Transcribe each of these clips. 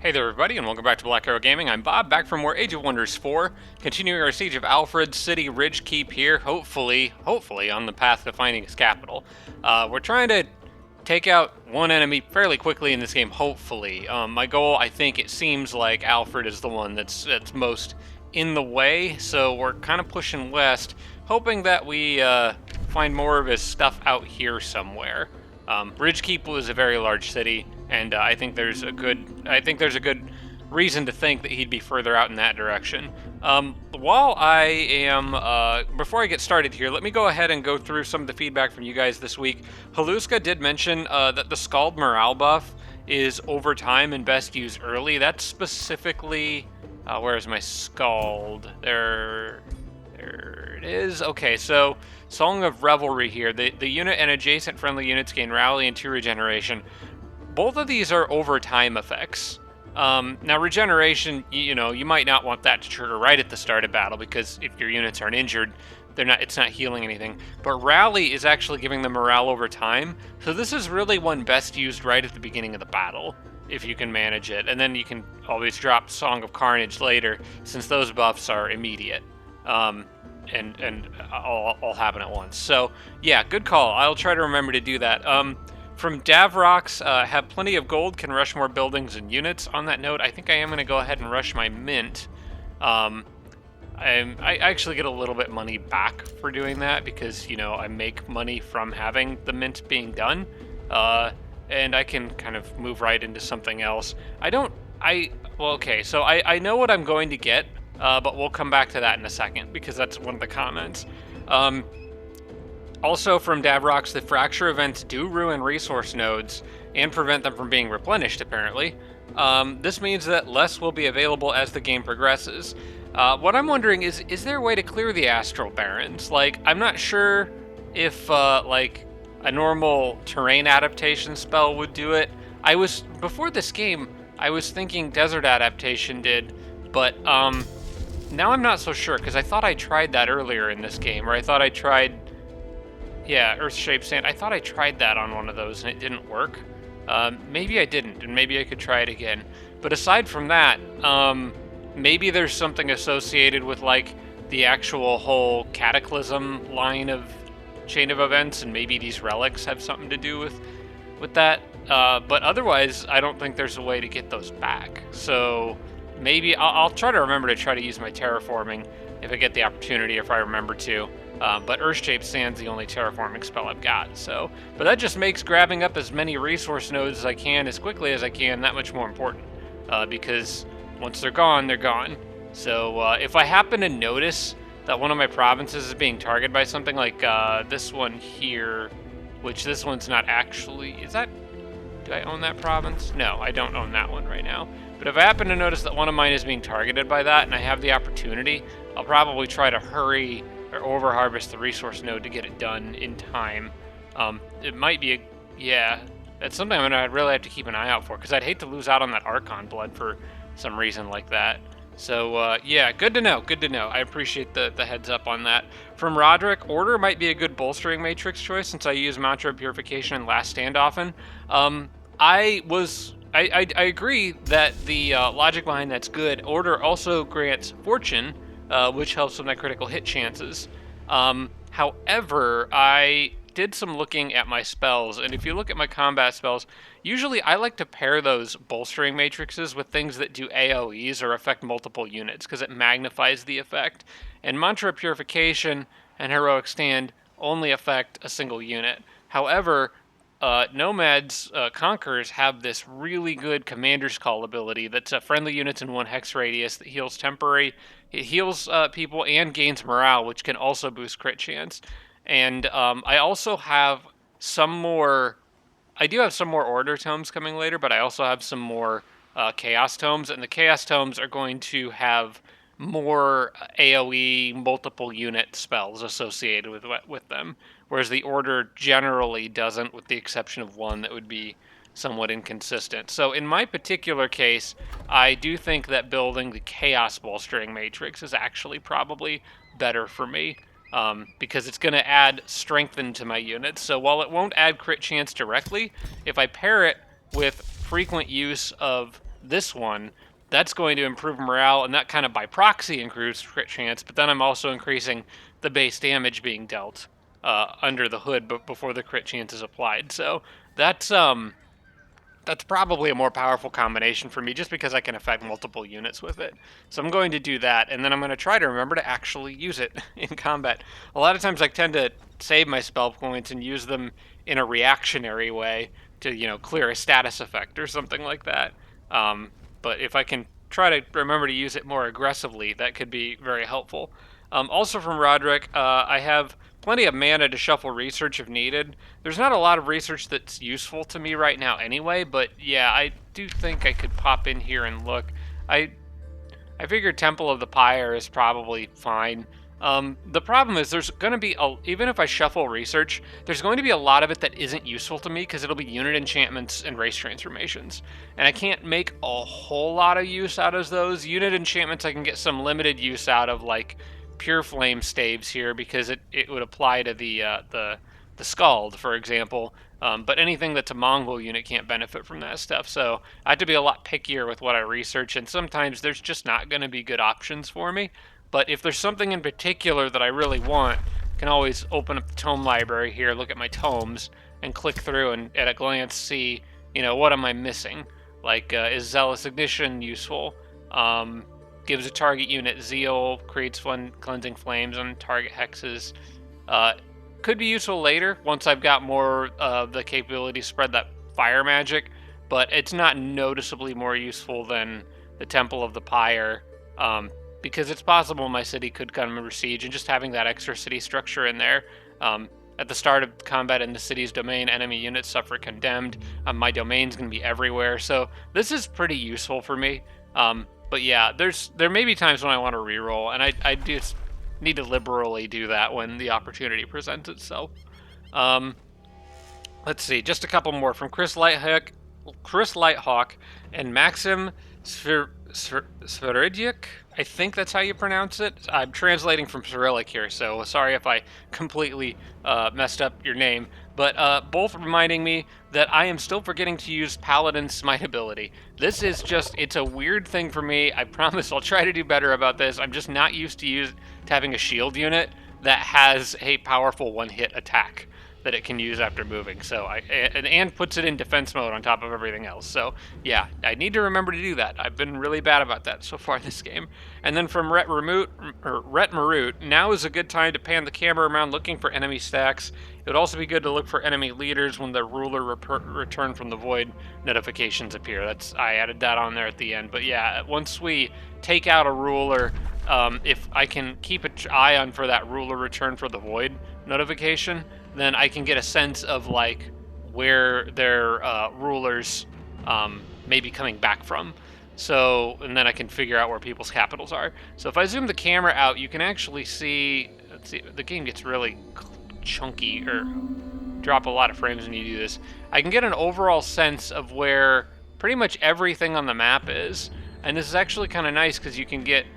Hey there everybody, and welcome back to Black Arrow Gaming. I'm Bob, back from more Age of Wonders 4, continuing our siege of Alfred City Ridge Keep here, hopefully on the path to finding his capital. We're trying to take out one enemy fairly quickly in this game, hopefully. My goal, I think it seems like Alfred is the one that's most in the way, so we're kind of pushing west, hoping that we find more of his stuff out here somewhere. Ridgekeep was a very large city, and I think there's a good reason to think that he'd be further out in that direction. While I am, before I get started here, let me go ahead and go through some of the feedback from you guys this week. Haluska did mention that the Scald morale buff is over time and best used early. That's specifically, where is my Scald? There it is. Okay, so Song of Revelry here. The unit and adjacent friendly units gain rally and 2 regeneration. Both of these are over time effects. Now regeneration, you might not want that to trigger right at the start of battle because if your units aren't injured, it's not healing anything. But rally is actually giving them morale over time. So this is really one best used right at the beginning of the battle, if you can manage it. And then you can always drop Song of Carnage later, since those buffs are immediate. And all happen at once. So yeah, good call. I'll try to remember to do that. From Davrox, have plenty of gold, can rush more buildings and units. On that note, I think I am going to go ahead and rush my mint. I actually get a little bit money back for doing that because, I make money from having the mint being done. And I can kind of move right into something else. Okay, so I know what I'm going to get, but we'll come back to that in a second because that's one of the comments. Also from Davrox, the fracture events do ruin resource nodes and prevent them from being replenished, apparently. This means that less will be available as the game progresses. What I'm wondering is there a way to clear the Astral Barrens? I'm not sure if, a normal terrain adaptation spell would do it. Before this game, I was thinking Desert Adaptation did, but, now I'm not so sure, because I thought I tried that earlier in this game, or I thought I tried... Yeah, Earth-Shaped Sand. I thought I tried that on one of those and it didn't work. Maybe I didn't, and maybe I could try it again. But aside from that, maybe there's something associated with, the actual whole Cataclysm line of chain of events, and maybe these relics have something to do with that. But otherwise, I don't think there's a way to get those back. So maybe I'll try to remember to try to use my terraforming if I get the opportunity, if I remember to. But Earth-Shaped Sand's the only terraforming spell I've got, but that just makes grabbing up as many resource nodes as I can, as quickly as I can, that much more important. Because once they're gone, they're gone. So if I happen to notice that one of my provinces is being targeted by something like this one here, which this one's not actually... Do I own that province? No, I don't own that one right now. But if I happen to notice that one of mine is being targeted by that and I have the opportunity, I'll probably try to hurry or over-harvest the resource node to get it done in time. It might be that's something I'm going to really have to keep an eye out for, because I'd hate to lose out on that Archon blood for some reason like that. So, yeah, good to know. I appreciate the heads up on that. From Roderick, Order might be a good bolstering matrix choice, since I use Mantra Purification and Last Stand often. I agree that the logic behind that's good. Order also grants Fortune, which helps with my critical hit chances. However, I did some looking at my spells, and if you look at my combat spells, usually I like to pair those bolstering matrices with things that do AoEs or affect multiple units, because it magnifies the effect. And Mantra Purification and Heroic Stand only affect a single unit. However, Nomads, Conquerors have this really good Commander's Call ability that's friendly units in 1 hex radius that heals temporary. It heals people and gains morale, which can also boost crit chance. And I also have some more... I do have some more Order Tomes coming later, but I also have some more Chaos Tomes, and the Chaos Tomes are going to have more AoE multiple unit spells associated with them, whereas the Order generally doesn't, with the exception of one that would be somewhat inconsistent. So in my particular case, I do think that building the Chaos Bolstering Matrix is actually probably better for me, because it's going to add strength into my units. So while it won't add crit chance directly, if I pair it with frequent use of this one, that's going to improve morale, and that kind of by proxy improves crit chance, but then I'm also increasing the base damage being dealt under the hood but before the crit chance is applied. So that's probably a more powerful combination for me just because I can affect multiple units with it. So I'm going to do that, and then I'm going to try to remember to actually use it in combat. A lot of times I tend to save my spell points and use them in a reactionary way to, clear a status effect or something like that. Um, but if I can try to remember to use it more aggressively, that could be very helpful. Also from Roderick, I have plenty of mana to shuffle research if needed. There's not a lot of research that's useful to me right now anyway, but yeah, I do think I could pop in here and look. I figure Temple of the Pyre is probably fine. The problem is there's going to be, even if I shuffle research, there's going to be a lot of it that isn't useful to me because it'll be unit enchantments and race transformations. And I can't make a whole lot of use out of those. Unit enchantments I can get some limited use out of, like Pure Flame staves here, because it would apply to the Scald, for example. But anything that's a Mongol unit can't benefit from that stuff. So I have to be a lot pickier with what I research, and sometimes there's just not going to be good options for me. But if there's something in particular that I really want, I can always open up the Tome library here, look at my tomes, and click through and at a glance see, what am I missing? Like, is Zealous Ignition useful? Gives a target unit Zeal, creates cleansing flames on target hexes. Could be useful later once I've got more of the capability to spread that fire magic, but it's not noticeably more useful than the Temple of the Pyre, because it's possible my city could come under siege, and just having that extra city structure in there. At the start of combat in the city's domain, enemy units suffer condemned. My domain's going to be everywhere, so this is pretty useful for me. But yeah, there may be times when I want to reroll, and I just need to liberally do that when the opportunity presents itself. Let's see, just a couple more from Chris Lighthawk, and Maxim Sveridiuk. I think that's how you pronounce it. I'm translating from Cyrillic here, so sorry if I completely messed up your name. But both reminding me that I am still forgetting to use Paladin's Smite ability. This is just, it's a weird thing for me. I promise I'll try to do better about this. I'm just not used to having a shield unit that has a powerful one-hit attack that it can use after moving. So and puts it in defense mode on top of everything else. So yeah, I need to remember to do that. I've been really bad about that so far this game. And then from Rhett Marut, now is a good time to pan the camera around looking for enemy stacks. It would also be good to look for enemy leaders when the ruler return from the void notifications appear. I added that on there at the end. But yeah, once we take out a ruler, if I can keep an eye on for that ruler return for the void notification, then I can get a sense of like where their rulers may be coming back from. So, and then I can figure out where people's capitals are. So if I zoom the camera out, you can actually see, let's see, the game gets really chunky, or drop a lot of frames when you do this. I can get an overall sense of where pretty much everything on the map is. And this is actually kind of nice because you can get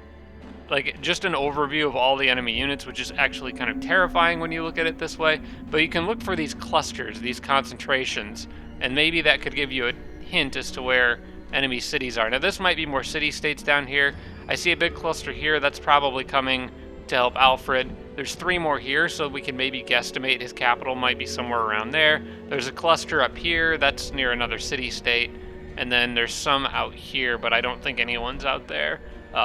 like just an overview of all the enemy units, which is actually kind of terrifying when you look at it this way. But you can look for these clusters, these concentrations, and maybe that could give you a hint as to where enemy cities are. Now this might be more city-states down here. I see a big cluster here. That's probably coming to help Alfred. There's 3 more here, so we can maybe guesstimate his capital might be somewhere around there. There's a cluster up here. That's near another city-state. And then there's some out here, but I don't think anyone's out there.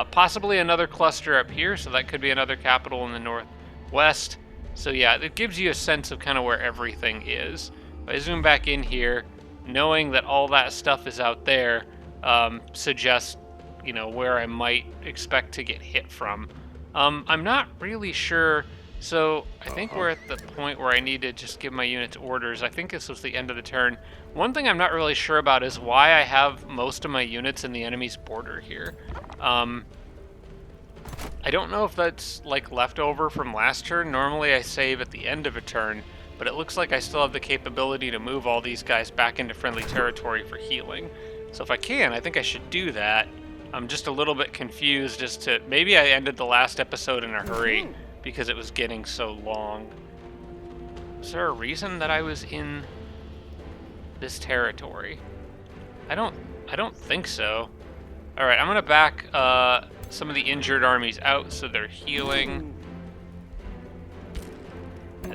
Possibly another cluster up here, so that could be another capital in the northwest. So yeah, it gives you a sense of kind of where everything is. If I zoom back in here, knowing that all that stuff is out there suggests, where I might expect to get hit from. I'm not really sure. So I think we're at the point where I need to just give my units orders. I think this was the end of the turn. One thing I'm not really sure about is why I have most of my units in the enemy's border here. I don't know if that's like leftover from last turn. Normally I save at the end of a turn, but it looks like I still have the capability to move all these guys back into friendly territory for healing. So if I can, I think I should do that. I'm just a little bit confused as to, maybe I ended the last episode in a hurry because it was getting so long. Is there a reason that I was in this territory? I I don't think so. Alright, I'm gonna back some of the injured armies out so they're healing.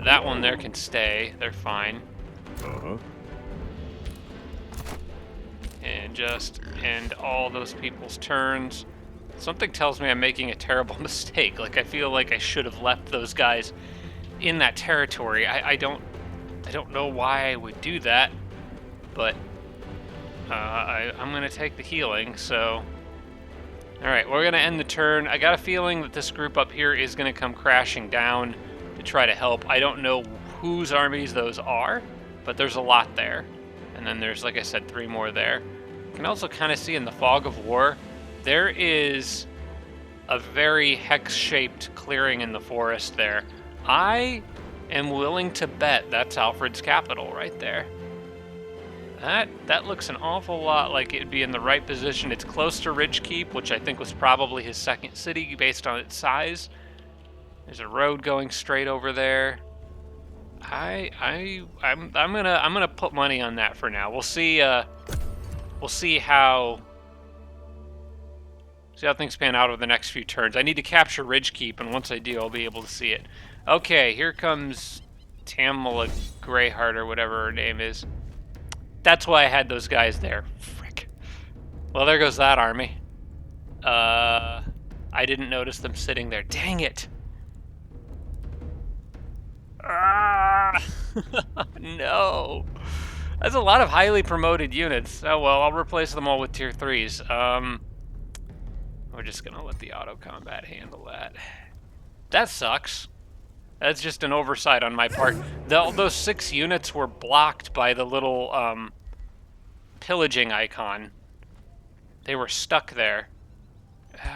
That one there can stay. They're fine. And just end all those people's turns. Something tells me I'm making a terrible mistake. Like, I feel like I should have left those guys in that territory. I don't know why I would do that, but I'm gonna take the healing, so... Alright, we're gonna end the turn. I got a feeling that this group up here is gonna come crashing down to try to help. I don't know whose armies those are, but there's a lot there. And then there's, like I said, 3 more there. You can also kind of see in the fog of war, there is a very hex-shaped clearing in the forest there. I am willing to bet that's Alfred's capital right there. That looks an awful lot like it'd be in the right position. It's close to Ridge Keep, which I think was probably his second city based on its size. There's a road going straight over there. I'm gonna put money on that for now. We'll see how things pan out over the next few turns. I need to capture Ridge Keep, and once I do, I'll be able to see it. Okay, here comes Tamala Greyheart or whatever her name is. That's why I had those guys there. Frick. Well, there goes that army. I didn't notice them sitting there. Dang it. Ah! No. That's a lot of highly promoted units. Oh well, I'll replace them all with tier 3s. We're just gonna let the auto combat handle that. That sucks. That's just an oversight on my part. Those 6 units were blocked by the little pillaging icon. They were stuck there.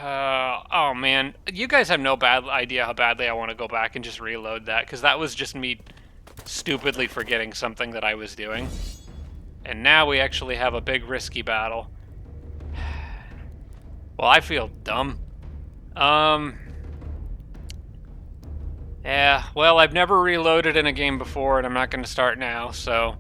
Oh man, you guys have no bad idea how badly I want to go back and just reload that, because that was just me stupidly forgetting something that I was doing. And now we actually have a big risky battle. Well, I feel dumb. Yeah, well, I've never reloaded in a game before, and I'm not going to start now, so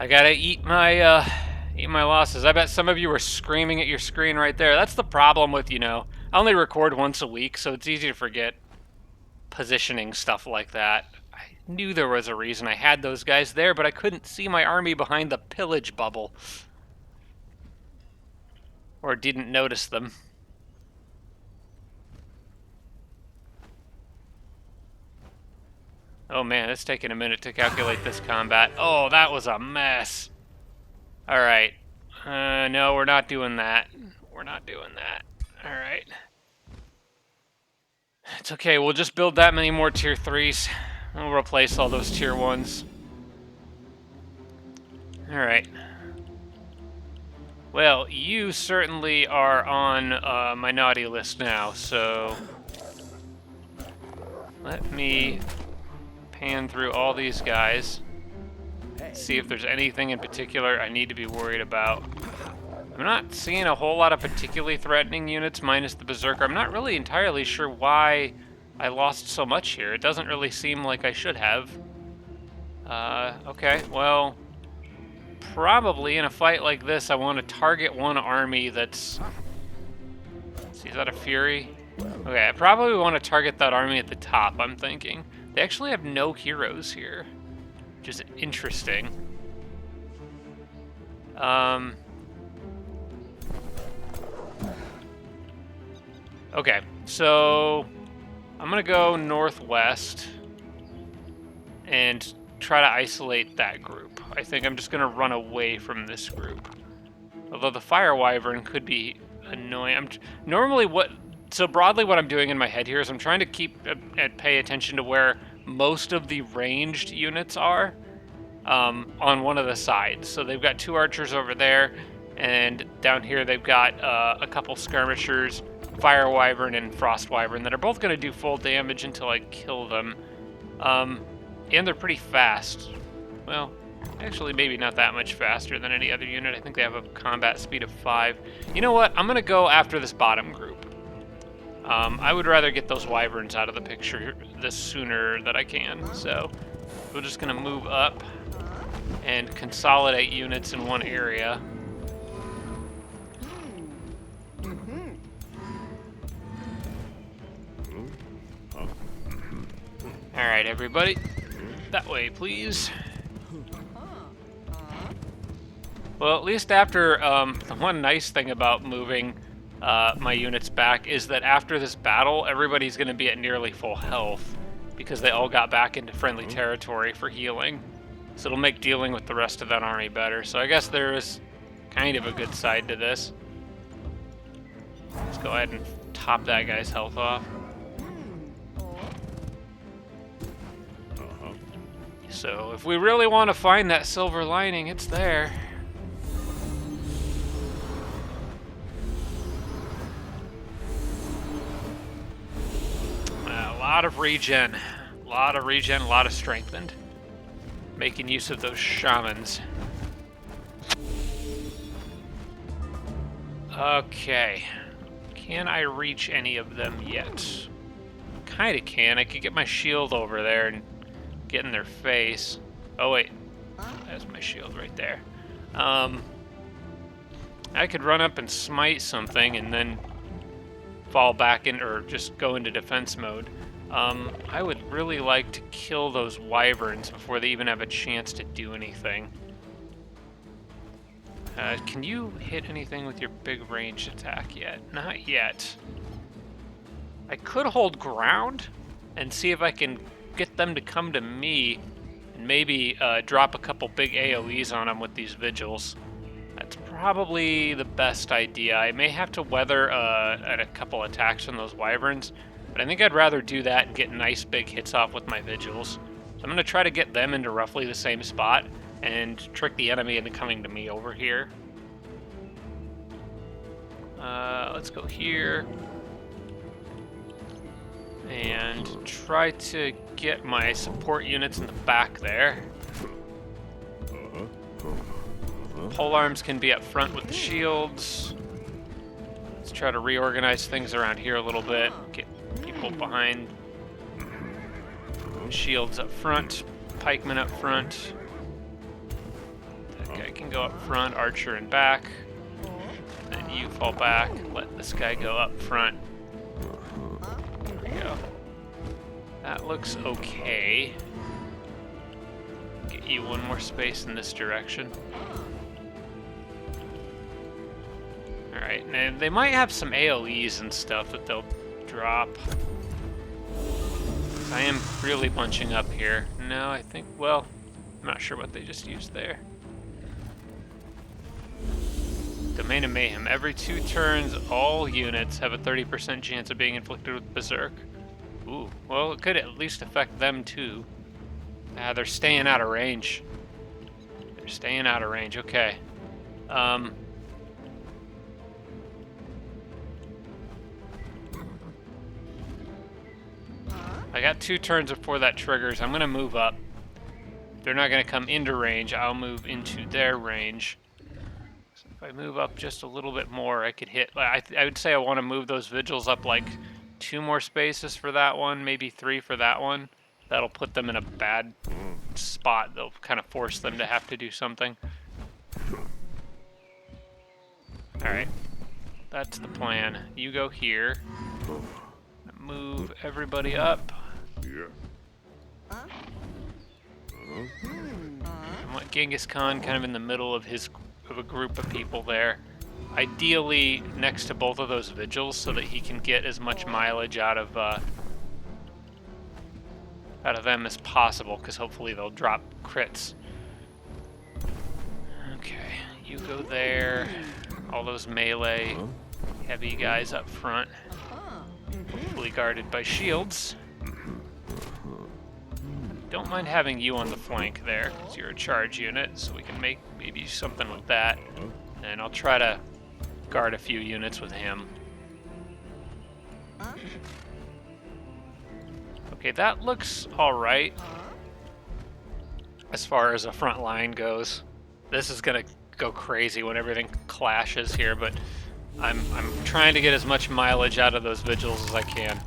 I gotta eat my losses. I bet some of you are screaming at your screen right there. That's the problem with, I only record once a week, so it's easy to forget positioning stuff like that. I knew there was a reason I had those guys there, but I couldn't see my army behind the pillage bubble. Or didn't notice them. Oh man, it's taking a minute to calculate this combat. Oh, that was a mess. Alright. No, we're not doing that. We're not doing that. Alright. It's okay, we'll just build that many more tier 3s. We'll replace all those tier 1s. Alright. Well, you certainly are on my naughty list now, so... Let me pan through all these guys, see if there's anything in particular I need to be worried about. I'm not seeing a whole lot of particularly threatening units minus the Berserker. I'm not really entirely sure why I lost so much here. It doesn't really seem like I should have. Okay, well, probably in a fight like this I want to target one army that's... See, is that a Fury? Okay, I probably want to target that army at the top, I'm thinking. They actually have no heroes here, which is interesting. Okay, so I'm gonna go northwest and try to isolate that group. I think I'm just gonna run away from this group. Although the Fire Wyvern could be annoying. So broadly what I'm doing in my head here is I'm trying to pay attention to where most of the ranged units are on one of the sides. So they've got 2 archers over there, and down here they've got a couple skirmishers, Fire Wyvern and Frost Wyvern, that are both going to do full damage until I kill them. And they're pretty fast. Well, actually maybe not that much faster than any other unit. I think they have a combat speed of 5. You know what? I'm going to go after this bottom group. I would rather get those wyverns out of the picture the sooner that I can, so we're just going to move up and consolidate units in one area. Alright, everybody. That way, please. Well, at least after, the one nice thing about moving my units back is that after this battle, everybody's going to be at nearly full health because they all got back into friendly territory for healing. So it'll make dealing with the rest of that army better. So I guess there is kind of a good side to this. Let's go ahead and top that guy's health off. So if we really want to find that silver lining, it's there. A lot of regen, a lot of strengthened. Making use of those shamans. Okay. Can I reach any of them yet? Kinda can. I could get my shield over there and get in their face. Oh wait. That's my shield right there. I could run up and smite something and then fall back in, or just go into defense mode. I would really like to kill those wyverns before they even have a chance to do anything. Can you hit anything with your big ranged attack yet? Not yet. I could hold ground and see if I can get them to come to me and maybe drop a couple big AoEs on them with these vigils. That's probably the best idea. I may have to weather a couple attacks from those wyverns, but I think I'd rather do that and get nice big hits off with my vigils. So I'm going to try to get them into roughly the same spot and trick the enemy into coming to me over here. Let's go here. And try to get my support units in the back there. Polearms can be up front with the shields. Let's try to reorganize things around here a little bit. Get people behind. Shields up front. Pikemen up front. That guy can go up front. Archer in back. Then you fall back. Let this guy go up front. There we go. That looks okay. Get you one more space in this direction. Alright, now they might have some AoEs and stuff that they'll drop. I am really bunching up here. No, I think, well, I'm not sure what they just used there. Domain of Mayhem. Every 2 turns, all units have a 30% chance of being inflicted with Berserk. Ooh, well, it could at least affect them too. Ah, they're staying out of range. They're staying out of range, okay. I got 2 turns before that triggers. I'm gonna move up. If they're not gonna come into range, I'll move into their range. So if I move up just a little bit more, I could hit. I would say I want to move those vigils up like 2 more spaces for that one, maybe 3 for that one. That'll put them in a bad spot. They'll kind of force them to have to do something. Alright. That's the plan. You go here. Move everybody up. I want Genghis Khan kind of in the middle of a group of people there. Ideally next to both of those vigils so that he can get as much mileage out of them as possible, because hopefully they'll drop crits. Okay, you go there. All those melee heavy guys up front. Hopefully guarded by shields. Don't mind having you on the flank there, because you're a charge unit, so we can make maybe something with that. And I'll try to guard a few units with him. Okay, that looks alright as far as a front line goes. This is gonna go crazy when everything clashes here, but I'm trying to get as much mileage out of those vigils as I can.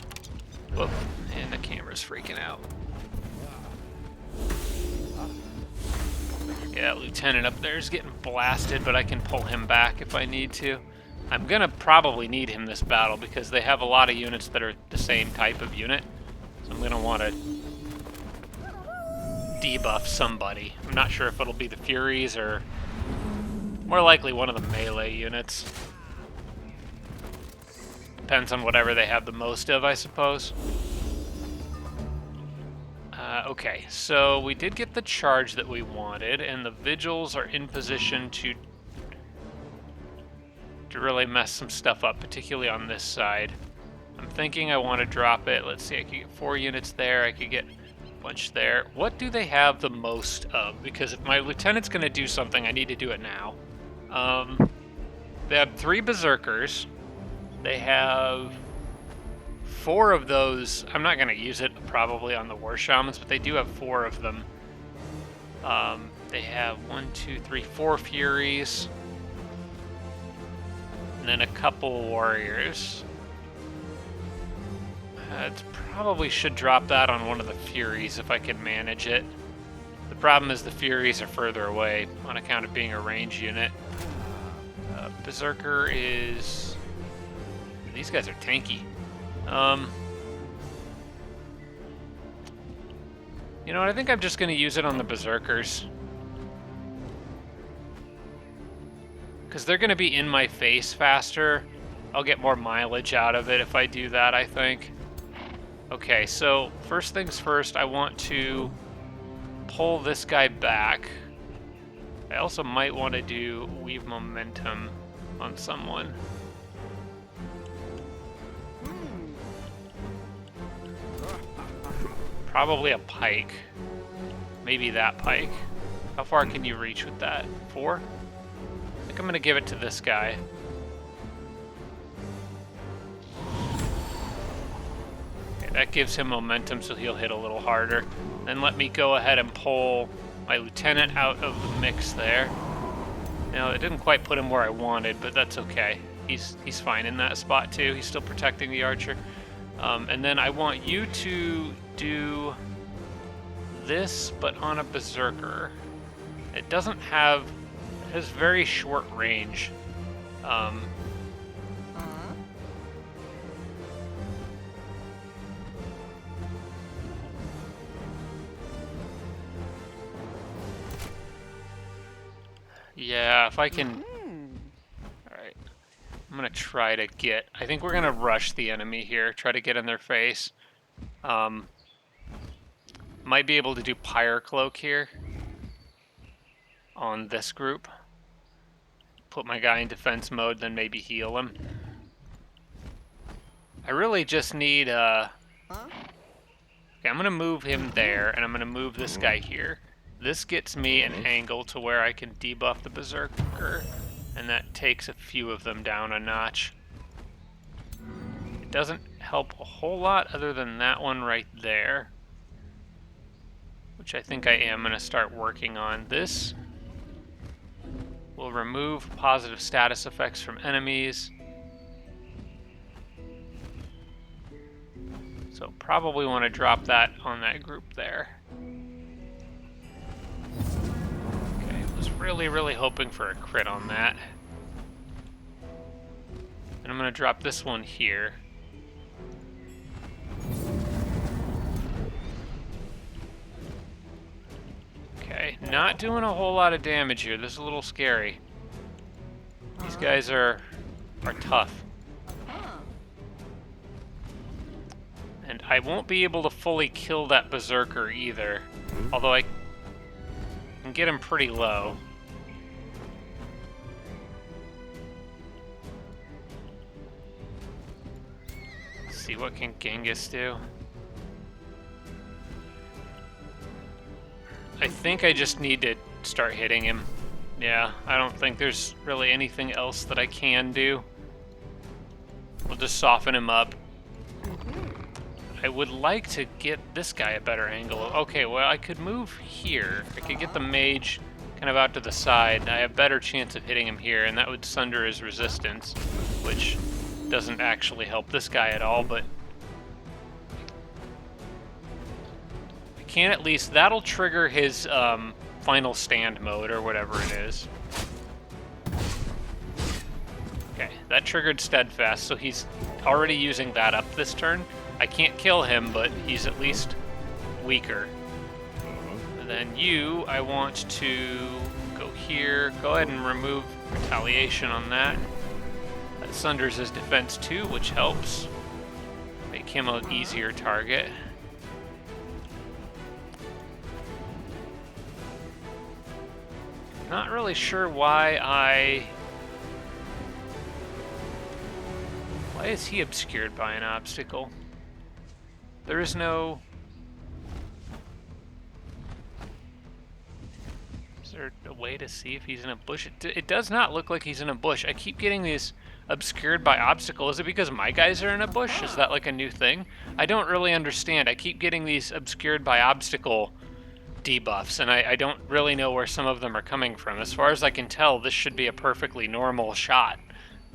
Whoop, and the camera's freaking out. Yeah, Lieutenant up there is getting blasted, but I can pull him back if I need to. I'm gonna probably need him this battle because they have a lot of units that are the same type of unit. So I'm gonna want to debuff somebody. I'm not sure if it'll be the Furies or more likely one of the melee units. Depends on whatever they have the most of, I suppose. Okay, so we did get the charge that we wanted, and the Vigils are in position to really mess some stuff up, particularly on this side. I'm thinking I want to drop it. Let's see, I could get 4 units there, I could get a bunch there. What do they have the most of? Because if my lieutenant's going to do something, I need to do it now. They have 3 berserkers. They have 4 of those. I'm not going to use it probably on the war shamans, but they do have 4 of them. They have 1, 2, 3, 4 furies, and then a couple warriors. It probably should drop that on one of the furies if I can manage it. The problem is the furies are further away on account of being a range unit. Berserker is... These guys are tanky. You know what, I think I'm just going to use it on the berserkers. Because they're going to be in my face faster. I'll get more mileage out of it if I do that, I think. Okay, so first things first, I want to pull this guy back. I also might want to do weave momentum on someone. Probably a pike. Maybe that pike. How far can you reach with that? 4? I think I'm gonna give it to this guy. Okay, that gives him momentum, so he'll hit a little harder. Then let me go ahead and pull my lieutenant out of the mix there. Now, it didn't quite put him where I wanted, but that's okay. He's fine in that spot too. He's still protecting the archer. And then I want you to do this, but on a berserker. It doesn't have... It has very short range. Yeah, if I can... Alright. I'm gonna try to get... I think we're gonna rush the enemy here, try to get in their face. Might be able to do Pyre Cloak here on this group. Put my guy in defense mode, then maybe heal him. I really just need... Okay, I'm gonna move him there, and I'm gonna move this guy here. This gets me an angle to where I can debuff the Berserker, and that takes a few of them down a notch. It doesn't help a whole lot other than that one right there, which I think I am going to start working on. This will remove positive status effects from enemies. So probably want to drop that on that group there. Really hoping for a crit on that. And I'm going to drop this one here. Okay, not doing a whole lot of damage here. This is a little scary. These guys are tough. And I won't be able to fully kill that Berserker either. Although I can get him pretty low. See, what can Genghis do? I think I just need to start hitting him. Yeah, I don't think there's really anything else that I can do. We'll just soften him up. I would like to get this guy a better angle. Okay, well, I could move here. I could get the mage kind of out to the side. I have a better chance of hitting him here, and that would sunder his resistance, which doesn't actually help this guy at all, but I can at least... That'll trigger his final stand mode, or whatever it is. Okay, that triggered Steadfast, so he's already using that up this turn. I can't kill him, but he's at least weaker. And then you, I want to go here. Go ahead and remove retaliation on that. That sunders his defense too, which helps make him an easier target. Not really sure why is he obscured by an obstacle? There is no... Is there a way to see if he's in a bush? It does not look like he's in a bush. I keep getting these obscured by obstacle. Is it because my guys are in a bush? Is that like a new thing? I don't really understand. I keep getting these obscured by obstacle debuffs, and I don't really know where some of them are coming from. As far as I can tell, this should be a perfectly normal shot.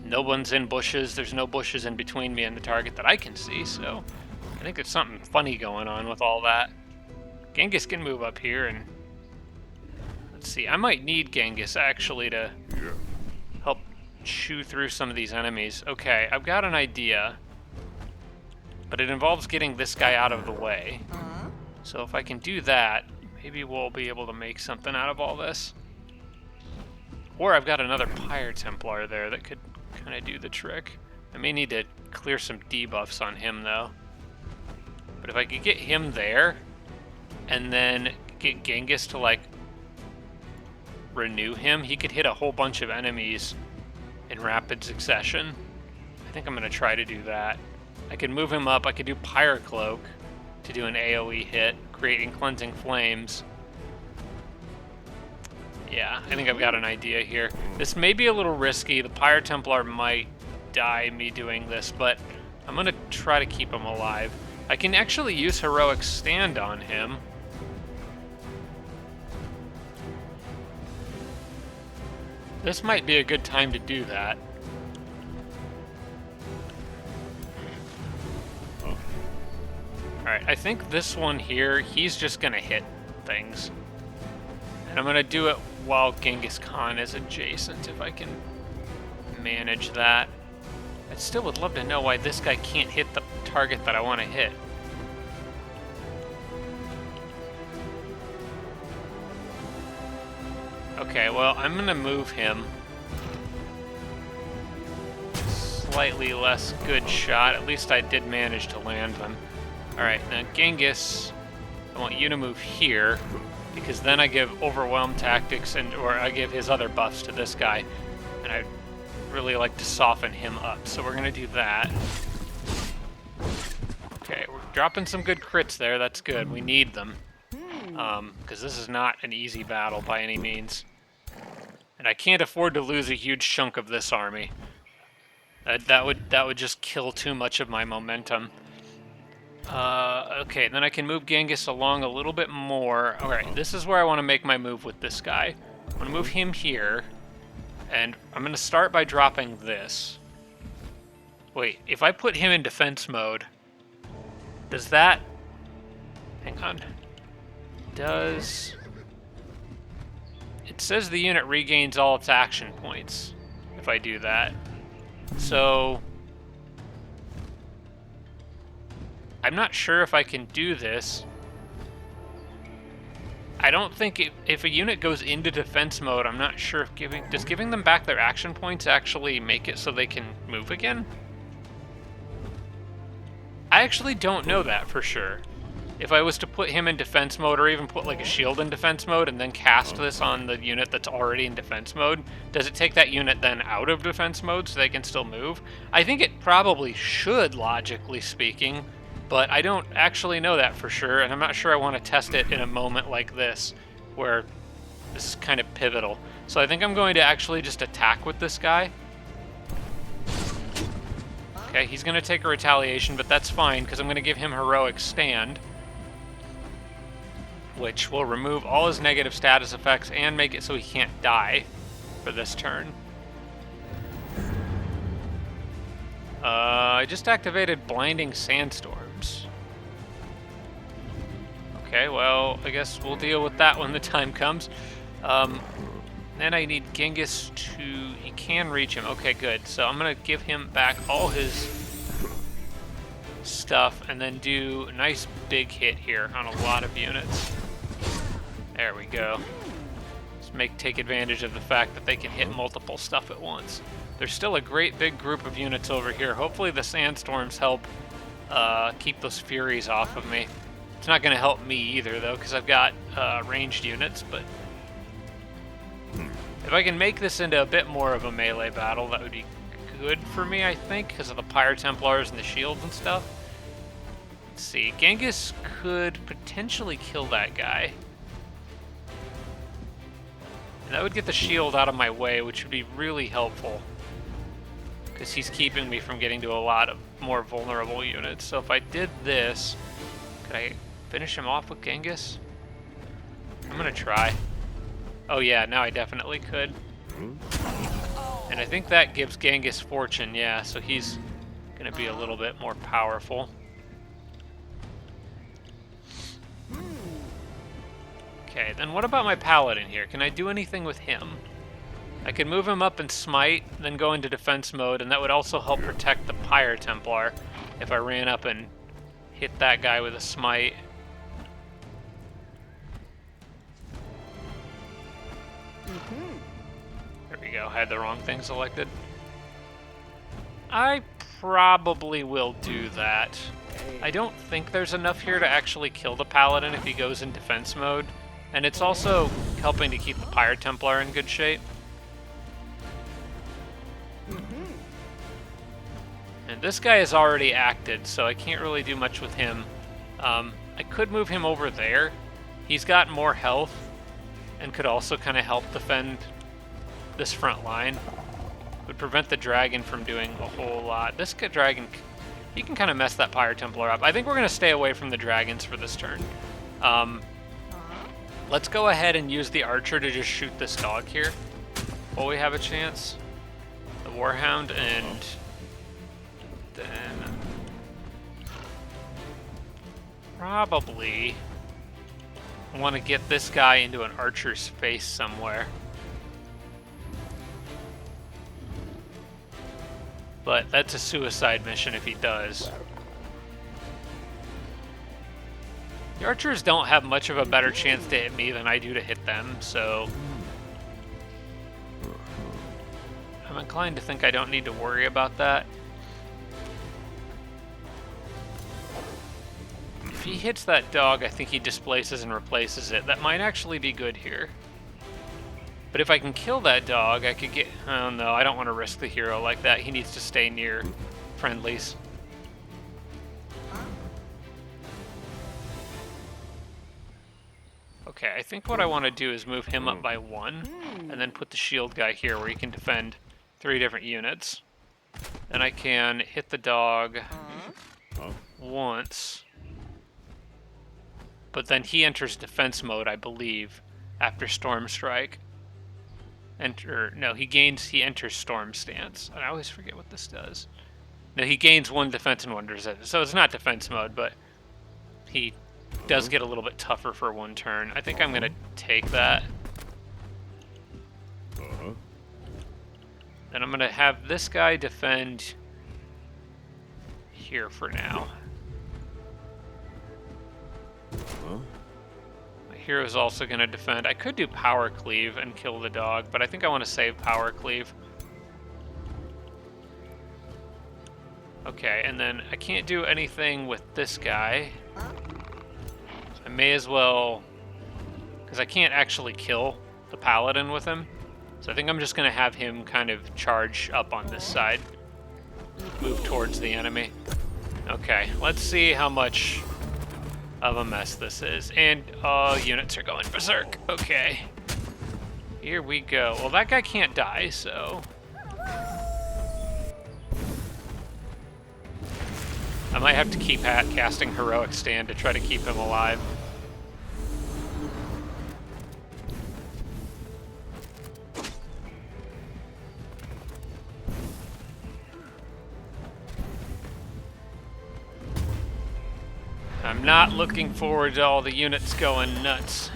No one's in bushes. There's no bushes in between me and the target that I can see, so I think there's something funny going on with all that. Genghis can move up here, and let's see. I might need Genghis, actually, to help chew through some of these enemies. Okay, I've got an idea, but it involves getting this guy out of the way. So if I can do that, maybe we'll be able to make something out of all this. Or I've got another Pyre Templar there that could kind of do the trick. I may need to clear some debuffs on him, though. But if I could get him there, and then get Genghis to, like, renew him, he could hit a whole bunch of enemies in rapid succession. I think I'm going to try to do that. I could move him up. I could do Pyre Cloak to do an AoE hit, creating Cleansing Flames. Yeah, I think I've got an idea here. This may be a little risky. The Pyre Templar might die me doing this, but I'm going to try to keep him alive. I can actually use Heroic Stand on him. This might be a good time to do that. Alright, I think this one here, he's just going to hit things. And I'm going to do it while Genghis Khan is adjacent, if I can manage that. I still would love to know why this guy can't hit the target that I want to hit. Okay, well, I'm going to move him. Slightly less good shot. At least I did manage to land them. Alright, now Genghis, I want you to move here, because then I give Overwhelm Tactics, or I give his other buffs to this guy, and I'd really like to soften him up, so we're going to do that. Okay, we're dropping some good crits there, that's good, we need them, because this is not an easy battle by any means. And I can't afford to lose a huge chunk of this army. That would just kill too much of my momentum. Okay, then I can move Genghis along a little bit more. Alright, this is where I want to make my move with this guy. I'm going to move him here, and I'm going to start by dropping this. Wait, if I put him in defense mode, does that... Hang on. Does... It says the unit regains all its action points if I do that. So... I'm not sure if I can do this. I don't think if a unit goes into defense mode, I'm not sure if does giving them back their action points actually make it so they can move again? I actually don't know that for sure. If I was to put him in defense mode, or even put like a shield in defense mode and then cast this on the unit that's already in defense mode, does it take that unit then out of defense mode so they can still move? I think it probably should, logically speaking. But I don't actually know that for sure, and I'm not sure I want to test it in a moment like this, where this is kind of pivotal. So I think I'm going to actually just attack with this guy. Okay, he's going to take a retaliation, but that's fine, because I'm going to give him Heroic Stand, which will remove all his negative status effects and make it so he can't die for this turn. I just activated Blinding Sandstorms. Okay, well, I guess we'll deal with that when the time comes. Then I need Genghis to... He can reach him. Okay, good. So I'm going to give him back all his stuff and then do a nice big hit here on a lot of units. There we go. Take advantage of the fact that they can hit multiple stuff at once. There's still a great big group of units over here. Hopefully the sandstorms help keep those furies off of me. It's not going to help me either, though, because I've got ranged units, but if I can make this into a bit more of a melee battle, that would be good for me, I think, because of the Pyre Templars and the shields and stuff. Let's see. Genghis could potentially kill that guy. And that would get the shield out of my way, which would be really helpful, because he's keeping me from getting to a lot of more vulnerable units. So if I did this, could I finish him off with Genghis? I'm gonna try. Oh yeah, now I definitely could. And I think that gives Genghis fortune, yeah, so he's gonna be a little bit more powerful. Okay, then what about my paladin here? Can I do anything with him? I could move him up and smite, then go into defense mode, and that would also help protect the Pyre Templar if I ran up and hit that guy with a smite. There we go, I had the wrong thing selected. I probably will do that. I don't think there's enough here to actually kill the paladin if he goes in defense mode. And it's also helping to keep the Pyre Templar in good shape. And this guy is already acted, so I can't really do much with him. I could move him over there. He's got more health and could also kind of help defend this front line. Would prevent the dragon from doing a whole lot. This dragon, he can kind of mess that Pyre Templar up. I think we're going to stay away from the dragons for this turn. Let's go ahead and use the archer to just shoot this dog here while we have a chance. The warhound, and then probably want to get this guy into an archer's face somewhere. But that's a suicide mission if he does. The archers don't have much of a better chance to hit me than I do to hit them, so I'm inclined to think I don't need to worry about that. If he hits that dog, I think he displaces and replaces it. That might actually be good here. But if I can kill that dog, I could get... Oh no, I don't want to risk the hero like that. He needs to stay near friendlies. Okay, I think what I want to do is move him up by 1, and then put the shield guy here where he can defend 3 different units. Then I can hit the dog once, but then he enters defense mode, I believe, after Storm Strike. He enters Storm Stance. I always forget what this does. No, he gains 1 defense and 1 resistance. So it's not defense mode, but he does get a little bit tougher for 1 turn. I think I'm going to take that. Then I'm going to have this guy defend here for now. My hero's also going to defend. I could do Power Cleave and kill the dog, but I think I want to save Power Cleave. Okay, and then I can't do anything with this guy. I may as well, because I can't actually kill the paladin with him. So I think I'm just going to have him kind of charge up on this side. Move towards the enemy. Okay, let's see how much of a mess this is. And units are going berserk. Okay. Here we go. Well, that guy can't die, so I might have to keep casting Heroic Stand to try to keep him alive. I'm not looking forward to all the units going nuts.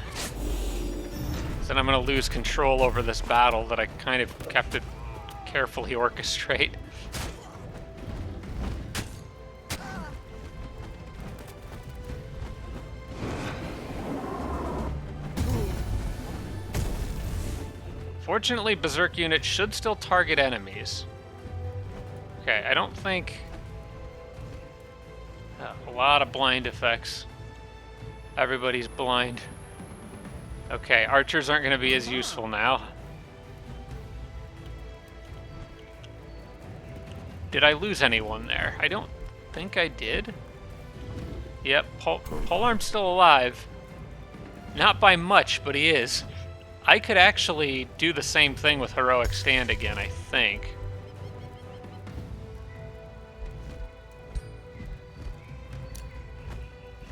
Then I'm going to lose control over this battle that I kind of kept to carefully orchestrate. Fortunately, Berserk units should still target enemies. Okay, I don't think... a lot of blind effects. Everybody's blind. Okay, archers aren't going to be as useful now. Did I lose anyone there? I don't think I did. Yep, Polearm's still alive. Not by much, but he is. I could actually do the same thing with Heroic Stand again, I think.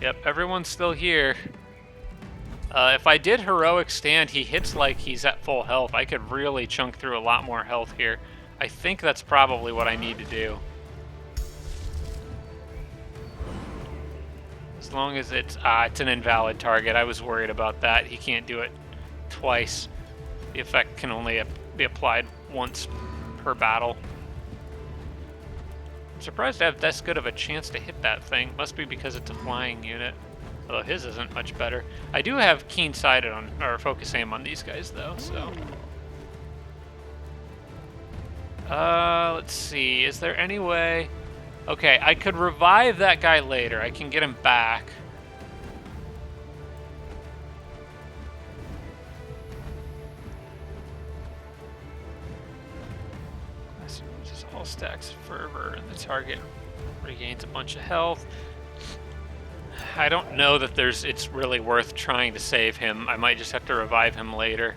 Yep, everyone's still here. If I did Heroic Stand, he hits like he's at full health. I could really chunk through a lot more health here. I think that's probably what I need to do. As long as it's an invalid target. I was worried about that. He can't do it twice. The effect can only be applied once per battle. I'm surprised I have this good of a chance to hit that thing. Must be because it's a flying unit. Although his isn't much better. I do have keen-sighted on, or focus aim on these guys though, so. Let's see, is there any way? Okay, I could revive that guy later. I can get him back. Just all stacks of fervor, and the target regains a bunch of health. I don't know that it's really worth trying to save him. I might just have to revive him later.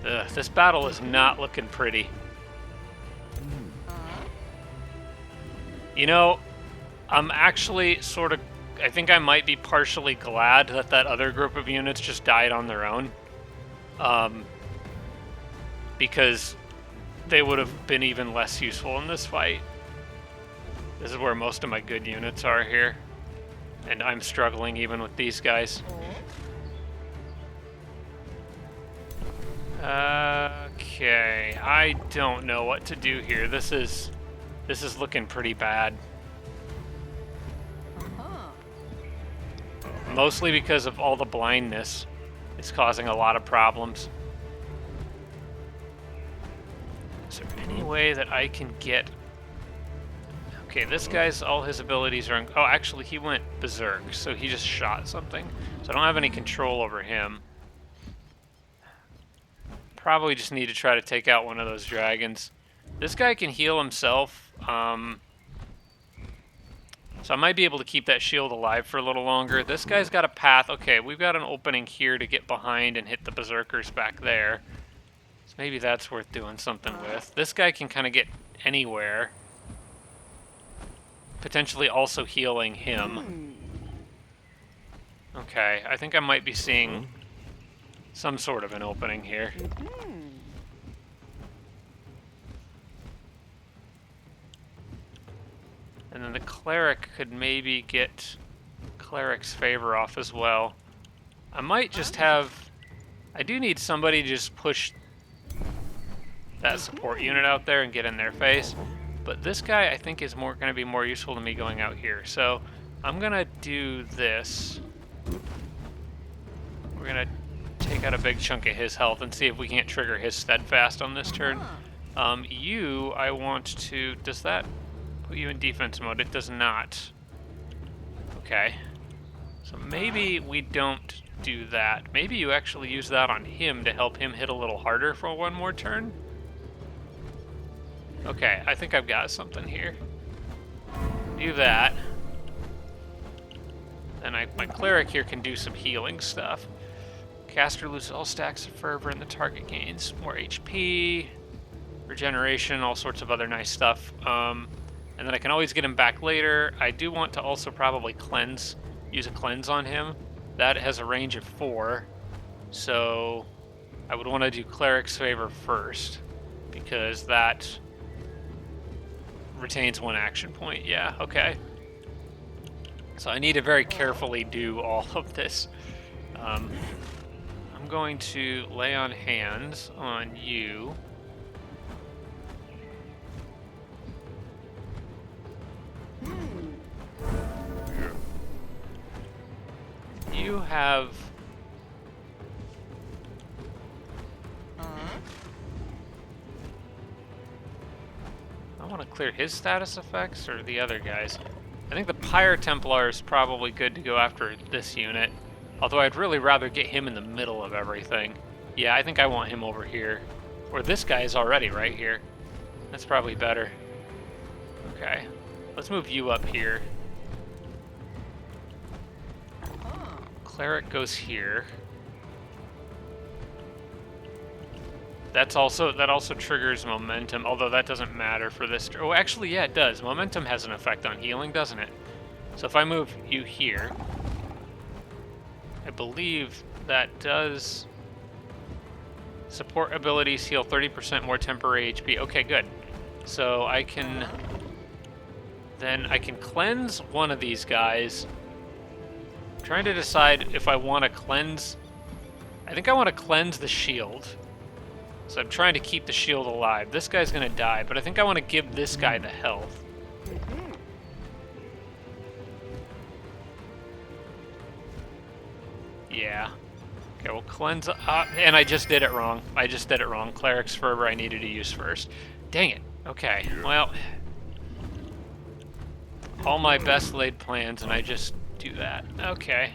Ugh, this battle is not looking pretty. You know, I'm actually sort of... I think I might be partially glad that that other group of units just died on their own. Because they would have been even less useful in this fight. This is where most of my good units are here. And I'm struggling even with these guys. Okay, I don't know what to do here. This is looking pretty bad. Mostly because of all the blindness. It's causing a lot of problems. Is there any way that I can get... Okay, this guy's, all his abilities are... Oh, actually, he went berserk, so he just shot something. So I don't have any control over him. Probably just need to try to take out one of those dragons. This guy can heal himself. So I might be able to keep that shield alive for a little longer. This guy's got a path. Okay, we've got an opening here to get behind and hit the berserkers back there. So maybe that's worth doing something with. This guy can kind of get anywhere. Potentially also healing him. Okay, I think I might be seeing some sort of an opening here. And then the cleric could maybe get cleric's favor off as well. I might just have... I do need somebody to just push that support unit out there and get in their face. But this guy, I think, is going to be more useful to me going out here. So I'm going to do this. We're going to take out a big chunk of his health and see if we can't trigger his steadfast on this turn. I want to... Does that put you in defense mode? It does not. Okay. So maybe we don't do that. Maybe you actually use that on him to help him hit a little harder for one more turn. Okay, I think I've got something here. Do that. Then my cleric here can do some healing stuff. Caster loses all stacks of fervor and the target gains more HP, regeneration, all sorts of other nice stuff. And then I can always get him back later. I do want to also probably cleanse, use a cleanse on him. That has a range of 4. So I would want to do cleric's favor first, because that retains 1 action point. Yeah, okay. So I need to very carefully do all of this. I'm going to lay on hands on you. You have I want to clear his status effects or the other guys. I think the Pyre Templar is probably good to go after this unit. Although I'd really rather get him in the middle of everything. Yeah, I think I want him over here. Or this guy is already right here. That's probably better. Okay. Let's move you up here. Cleric goes here. That also triggers momentum, although that doesn't matter for this. Oh, actually, yeah, it does. Momentum has an effect on healing, doesn't it? So if I move you here, I believe that does support abilities heal 30% more temporary HP. Okay, good. So I can cleanse one of these guys. I'm trying to decide if I want to cleanse. I think I want to cleanse the shield. So I'm trying to keep the shield alive. This guy's gonna die, but I think I want to give this guy the health. Yeah. Okay, we'll cleanse. And I just did it wrong. Cleric's Fervor I needed to use first. Dang it. Okay, well. All my best laid plans, and I just do that. Okay.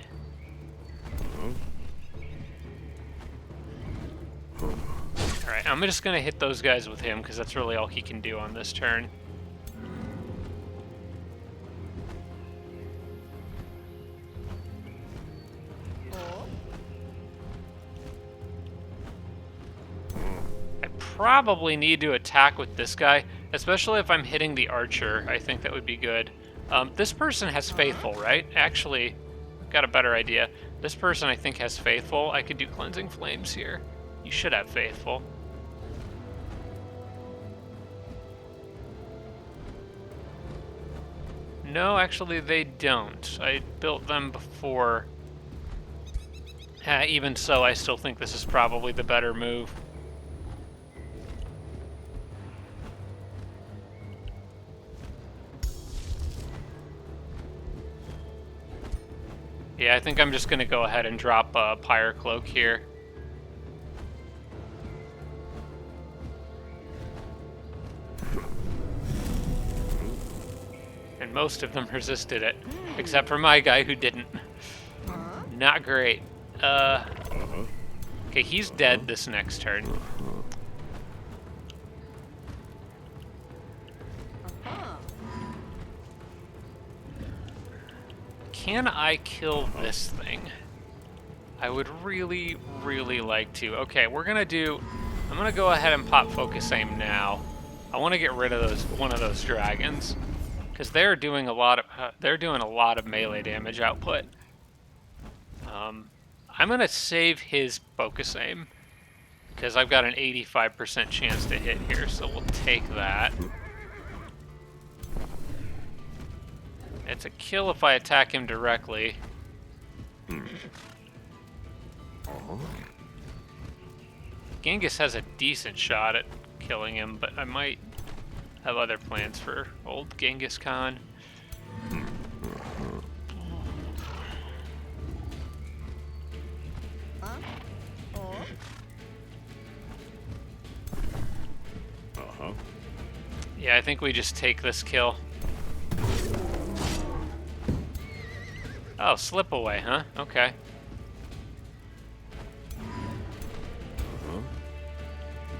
Alright, I'm just gonna hit those guys with him, because that's really all he can do on this turn. I probably need to attack with this guy, especially if I'm hitting the archer. I think that would be good. This person has Faithful, right? Actually, got a better idea. This person, I think, has Faithful. I could do Cleansing Flames here. You should have Faithful. No, actually, they don't. I built them before. Even so, I still think this is probably the better move. Yeah, I think I'm just going to go ahead and drop a Pyre Cloak here. And most of them resisted it, except for my guy who didn't. Not great. Okay, he's dead this next turn. Can I kill this thing? I would really, really like to. Okay, I'm gonna go ahead and pop Focus Aim now. I want to get rid of one of those dragons, because they're doing a lot of melee damage output. I'm gonna save his Focus Aim, because I've got an 85% chance to hit here, so we'll take that. It's a kill if I attack him directly. Genghis has a decent shot at killing him, but I might have other plans for old Genghis Khan. Yeah, I think we just take this kill. Oh, slip away, huh? Okay.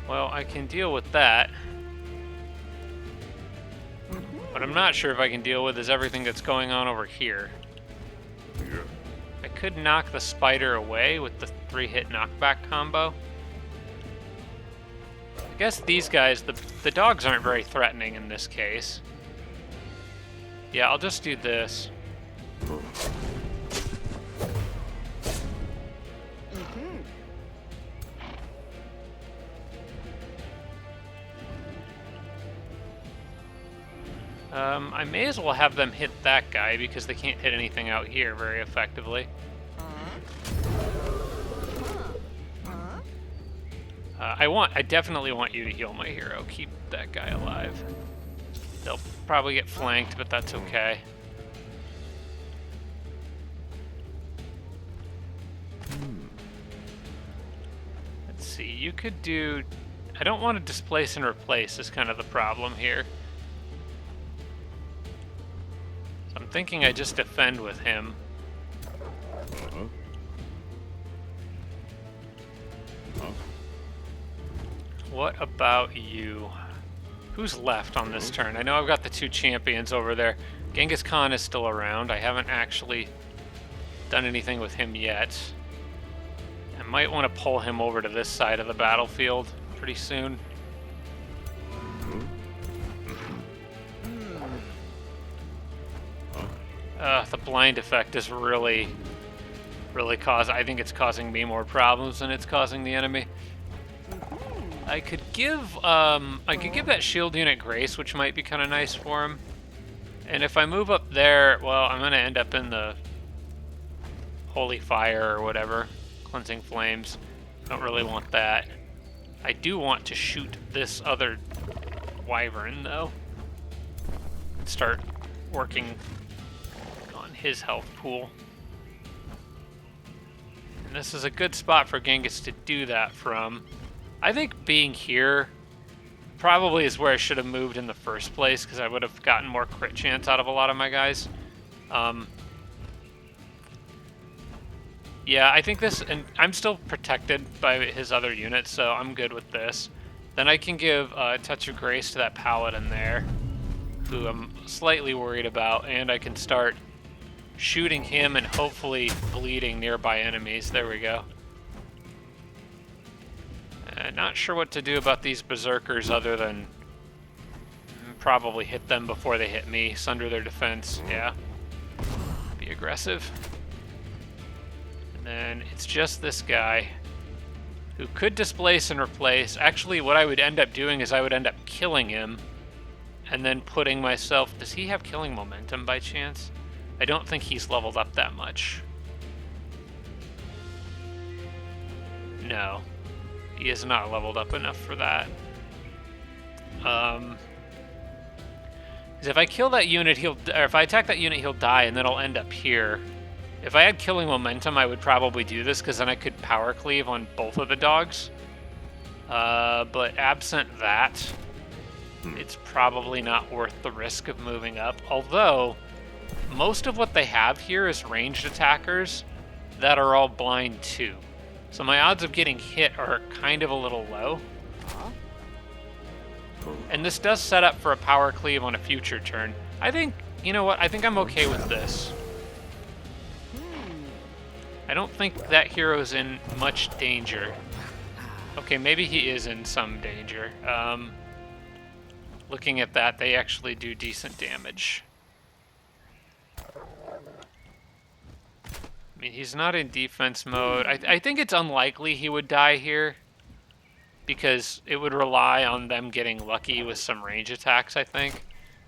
Well, I can deal with that. What I'm not sure if I can deal with is everything that's going on over here. I could knock the spider away with the 3-hit knockback combo. I guess these guys, the dogs aren't very threatening in this case. Yeah, I'll just do this. I may as well have them hit that guy because they can't hit anything out here very effectively. I definitely want you to heal my hero. Keep that guy alive. They'll probably get flanked, but that's okay. Let's see, you could do... I don't want to displace and replace is kind of the problem here. thinking I just defend with him. What about you? Who's left on this turn? I know I've got the 2 champions over there. Genghis Khan is still around. I haven't actually done anything with him yet. I might want to pull him over to this side of the battlefield pretty soon. The blind effect is really I think it's causing me more problems than it's causing the enemy. I could give that shield unit grace, which might be kind of nice for him. And if I move up there, well, I'm going to end up in the holy fire or whatever, cleansing flames. Don't really want that. I do want to shoot this other wyvern though. Start working on his health pool. And this is a good spot for Genghis to do that from. I think being here probably is where I should have moved in the first place, because I would have gotten more crit chance out of a lot of my guys. Yeah, I think this, and I'm still protected by his other units, so I'm good with this. Then I can give a touch of grace to that paladin there, who I'm slightly worried about, and I can start shooting him and hopefully bleeding nearby enemies. There we go. Not sure what to do about these berserkers other than probably hit them before they hit me. Sunder their defense. Yeah. Be aggressive. And then it's just this guy who could displace and replace. Actually, what I would end up doing is I would end up killing him and then putting myself... Does he have killing momentum by chance? I don't think he's leveled up that much. No. He is not leveled up enough for that. If I kill that unit, or if I attack that unit, he'll die, and then I'll end up here. If I had killing momentum, I would probably do this, because then I could power cleave on both of the dogs. But absent that, it's probably not worth the risk of moving up. Although, most of what they have here is ranged attackers that are all blind too. So my odds of getting hit are kind of a little low. And this does set up for a power cleave on a future turn. I think, you know what, I think I'm okay with this. I don't think that hero's in much danger. Okay, maybe he is in some danger. Looking at that, they actually do decent damage. I mean, he's not in defense mode. I think it's unlikely he would die here, because it would rely on them getting lucky with some range attacks, I think.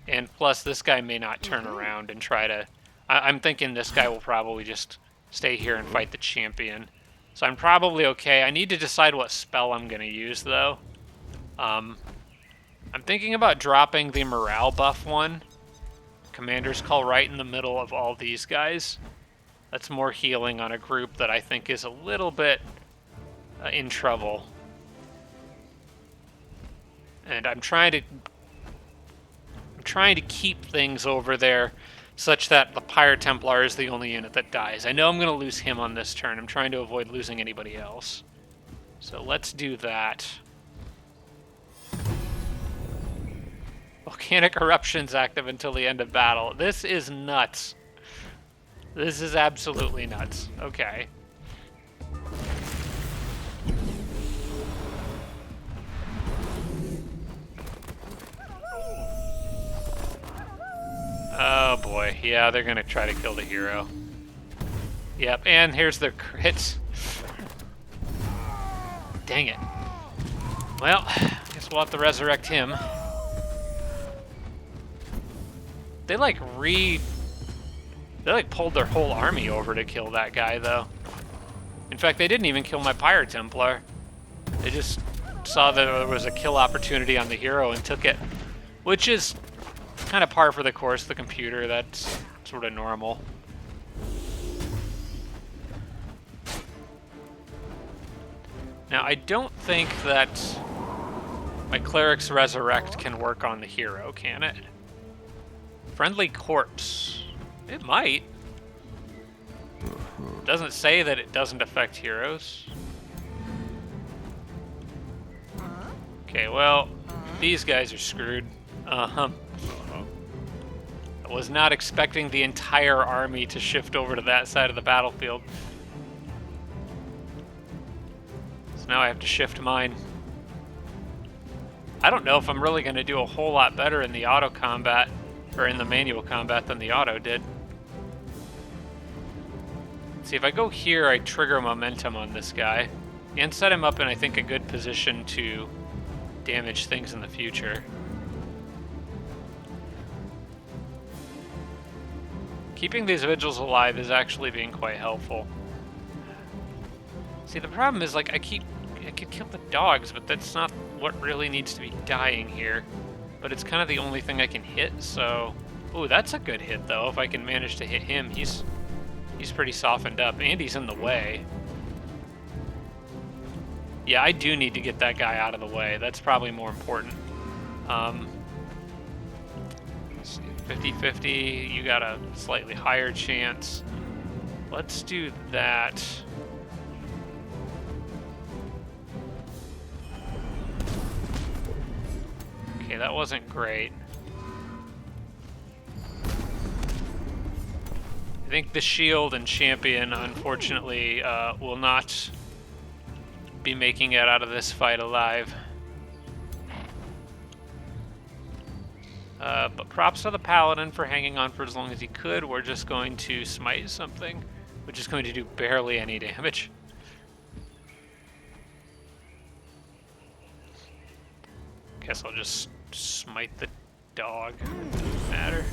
And plus, this guy may not turn around and try to... I'm thinking this guy will probably just stay here and fight the champion. So I'm probably okay. I need to decide what spell I'm going to use, though. I'm thinking about dropping the morale buff one. Commander's Call right in the middle of all these guys. That's more healing on a group that I think is a little bit in trouble. And I'm trying to keep things over there such that the Pyre Templar is the only unit that dies. I know I'm going to lose him on this turn. I'm trying to avoid losing anybody else. So let's do that. Volcanic Eruption's active until the end of battle. This is nuts. This is absolutely nuts. Okay. Oh boy, yeah, they're gonna try to kill the hero. Yep, and here's their crits. Dang it. Well, guess we'll have to resurrect him. They pulled their whole army over to kill that guy, though. In fact, they didn't even kill my Pyre Templar. They just saw that there was a kill opportunity on the hero and took it, which is kind of par for the course. The computer, that's sort of normal. Now, I don't think that my Cleric's Resurrect can work on the hero, can it? Friendly Corpse. It might. Doesn't say that it doesn't affect heroes. Okay, well, these guys are screwed. I was not expecting the entire army to shift over to that side of the battlefield. So now I have to shift mine. I don't know if I'm really going to do a whole lot better in the auto combat, or in the manual combat, than the auto did. See, if I go here, I trigger momentum on this guy, and set him up in, I think, a good position to damage things in the future. Keeping these vigils alive is actually being quite helpful. See, the problem is, like, I could kill the dogs, but that's not what really needs to be dying here. But it's kind of the only thing I can hit, so... Ooh, that's a good hit, though. If I can manage to hit him, he's pretty softened up, and he's in the way. Yeah, I do need to get that guy out of the way. That's probably more important. 50-50, you got a slightly higher chance. Let's do that. Okay, that wasn't great. I think the shield and champion, unfortunately, will not be making it out of this fight alive. But props to the paladin for hanging on for as long as he could. We're just going to smite something, which is going to do barely any damage. Guess I'll just smite the dog. Doesn't matter.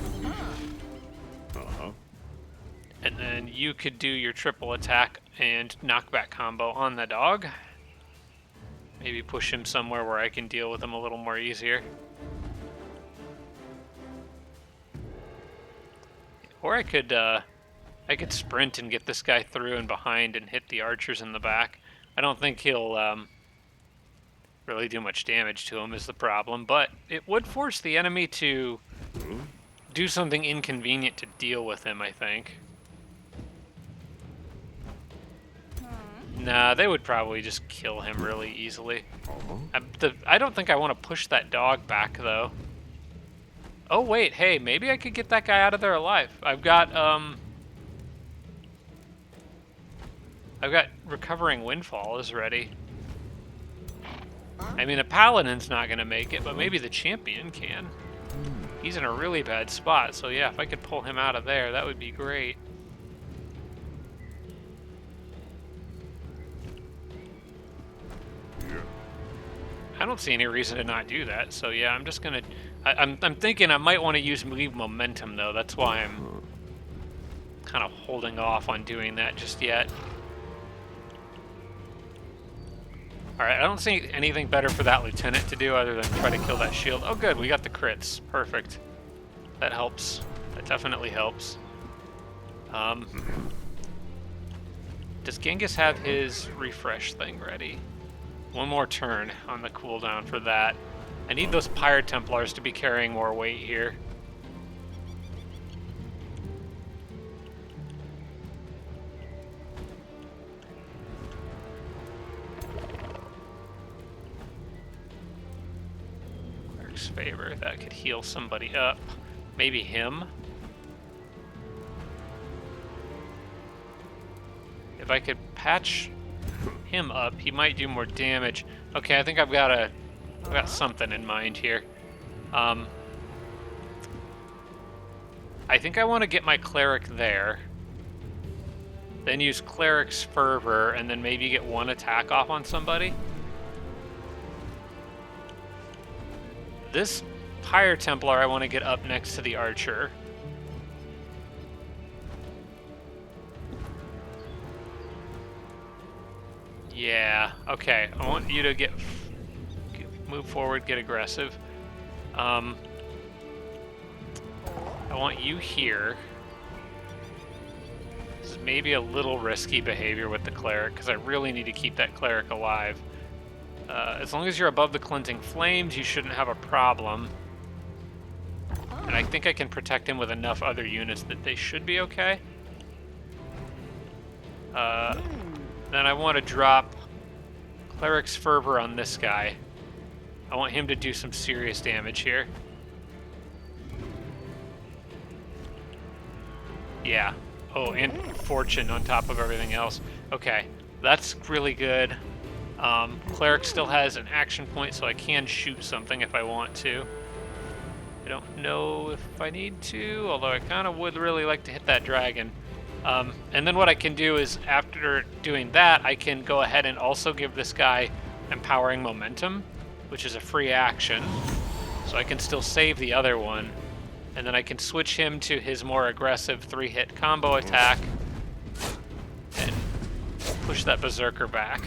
And then you could do your triple attack and knockback combo on the dog. Maybe push him somewhere where I can deal with him a little more easier. Or I could sprint and get this guy through and behind and hit the archers in the back. I don't think he'll really do much damage to him is the problem, but it would force the enemy to do something inconvenient to deal with him, I think. Nah, they would probably just kill him really easily. I don't think I want to push that dog back, though. Oh, wait, hey, maybe I could get that guy out of there alive. I've got Recovering Windfall is ready. I mean, a paladin's not going to make it, but maybe the champion can. He's in a really bad spot, so yeah, if I could pull him out of there, that would be great. I don't see any reason to not do that, so yeah, I'm just gonna... I'm thinking I might want to leave momentum, though. That's why I'm kind of holding off on doing that just yet. Alright, I don't see anything better for that lieutenant to do other than try to kill that shield. Oh good, we got the crits. Perfect. That helps. That definitely helps. Does Genghis have his refresh thing ready? One more turn on the cooldown for that. I need those Pyre Templars to be carrying more weight here. Cleric's Favor, that could heal somebody up. Maybe him. If I could patch him up, he might do more damage. Okay, I think I've got something in mind here. I think I want to get my cleric there, then use Cleric's Fervor, and then maybe get one attack off on somebody. This Pyre Templar I want to get up next to the archer. Yeah, okay. I want you to move forward, get aggressive. I want you here. This is maybe a little risky behavior with the cleric, because I really need to keep that cleric alive. As long as you're above the cleansing flames, you shouldn't have a problem. And I think I can protect him with enough other units that they should be okay. Then I want to drop Cleric's Fervor on this guy. I want him to do some serious damage here. Yeah. Oh, and Fortune on top of everything else. Okay, that's really good. Cleric still has an action point, so I can shoot something if I want to. I don't know if I need to, although I kind of would really like to hit that dragon. And then what I can do is, after doing that, I can go ahead and also give this guy Empowering Momentum, which is a free action. So I can still save the other one. And then I can switch him to his more aggressive 3-hit combo attack and push that Berserker back.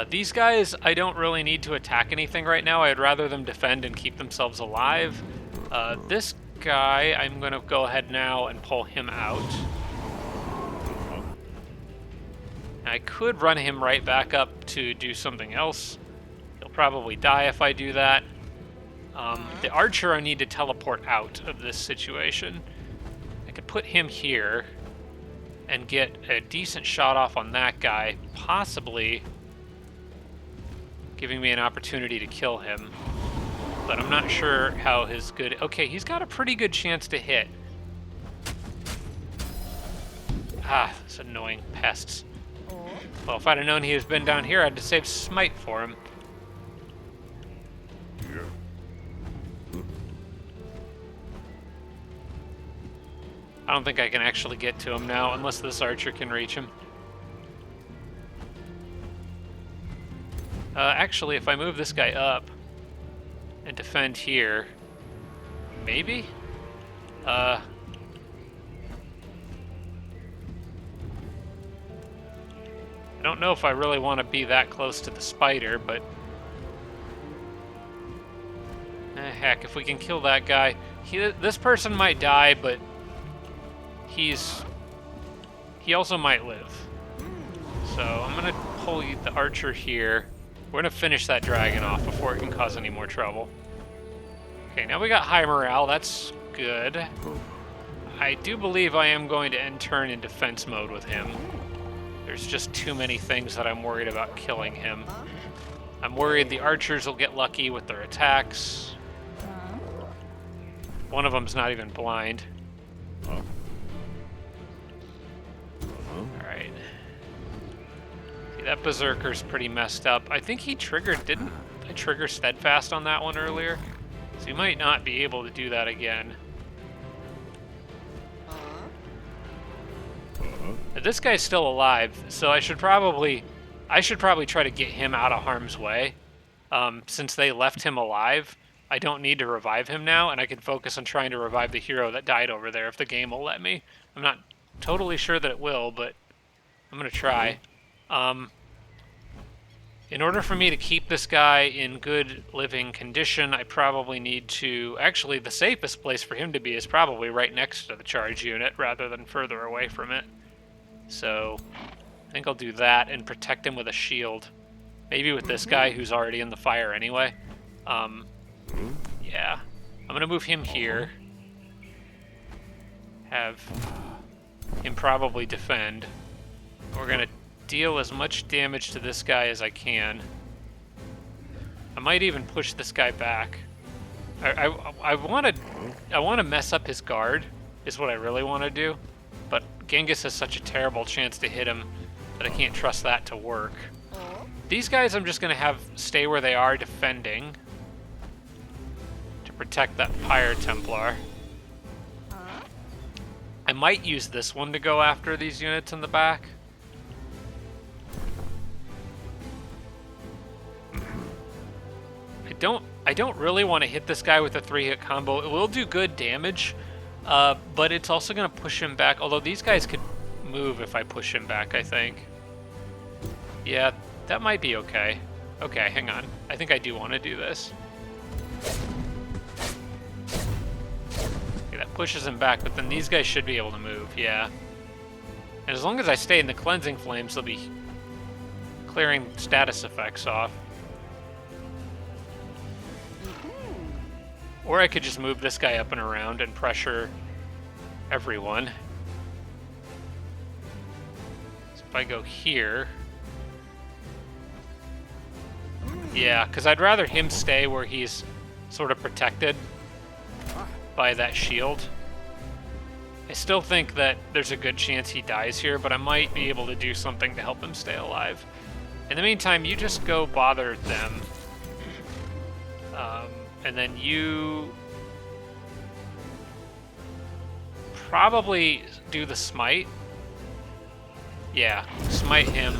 These guys, I don't really need to attack anything right now. I'd rather them defend and keep themselves alive. This guy, I'm going to go ahead now and pull him out. I could run him right back up to do something else. He'll probably die if I do that. The archer I need to teleport out of this situation. I could put him here and get a decent shot off on that guy, possibly giving me an opportunity to kill him. But I'm not sure how his good... Okay, he's got a pretty good chance to hit. Ah, those annoying pests. Well, if I'd have known he has been down here, I'd have saved Smite for him. I don't think I can actually get to him now, unless this archer can reach him. Actually, if I move this guy up and defend here, maybe? I don't know if I really want to be that close to the spider, but heck, if we can kill that guy, this person might die, but he also might live. So I'm gonna pull the archer here. We're gonna finish that dragon off before it can cause any more trouble. Okay, now we got high morale. That's good. I do believe I am going to end turn in defense mode with him. There's just too many things that I'm worried about killing him. I'm worried the archers will get lucky with their attacks. One of them's not even blind. Alright. See, that Berserker's pretty messed up. I think he triggered, didn't I trigger Steadfast on that one earlier? So he might not be able to do that again. This guy's still alive, so I should probably try to get him out of harm's way. Since they left him alive, I don't need to revive him now, and I can focus on trying to revive the hero that died over there if the game will let me. I'm not totally sure that it will, but I'm gonna try. In order for me to keep this guy in good living condition, I probably need to... Actually, the safest place for him to be is probably right next to the charge unit rather than further away from it. So I think I'll do that and protect him with a shield. Maybe with this guy who's already in the fire anyway. Yeah. I'm going to move him here. Have him probably defend. We're going to deal as much damage to this guy as I can. I might even push this guy back. I want to mess up his guard, is what I really want to do. But Genghis has such a terrible chance to hit him that I can't trust that to work. These guys I'm just going to have stay where they are defending to protect that Pyre Templar. I might use this one to go after these units in the back. I don't really want to hit this guy with a 3-hit combo. It will do good damage, but it's also going to push him back, although these guys could move if I push him back, I think. Yeah, that might be okay. Okay, hang on. I think I do want to do this. Okay, that pushes him back, but then these guys should be able to move, yeah. And as long as I stay in the Cleansing Flames, they'll be clearing status effects off. Or I could just move this guy up and around and pressure everyone. So if I go here... Yeah, because I'd rather him stay where he's sort of protected by that shield. I still think that there's a good chance he dies here, but I might be able to do something to help him stay alive. In the meantime, you just go bother them. And then you probably do the smite. Yeah, smite him.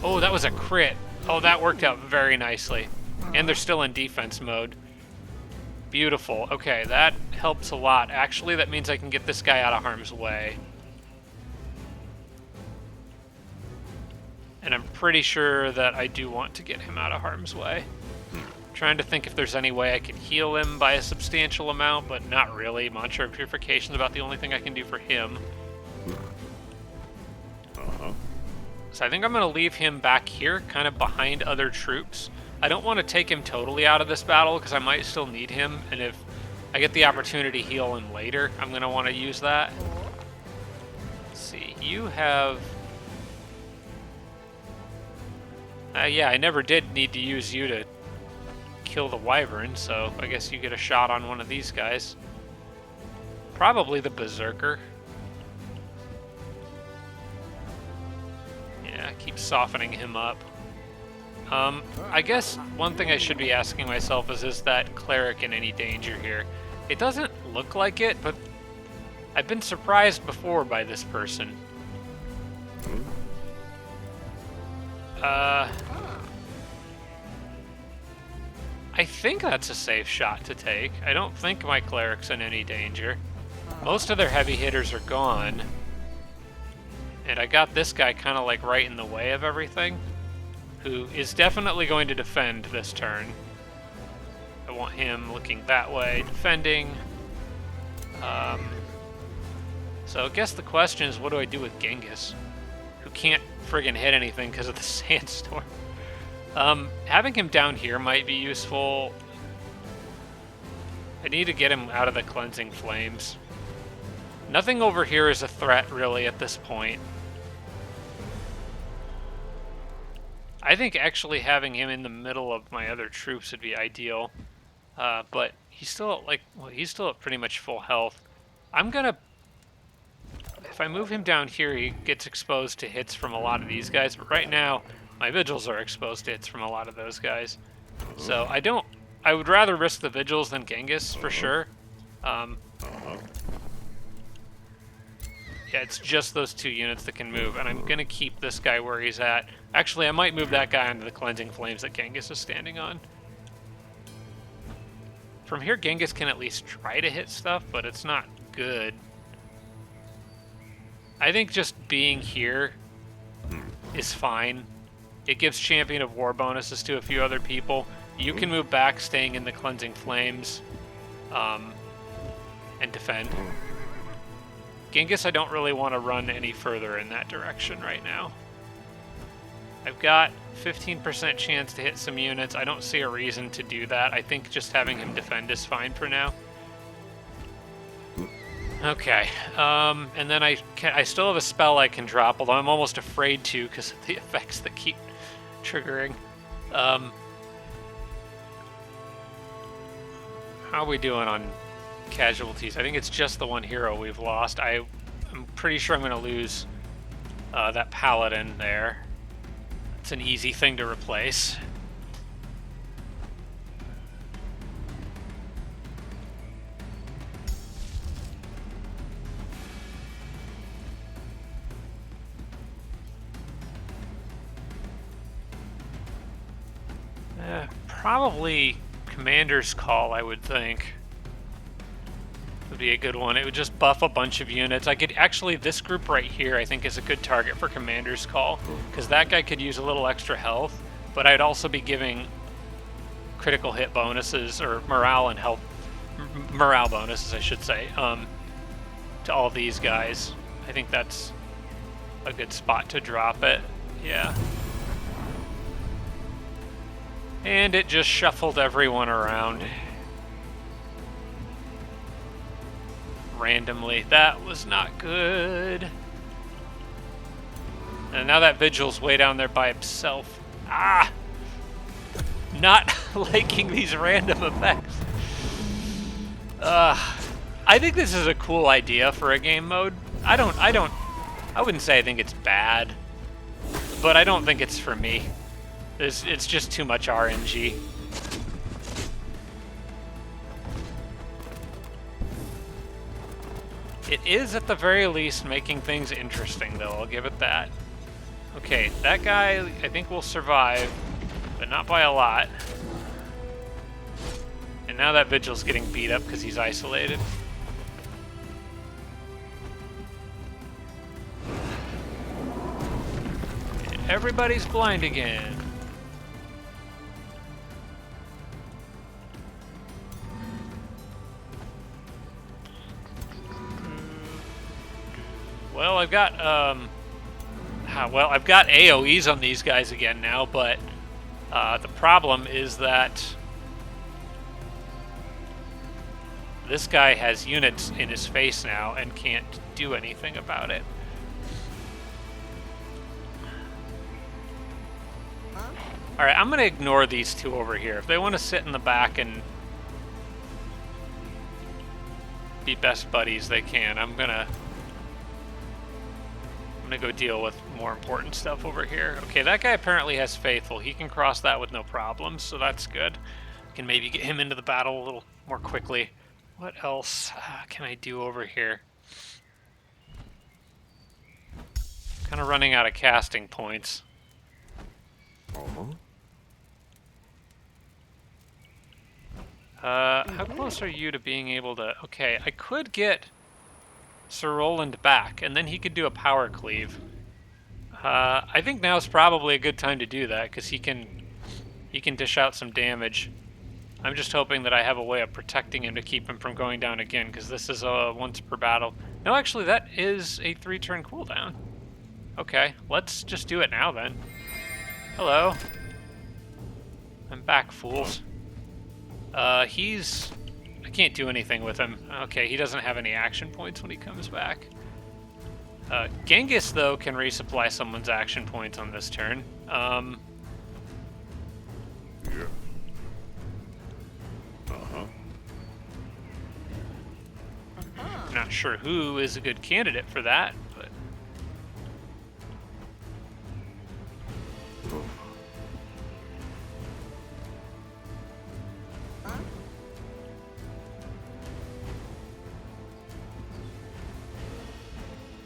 Oh, that was a crit. Oh, that worked out very nicely. And they're still in defense mode. Beautiful. Okay, that helps a lot. Actually, that means I can get this guy out of harm's way. And I'm pretty sure that I do want to get him out of harm's way. Trying to think if there's any way I can heal him by a substantial amount, but not really. Mantra of Purification is about the only thing I can do for him. So I think I'm going to leave him back here, kind of behind other troops. I don't want to take him totally out of this battle, because I might still need him, and if I get the opportunity to heal him later, I'm going to want to use that. Let's see, you have... yeah, I never did need to use you to kill the wyvern, so I guess you get a shot on one of these guys. Probably the berserker. Yeah, keep softening him up. I guess one thing I should be asking myself is that cleric in any danger here? It doesn't look like it, but I've been surprised before by this person. I think that's a safe shot to take. I don't think my cleric's in any danger. Most of their heavy hitters are gone. And I got this guy kind of like right in the way of everything, who is definitely going to defend this turn. I want him looking that way, defending. So I guess the question is, what do I do with Genghis, who can't friggin' hit anything because of the sandstorm? Having him down here might be useful. I need to get him out of the cleansing flames. Nothing over here is a threat, really, at this point. I think actually having him in the middle of my other troops would be ideal. But he's still he's still at pretty much full health. I'm gonna... If I move him down here, he gets exposed to hits from a lot of these guys, but right now, my vigils are exposed to hits from a lot of those guys. So I would rather risk the vigils than Genghis, for sure. Yeah, it's just those two units that can move, and I'm gonna keep this guy where he's at. Actually, I might move that guy onto the cleansing flames that Genghis is standing on. From here, Genghis can at least try to hit stuff, but it's not good. I think just being here is fine. It gives Champion of War bonuses to a few other people. You can move back, staying in the cleansing flames, and defend. Genghis, I don't really want to run any further in that direction right now. I've got 15% chance to hit some units. I don't see a reason to do that. I think just having him defend is fine for now. Okay, and then I still have a spell I can drop, although I'm almost afraid to because of the effects that keep triggering. How are we doing on casualties? I think it's just the one hero we've lost. I'm pretty sure I'm going to lose that paladin there. It's an easy thing to replace. Probably Commander's Call, I would think. Would be a good one. It would just buff a bunch of units. I could actually, this group right here, I think is a good target for Commander's Call, because that guy could use a little extra health, but I'd also be giving critical hit bonuses, or morale and health, morale bonuses, I should say, to all these guys. I think that's a good spot to drop it. Yeah. And it just shuffled everyone around. randomly. That was not good. And now that Vigil's way down there by himself. Ah! Not liking these random effects. I think this is a cool idea for a game mode. I wouldn't say I think it's bad, but I don't think it's for me. It's just too much RNG. It is, at the very least, making things interesting, though. I'll give it that. Okay, that guy, I think, will survive, but not by a lot. And now that Vigil's getting beat up because he's isolated. And everybody's blind again. Well, I've got AoEs on these guys again now, but the problem is that this guy has units in his face now and can't do anything about it. Alright, I'm gonna ignore these two over here. If they want to sit in the back and be best buddies, they can. I'm gonna go deal with more important stuff over here. Okay, that guy apparently has Faithful. He can cross that with no problems, so that's good. I can maybe get him into the battle a little more quickly. What else can I do over here? Kind of running out of casting points. How close are you to being able to... Okay, I could get Sir Roland back, and then he could do a power cleave. I think now's probably a good time to do that, because he can dish out some damage. I'm just hoping that I have a way of protecting him to keep him from going down again, because this is a once per battle. No, actually, that is a 3-turn cooldown. Okay, let's just do it now then. Hello. I'm back, fools. I can't do anything with him. Okay, he doesn't have any action points when he comes back. Genghis, though, can resupply someone's action points on this turn. Not sure who is a good candidate for that, but...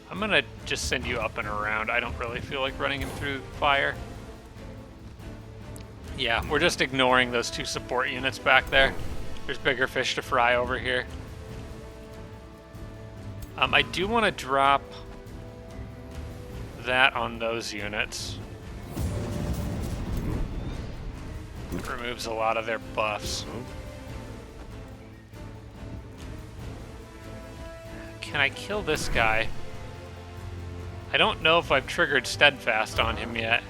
I'm gonna just send you up and around. I don't really feel like running him through fire. Yeah, we're just ignoring those two support units back there. There's bigger fish to fry over here. I do want to drop that on those units. It removes a lot of their buffs. Can I kill this guy? I don't know if I've triggered Steadfast on him yet.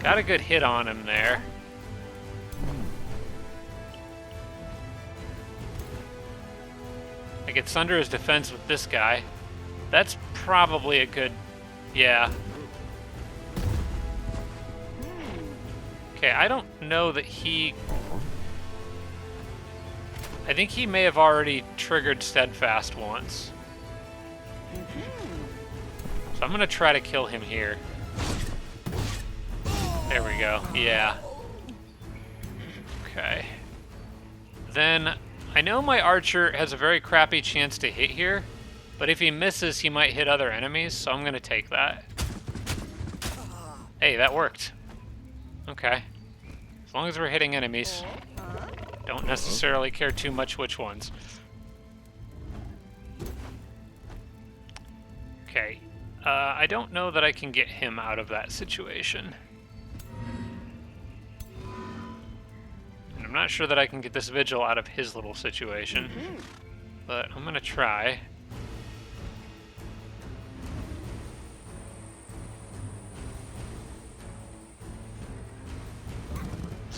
Got a good hit on him there. I get Sunder his defense with this guy. That's probably a good... yeah. Okay, I don't know that he... I think he may have already triggered Steadfast once. So I'm going to try to kill him here. There we go. Yeah. Okay. Then, I know my archer has a very crappy chance to hit here, but if he misses, he might hit other enemies, so I'm going to take that. Hey, that worked. Okay. As long as we're hitting enemies. Don't necessarily care too much which ones. Okay. I don't know that I can get him out of that situation. And I'm not sure that I can get this Vigil out of his little situation. But I'm gonna try.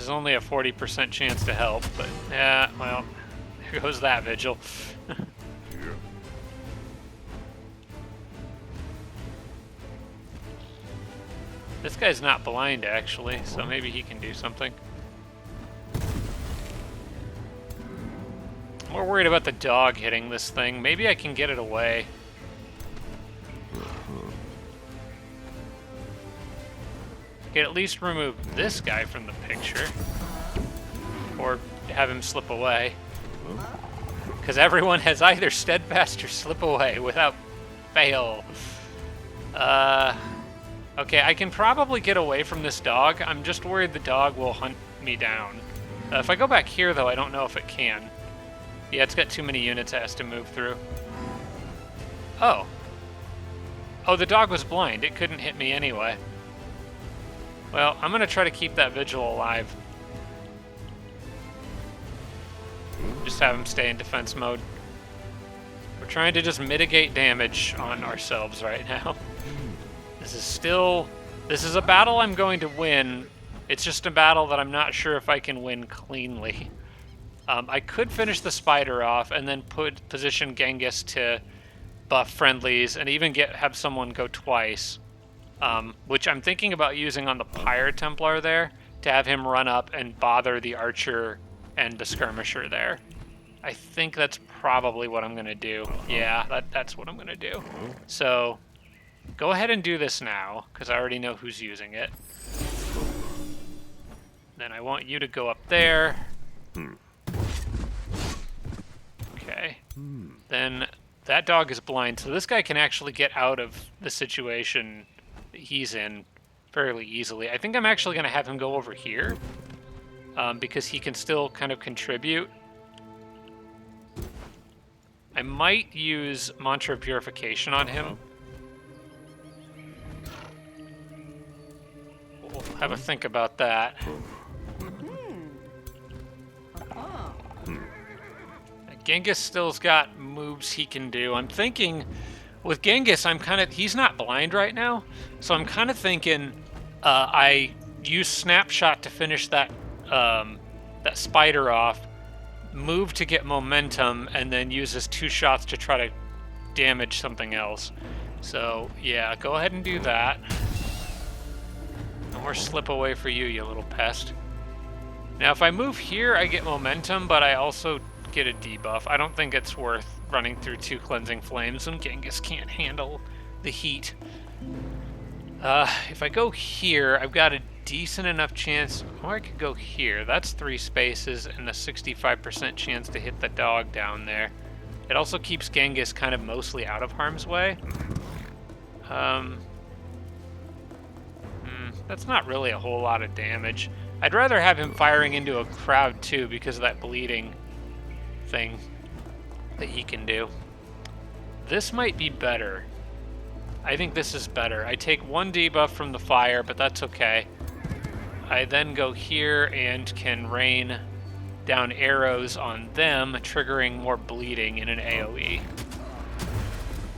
is only a 40% chance to help, but yeah, well, here goes that vigil. This guy's not blind, actually, so maybe he can do something. I'm more worried about the dog hitting this thing. Maybe I can get it away. I can at least remove this guy from the picture. Or have him slip away. Because everyone has either steadfast or slip away without fail. Okay, I can probably get away from this dog. I'm just worried the dog will hunt me down. If I go back here, though, I don't know if it can. Yeah, it's got too many units it has to move through. Oh. Oh, the dog was blind. It couldn't hit me anyway. Well, I'm going to try to keep that vigil alive. Just have him stay in defense mode. We're trying to just mitigate damage on ourselves right now. This is a battle I'm going to win. It's just a battle that I'm not sure if I can win cleanly. I could finish the spider off and then position Genghis to buff friendlies and even have someone go twice. Which I'm thinking about using on the Pirate Templar there to have him run up and bother the archer and the skirmisher there. I think that's probably what I'm going to do. Yeah, that's what I'm going to do. So go ahead and do this now, because I already know who's using it. Then I want you to go up there. Okay. Then that dog is blind, so this guy can actually get out of the situation that he's in fairly easily. I think I'm actually going to have him go over here, because he can still kind of contribute. I might use Mantra of Purification on him. We'll have a think about that. Genghis still's got moves he can do. I'm thinking, with Genghis, he's not blind right now, so I'm kind of thinking I use Snapshot to finish that spider off, move to get momentum, and then use his 2 shots to try to damage something else. So, yeah, go ahead and do that. No more slip away for you, you little pest. Now, if I move here, I get momentum, but I also get a debuff. I don't think it's worth running through 2 cleansing flames when Genghis can't handle the heat. If I go here, I've got a decent enough chance, or I could go here. That's 3 spaces and a 65% chance to hit the dog down there. It also keeps Genghis kind of mostly out of harm's way. That's not really a whole lot of damage. I'd rather have him firing into a crowd too, because of that bleeding thing that he can do. This might be better. I think this is better. I take 1 debuff from the fire, but that's okay. I then go here and can rain down arrows on them, triggering more bleeding in an AoE.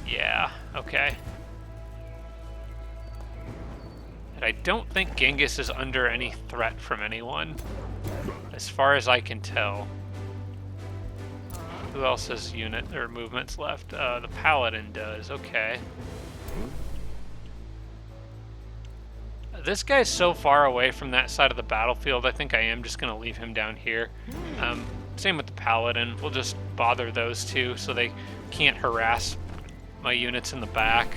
Yeah, okay. And I don't think Genghis is under any threat from anyone, as far as I can tell. Who else has unit or movements left? The Paladin does, okay. This guy's so far away from that side of the battlefield, I think I am just going to leave him down here. Same with the Paladin. We'll just bother those 2 so they can't harass my units in the back.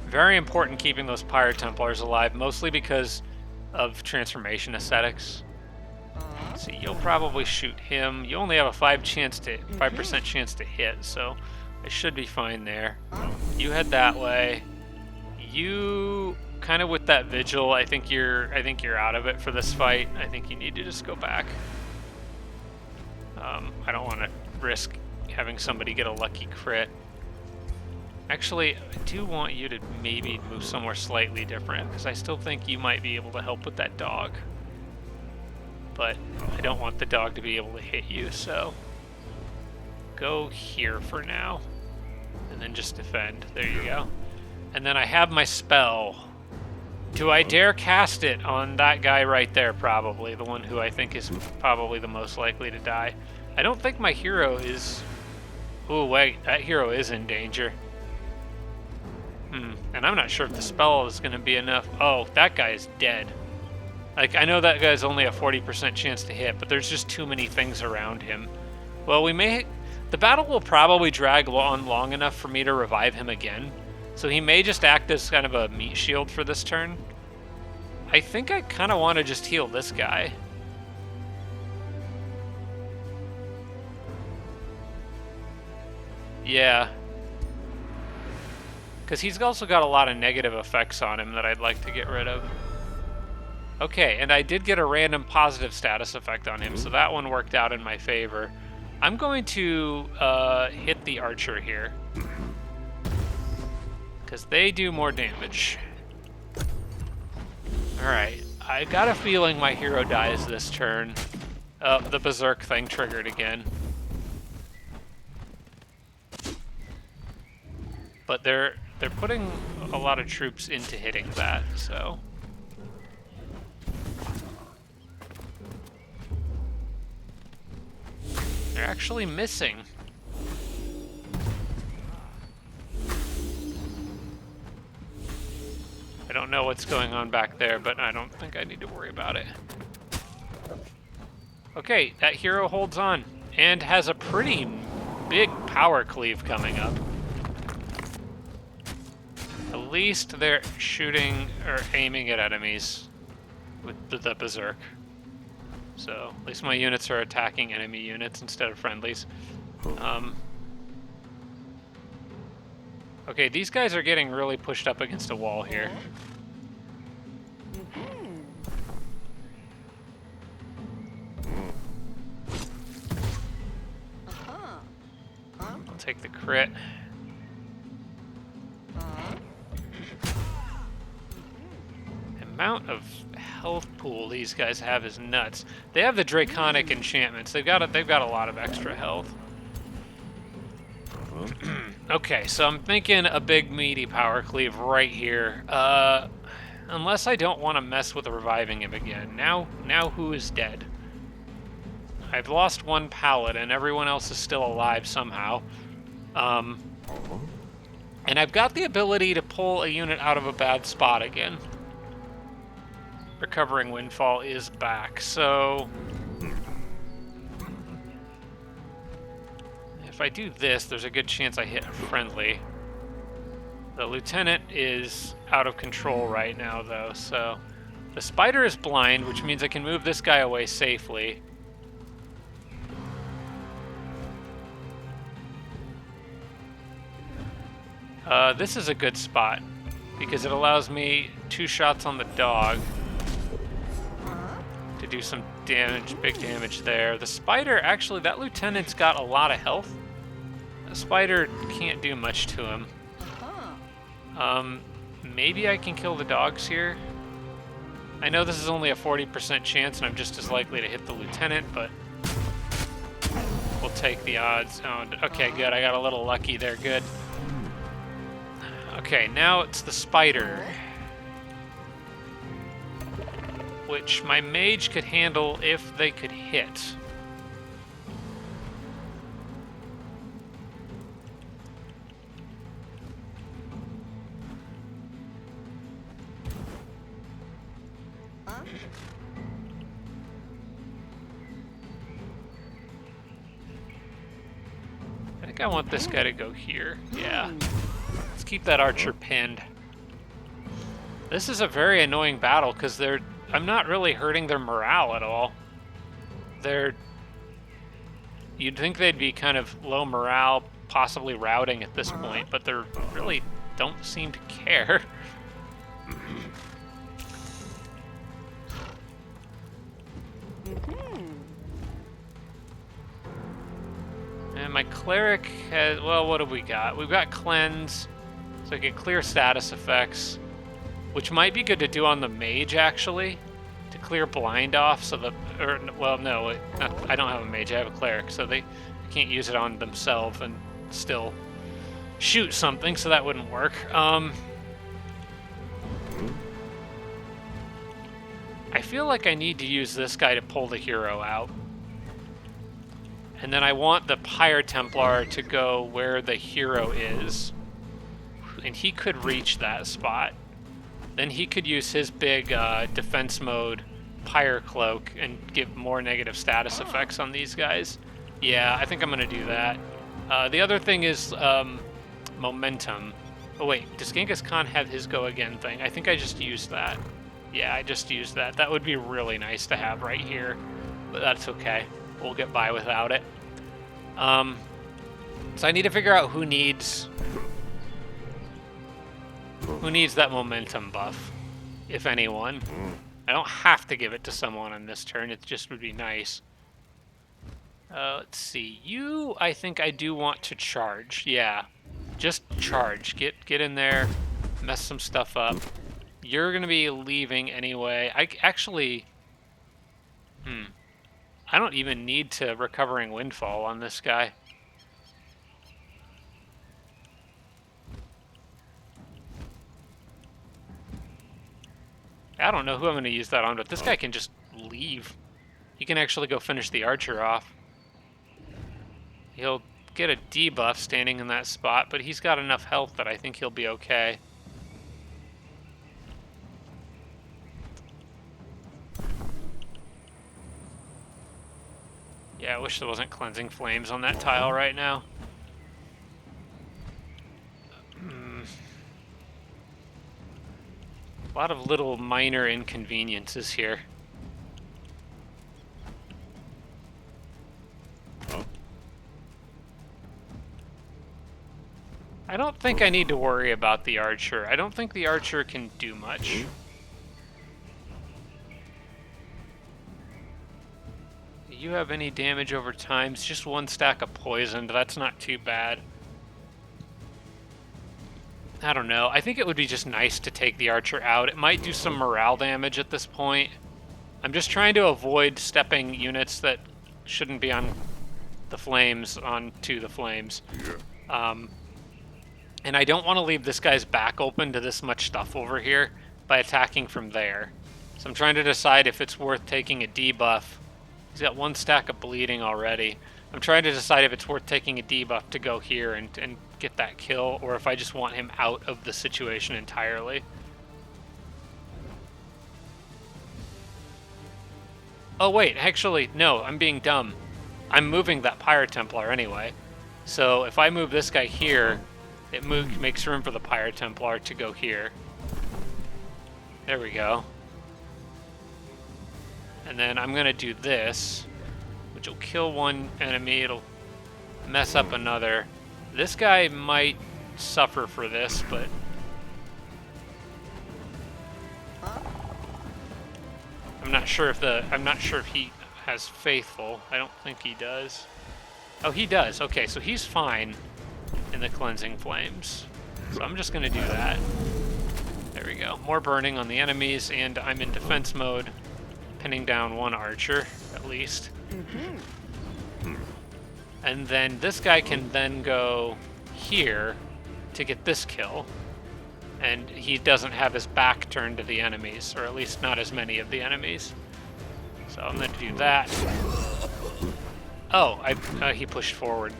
Very important keeping those Pirate Templars alive, mostly because of transformation aesthetics. So you'll probably shoot him. You only have a 5% chance to hit, so I should be fine there. You head that way. You kind of with that vigil, I think you're out of it for this fight. I think you need to just go back. I don't want to risk having somebody get a lucky crit. Actually, I do want you to maybe move somewhere slightly different, because I still think you might be able to help with that dog. But I don't want the dog to be able to hit you, so go here for now. And then just defend. There you go. And then I have my spell. Do I dare cast it on that guy right there, probably? The one who I think is probably the most likely to die. I don't think my hero is... Oh, wait, that hero is in danger. And I'm not sure if the spell is going to be enough. Oh, that guy is dead. Like, I know that guy's only a 40% chance to hit, but there's just too many things around him. Well, we may... The battle will probably drag on long enough for me to revive him again. So he may just act as kind of a meat shield for this turn. I think I kind of want to just heal this guy. Yeah. Because he's also got a lot of negative effects on him that I'd like to get rid of. Okay, and I did get a random positive status effect on him, so that one worked out in my favor. I'm going to hit the archer here, because they do more damage. Alright, I got a feeling my hero dies this turn. The berserk thing triggered again. But they're putting a lot of troops into hitting that, so... They're actually missing. I don't know what's going on back there, but I don't think I need to worry about it. Okay, that hero holds on, and has a pretty big power cleave coming up. At least they're shooting or aiming at enemies with the berserk. So at least my units are attacking enemy units instead of friendlies. Okay, these guys are getting really pushed up against a wall here. I'll take the crit. The amount of health pool these guys have is nuts. They have the draconic enchantments. They've got a lot of extra health. Okay, so I'm thinking a big meaty power cleave right here. Unless I don't want to mess with reviving him again. Now who is dead? I've lost one paladin. Everyone else is still alive somehow. And I've got the ability to pull a unit out of a bad spot again. Recovering Windfall is back, so... If I do this, there's a good chance I hit a friendly. The lieutenant is out of control right now, though, so... The spider is blind, which means I can move this guy away safely. This is a good spot, because it allows me 2 shots on the dog to do some damage, big damage there. The spider, actually, that lieutenant's got a lot of health. The spider can't do much to him. Maybe I can kill the dogs here. I know this is only a 40% chance, and I'm just as likely to hit the lieutenant, but we'll take the odds. Oh, okay, good. I got a little lucky there. Good. Okay, now it's the spider, which my mage could handle if they could hit. I think I want this guy to go here. Yeah. Let's keep that archer pinned. This is a very annoying battle because I'm not really hurting their morale at all. You'd think they'd be kind of low morale, possibly routing at this point, but they really don't seem to care. And my cleric has, well, what have we got? We've got cleanse, so I can clear status effects, which might be good to do on the mage, actually, to clear blind off, so well, no, I don't have a mage, I have a cleric, so they can't use it on themselves and still shoot something, so that wouldn't work. I feel like I need to use this guy to pull the hero out. And then I want the Pyre Templar to go where the hero is. And he could reach that spot. Then he could use his big defense mode Pyre Cloak and give more negative status effects on these guys. Yeah, I think I'm going to do that. The other thing is momentum. Oh wait, does Genghis Khan have his go again thing? I think I just used that. Yeah, I just used that. That would be really nice to have right here, but that's okay. We'll get by without it. So I need to figure out who needs that momentum buff, if anyone. I don't have to give it to someone on this turn. It just would be nice. Let's see. You, I think I do want to charge. Yeah, just charge. Get in there, mess some stuff up. You're gonna be leaving anyway. I actually, I don't even need to recovering windfall on this guy. I don't know who I'm going to use that on, but this guy can just leave. He can actually go finish the archer off. He'll get a debuff standing in that spot, but he's got enough health that I think he'll be okay. Yeah, I wish there wasn't cleansing flames on that tile right now. A lot of little minor inconveniences here. I don't think I need to worry about the archer. I don't think the archer can do much. Do you have any damage over time? It's just one stack of poisoned. That's not too bad. I don't know. I think it would be just nice to take the archer out. It might do some morale damage at this point. I'm just trying to avoid stepping units that shouldn't be on the flames onto the flames. And I don't want to leave this guy's back open to this much stuff over here by attacking from there. So I'm trying to decide if it's worth taking a debuff. He's got one stack of bleeding already. I'm trying to decide if it's worth taking a debuff to go here and get that kill, or if I just want him out of the situation entirely. Oh wait, actually, no, I'm being dumb. I'm moving that Pyre Templar anyway. So if I move this guy here, it makes room for the Pyre Templar to go here. There we go. And then I'm gonna do this, which will kill one enemy, it'll mess up another. This guy might suffer for this, but I'm not sure if he has faithful. I don't think he does. Oh, he does. Okay, so he's fine in the cleansing flames. So I'm just gonna do that. There we go. More burning on the enemies, and I'm in defense mode, pinning down one archer at least. And then this guy can then go here to get this kill. And he doesn't have his back turned to the enemies, or at least not as many of the enemies. So I'm going to do that. Oh, he pushed forward.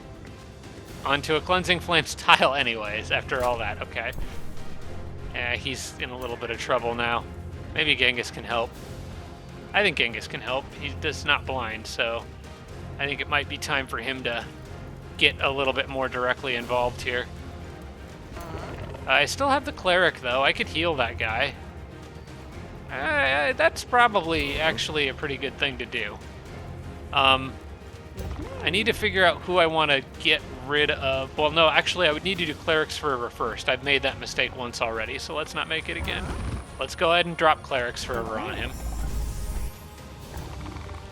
Onto a Cleansing Flames tile anyways, after all that. Okay. He's in a little bit of trouble now. Maybe Genghis can help. I think Genghis can help. He does not blind, so I think it might be time for him to get a little bit more directly involved here. I still have the cleric, though. I could heal that guy. That's probably actually a pretty good thing to do. I need to figure out who I want to get rid of. Well, no, actually, I would need to do Cleric's Fervor first. I've made that mistake once already, so let's not make it again. Let's go ahead and drop Cleric's Fervor on him.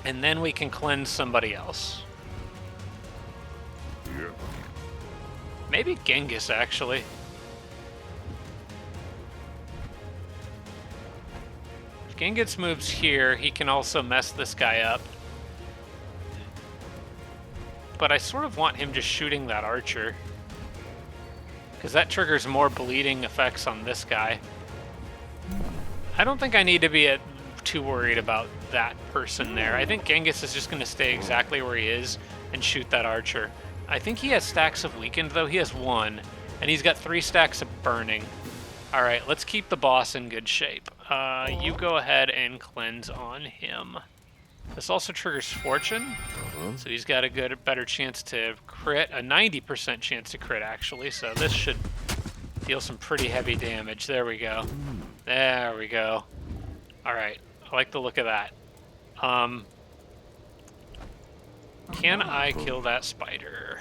And then we can cleanse somebody else. Yeah. Maybe Genghis, actually. If Genghis moves here, he can also mess this guy up. But I sort of want him just shooting that archer, because that triggers more bleeding effects on this guy. I don't think I need to be too worried about that person there. I think Genghis is just going to stay exactly where he is and shoot that archer. I think he has stacks of weakened, though. He has 1, and he's got 3 stacks of burning. All right, let's keep the boss in good shape. You go ahead and cleanse on him. This also triggers fortune, so he's got a better chance to crit, a 90% chance to crit, actually, so this should deal some pretty heavy damage. There we go. There we go. All right, I like the look of that. Can I kill that spider?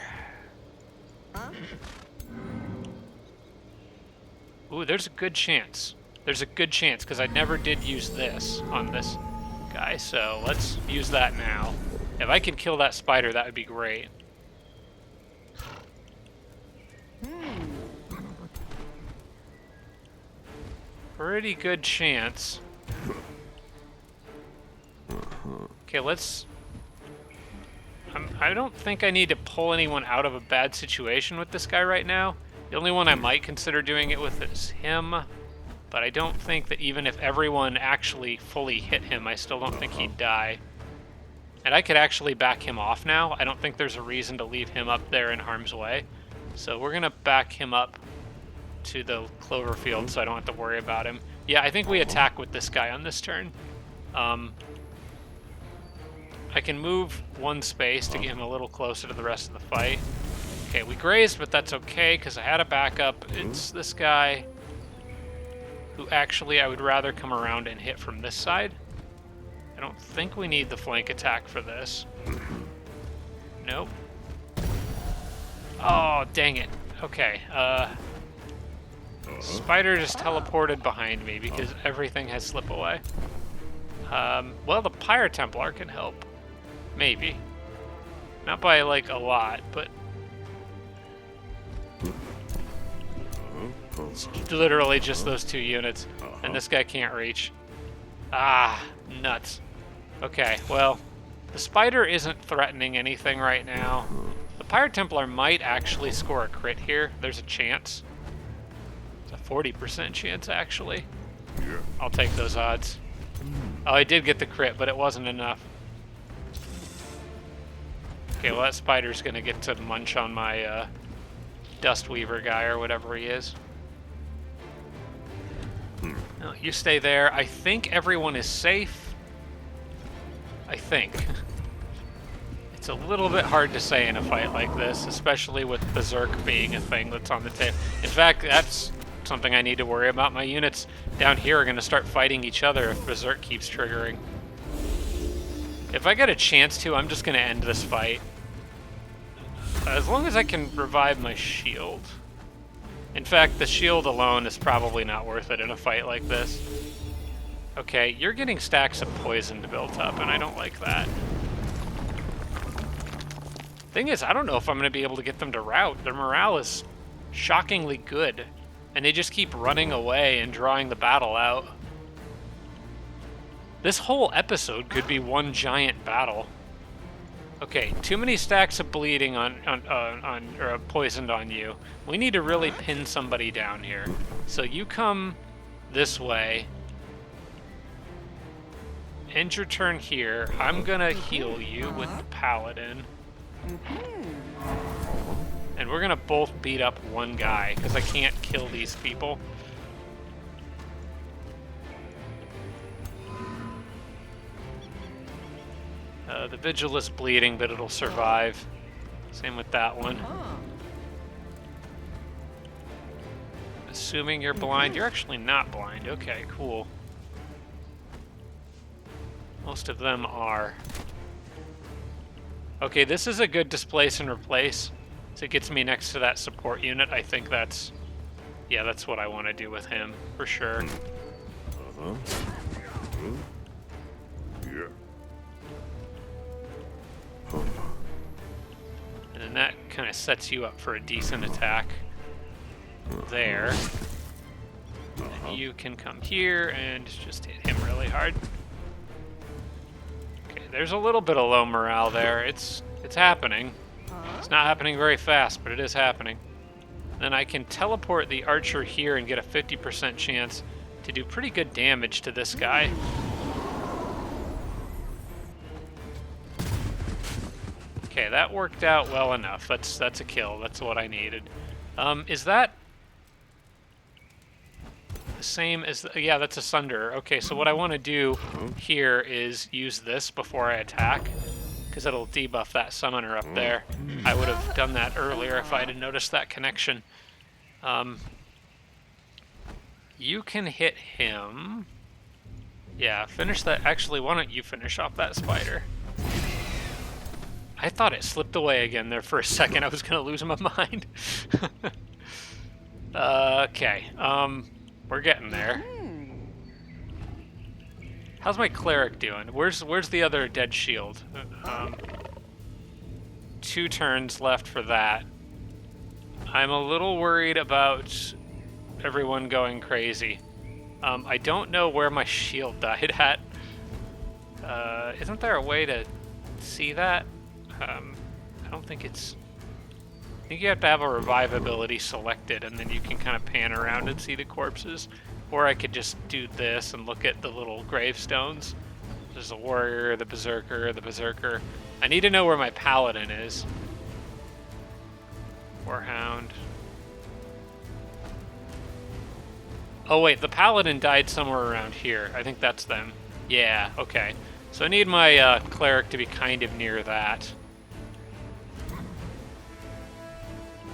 Ooh, there's a good chance. There's a good chance, because I never did use this on this guy, so let's use that now. If I can kill that spider, that would be great. Pretty good chance. Okay, let's... I don't think I need to pull anyone out of a bad situation with this guy right now. The only one I might consider doing it with is him, but I don't think that even if everyone actually fully hit him, I still don't think he'd die. And I could actually back him off now. I don't think there's a reason to leave him up there in harm's way. So we're gonna back him up to the clover field so I don't have to worry about him. Yeah, I think we attack with this guy on this turn. I can move 1 space to get him a little closer to the rest of the fight. Okay, we grazed, but that's okay, because I had a backup. It's this guy who actually I would rather come around and hit from this side. I don't think we need the flank attack for this. Nope. Oh, dang it. Okay, spider just teleported behind me because everything has slip away. Well, the Pyre Templar can help. Maybe. Not by, like, a lot, but... It's literally just those 2 units, and this guy can't reach. Ah, nuts. Okay, well, the spider isn't threatening anything right now. The Pyre Templar might actually score a crit here. There's a chance. It's a 40% chance, actually. I'll take those odds. Oh, I did get the crit, but it wasn't enough. Okay, well, that spider's gonna get to munch on my Dustweaver guy or whatever he is. No, you stay there. I think everyone is safe. I think. It's a little bit hard to say in a fight like this, especially with Berserk being a thing that's on the table. In fact, that's something I need to worry about. My units down here are going to start fighting each other if Berserk keeps triggering. If I get a chance to, I'm just going to end this fight. As long as I can revive my shield. In fact, the shield alone is probably not worth it in a fight like this. Okay, you're getting stacks of poison built up, and I don't like that. Thing is, I don't know if I'm going to be able to get them to rout. Their morale is shockingly good, and they just keep running away and drawing the battle out. This whole episode could be one giant battle. Okay, too many stacks of bleeding or poisoned on you. We need to really pin somebody down here. So you come this way. End your turn here. I'm gonna heal you with the Paladin. And we're gonna both beat up one guy, because I can't kill these people. The Vigil is bleeding, but it'll survive. Same with that one. Assuming you're blind. You're actually not blind. Okay, cool. Most of them are. Okay, this is a good displace and replace. So it gets me next to that support unit. I think that's... yeah, that's what I want to do with him, for sure. And then that kind of sets you up for a decent attack there. And you can come here and just hit him really hard. Okay, there's a little bit of low morale there. It's happening. It's not happening very fast, but it is happening. Then I can teleport the archer here and get a 50% chance to do pretty good damage to this guy. Okay, that worked out well enough. That's a kill. That's what I needed. Is that the same as... yeah, that's a sunder. Okay, so what I want to do here is use this before I attack, because it'll debuff that summoner up there. I would have done that earlier if I had noticed that connection. You can hit him. Yeah, finish that. Actually, why don't you finish off that spider? I thought it slipped away again there for a second. I was going to lose my mind. Okay, we're getting there. How's my cleric doing? Where's the other dead shield? 2 turns left for that. I'm a little worried about everyone going crazy. I don't know where my shield died at. Isn't there a way to see that? I don't think it's... I think you have to have a revivability selected, and then you can kind of pan around and see the corpses. Or I could just do this and look at the little gravestones. There's the warrior, the berserker, the berserker. I need to know where my paladin is. Warhound. Oh wait, the paladin died somewhere around here. I think that's them. Yeah, okay. So I need my cleric to be kind of near that.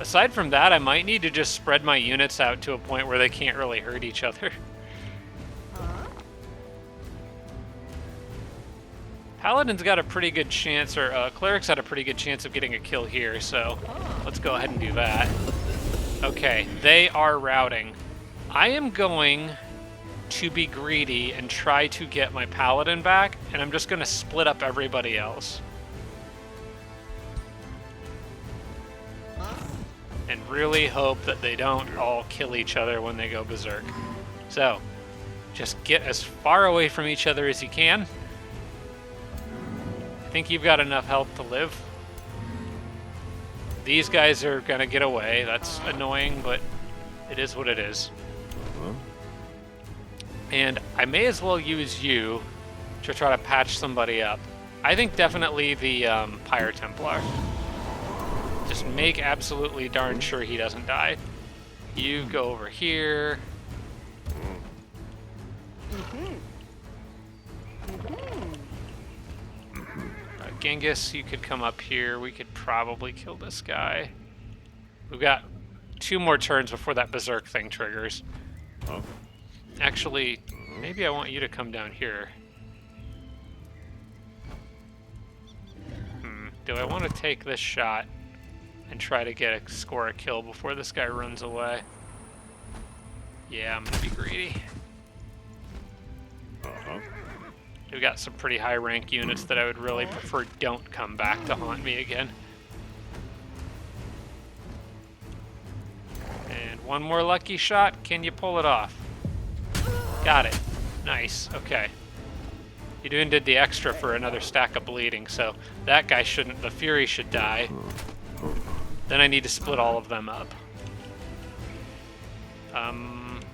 Aside from that, I might need to just spread my units out to a point where they can't really hurt each other. Paladin's got a pretty good chance, or Cleric's had a pretty good chance of getting a kill here, so let's go ahead and do that. Okay, they are routing. I am going to be greedy and try to get my Paladin back, and I'm just going to split up everybody else. And really hope that they don't all kill each other when they go berserk. So, just get as far away from each other as you can. I think you've got enough health to live. These guys are gonna get away. That's annoying, but it is what it is. And I may as well use you to try to patch somebody up. I think definitely the Pyre Templar. Just make absolutely darn sure he doesn't die. You go over here. Genghis, you could come up here. We could probably kill this guy. We've got 2 more turns before that berserk thing triggers. Actually, maybe I want you to come down here. Do I want to take this shot and try to score a kill before this guy runs away? Yeah, I'm gonna be greedy. We've got some pretty high rank units that I would really prefer don't come back to haunt me again. And one more lucky shot. Can you pull it off? Got it. Nice. Okay. You even did the extra for another stack of bleeding, so that guy shouldn't... The Fury should die. Then I need to split all of them up.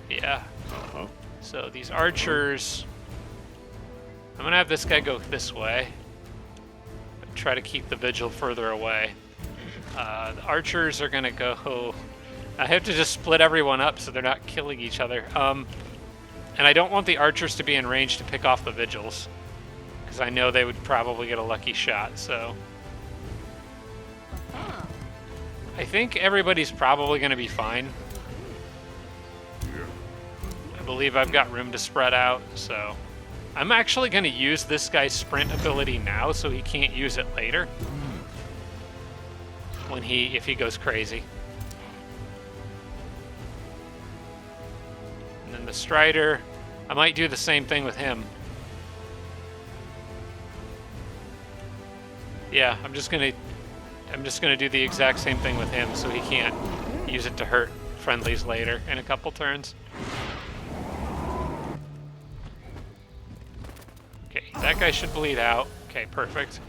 Yeah. So these archers... I'm gonna have this guy go this way. Try to keep the vigil further away. The archers are gonna go... I have to just split everyone up so they're not killing each other. And I don't want the archers to be in range to pick off the vigils, because I know they would probably get a lucky shot, so... I think everybody's probably going to be fine. I believe I've got room to spread out, so... I'm actually going to use this guy's sprint ability now, so he can't use it later. If he goes crazy. And then the Strider, I might do the same thing with him. Yeah, I'm just gonna do the exact same thing with him, so he can't use it to hurt friendlies later in a couple turns. Okay, that guy should bleed out. Okay, perfect.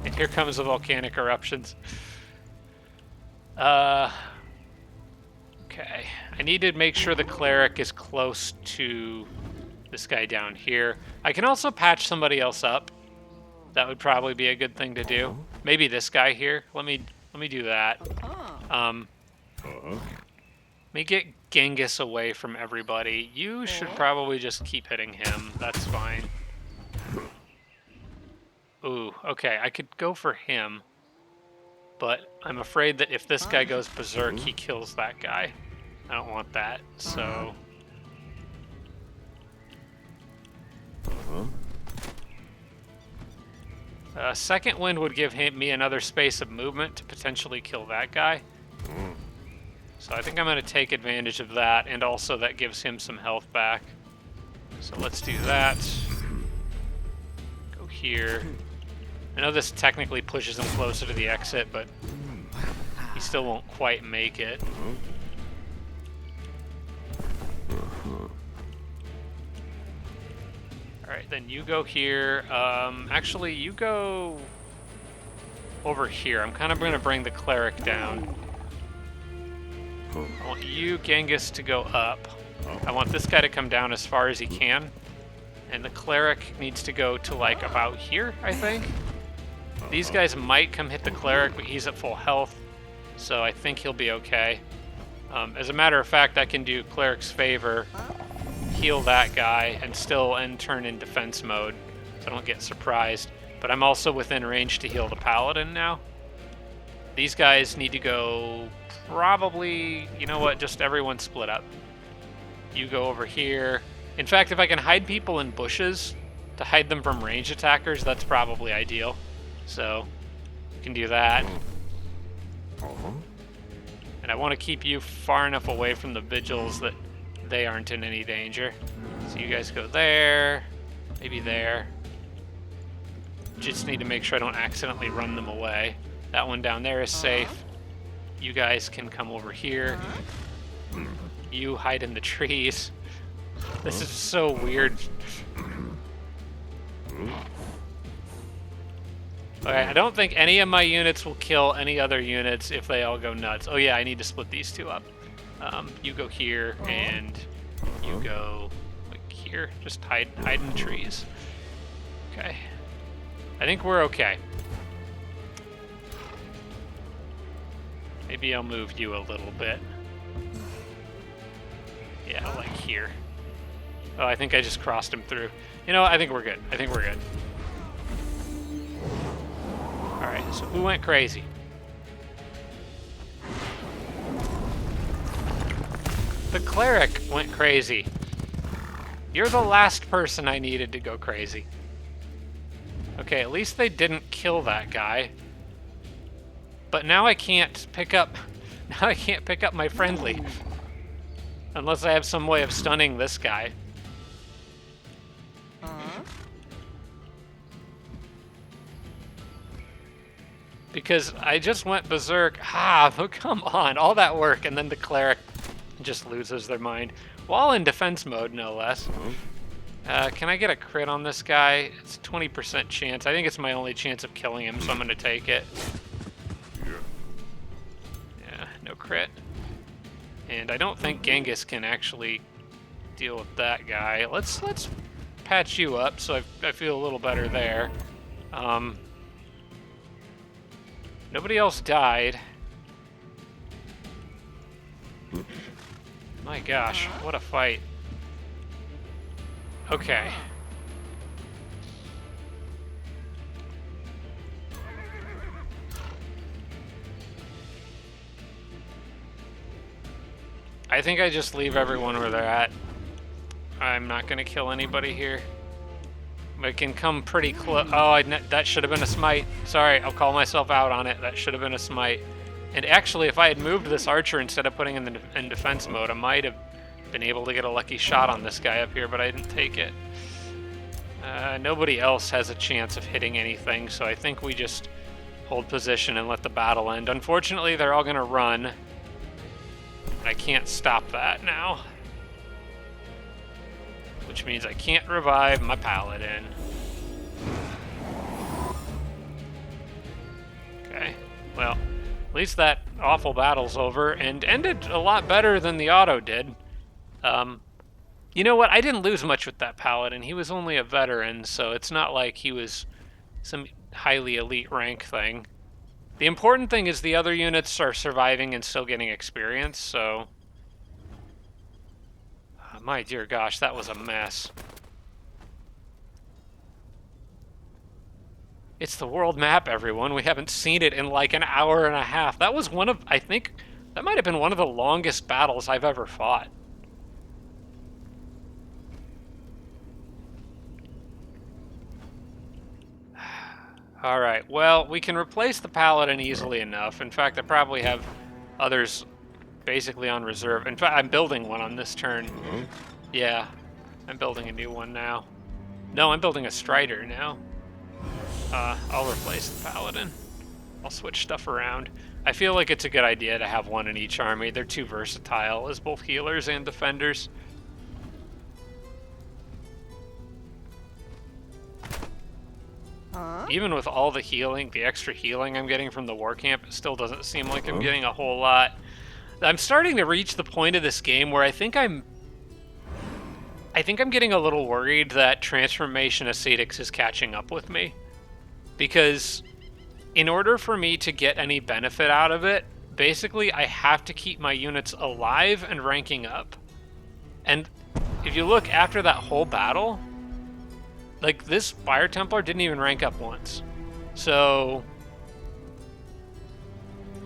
And here comes the volcanic eruptions. Okay, I need to make sure the cleric is close to this guy down here. I can also patch somebody else up. That would probably be a good thing to do. Maybe this guy here. Let me do that. Let me get Genghis away from everybody. You should probably just keep hitting him. That's fine. Ooh, okay, I could go for him. But I'm afraid that if this guy goes berserk, he kills that guy. I don't want that, so... Second wind would give me another space of movement to potentially kill that guy. So I think I'm going to take advantage of that, and also that gives him some health back. So let's do that. Go here. I know this technically pushes him closer to the exit, but he still won't quite make it. Alright, then you go here. Actually, you go over here. I'm kind of going to bring the cleric down. I want you, Genghis, to go up. I want this guy to come down as far as he can. And the cleric needs to go to, like, about here, I think. These guys might come hit the cleric, but he's at full health. So I think he'll be okay. As a matter of fact, I can do cleric's favor, heal that guy, and still turn in defense mode, so I don't get surprised. But I'm also within range to heal the paladin now. These guys need to go probably, you know what, just everyone split up. You go over here. In fact, if I can hide people in bushes to hide them from range attackers, that's probably ideal. So, you can do that. And I want to keep you far enough away from the vigils that they aren't in any danger. So you guys go there, maybe there. Just need to make sure I don't accidentally run them away. That one down there is safe. You guys can come over here. You hide in the trees. This is so weird. Okay, I don't think any of my units will kill any other units if they all go nuts. Oh yeah, I need to split these two up. You go here, and you go like here. Just hide in the trees. Okay. I think we're okay. Maybe I'll move you a little bit. Yeah, like here. Oh, I think I just crossed him through. You know, I think we're good. I think we're good. Alright, so who went crazy? The cleric went crazy. You're the last person I needed to go crazy. Okay, at least they didn't kill that guy. But now I can't pick up... Now I can't pick up my friendly. Unless I have some way of stunning this guy. Because I just went berserk. But come on. All that work, and then the cleric just loses their mind. While in defense mode, no less. Can I get a crit on this guy? It's a 20% chance. I think it's my only chance of killing him, so I'm going to take it. Yeah, no crit. And I don't think Genghis can actually deal with that guy. Let's patch you up so I feel a little better there. Nobody else died. My gosh, what a fight. Okay. I think I just leave everyone where they're at. I'm not going to kill anybody here. I can come pretty close. Oh, that should have been a smite. Sorry, I'll call myself out on it. That should have been a smite. And actually, if I had moved this archer instead of putting him in defense mode, I might have been able to get a lucky shot on this guy up here, but I didn't take it. Nobody else has a chance of hitting anything, so I think we just hold position and let the battle end. Unfortunately, they're all going to run. I can't stop that now. Which means I can't revive my paladin. Okay, well, at least that awful battle's over and ended a lot better than the auto did. You know what? I didn't lose much with that paladin. He was only a veteran, so it's not like he was some highly elite rank thing. The important thing is the other units are surviving and still getting experience, so... my dear gosh, that was a mess. It's the world map, everyone. We haven't seen it in like an hour and a half. That was one of, I think, that might have been one of the longest battles I've ever fought. Alright, well, we can replace the Paladin easily enough. In fact, I probably have others basically on reserve. In fact, I'm building one on this turn. Yeah, I'm building a new one now. No, I'm building a Strider now. I'll replace the Paladin. I'll switch stuff around. I feel like it's a good idea to have one in each army. They're too versatile as both healers and defenders. Even with all the healing, the extra healing I'm getting from the war camp, it still doesn't seem like I'm getting a whole lot. I'm starting to reach the point of this game where I think I'm getting a little worried that Transformation Ascetics is catching up with me. Because in order for me to get any benefit out of it, basically I have to keep my units alive and ranking up. And if you look after that whole battle, like, this Fire Templar didn't even rank up once. So,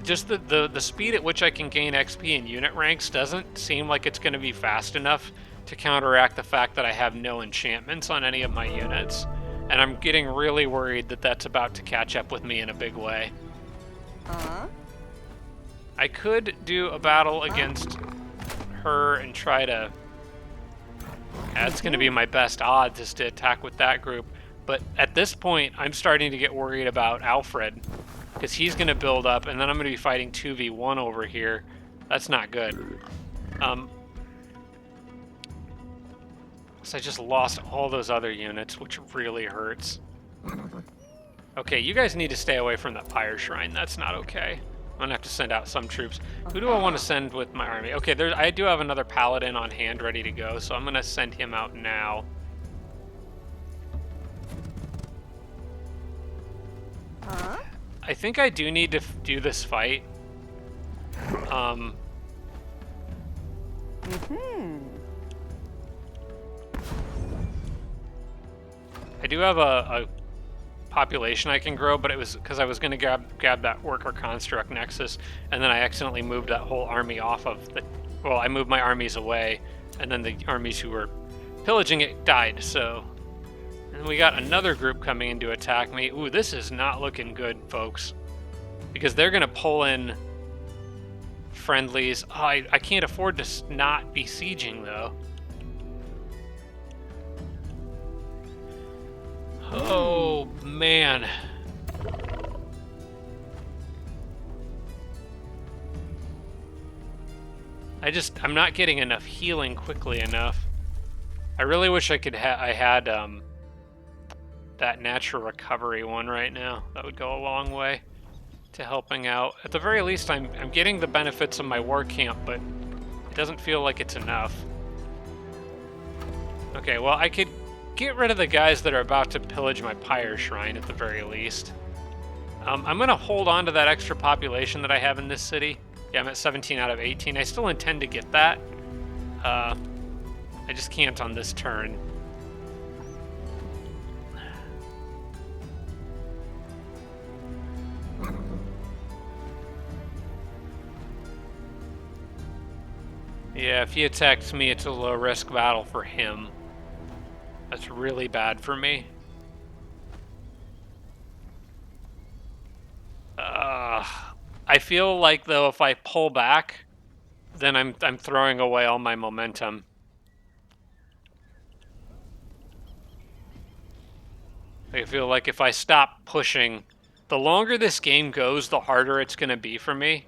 just the speed at which I can gain XP in unit ranks doesn't seem like it's going to be fast enough to counteract the fact that I have no enchantments on any of my units. And I'm getting really worried that that's about to catch up with me in a big way. I could do a battle against her and try to... That's going to be my best odds, is to attack with that group. But at this point, I'm starting to get worried about Alfred, because he's going to build up, and then I'm going to be fighting 2v1 over here. That's not good. So I just lost all those other units, which really hurts. Okay, you guys need to stay away from that Pyre Shrine. That's not okay. I'm going to have to send out some troops. Who do I want to send with my army? Okay, I do have another Paladin on hand ready to go, so I'm going to send him out now. I think I do need to do this fight. I do have a population I can grow, but it was because I was going to grab that worker construct nexus, and then I accidentally moved that whole army off of the... Well, I moved my armies away, and then the armies who were pillaging it died, so... And we got another group coming in to attack me. Ooh, this is not looking good, folks. Because they're going to pull in friendlies. Oh, I can't afford to not be sieging, though. Oh, man. I'm not getting enough healing quickly enough. I really wish I could I had that natural recovery one right now. That would go a long way to helping out. At the very least, I'm getting the benefits of my war camp, but it doesn't feel like it's enough. Okay, well, I could get rid of the guys that are about to pillage my Pyre Shrine at the very least. I'm going to hold on to that extra population that I have in this city. Yeah, I'm at 17 out of 18. I still intend to get that. I just can't on this turn. Yeah, if he attacks me, it's a low-risk battle for him. That's really bad for me. I feel like, though, if I pull back, then I'm throwing away all my momentum. I feel like if I stop pushing, the longer this game goes, the harder it's going to be for me.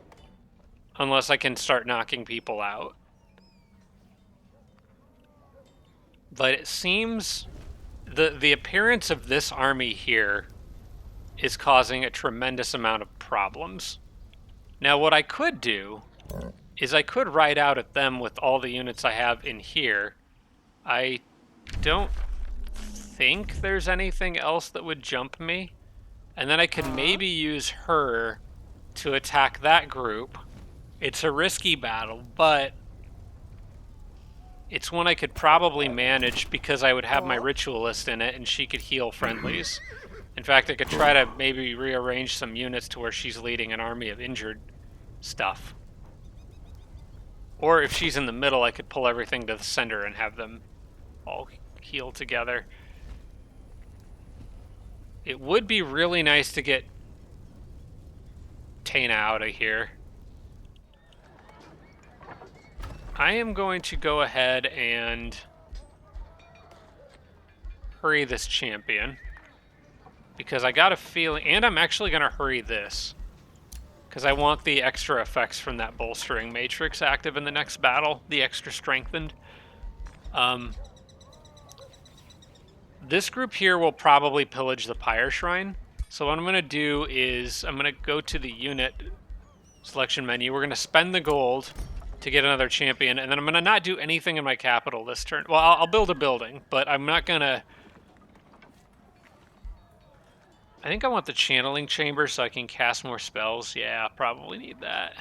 Unless I can start knocking people out. But it seems the appearance of this army here is causing a tremendous amount of problems. Now, what I could do is I could ride out at them with all the units I have in here. I don't think there's anything else that would jump me. And then I could maybe use her to attack that group. It's a risky battle, but it's one I could probably manage because I would have my ritualist in it and she could heal friendlies. In fact, I could try to maybe rearrange some units to where she's leading an army of injured stuff. Or if she's in the middle, I could pull everything to the center and have them all heal together. It would be really nice to get Tana out of here. I am going to go ahead and hurry this champion. Because I got a feeling, and I'm actually going to hurry this. Because I want the extra effects from that bolstering matrix active in the next battle, the extra strengthened. This group here will probably pillage the Pyre Shrine. So what I'm going to do is I'm going to go to the unit selection menu. We're going to spend the gold to get another champion, and then I'm going to not do anything in my capital this turn. Well, I'll build a building, but I'm not going to... I think I want the channeling chamber so I can cast more spells. Yeah, probably need that.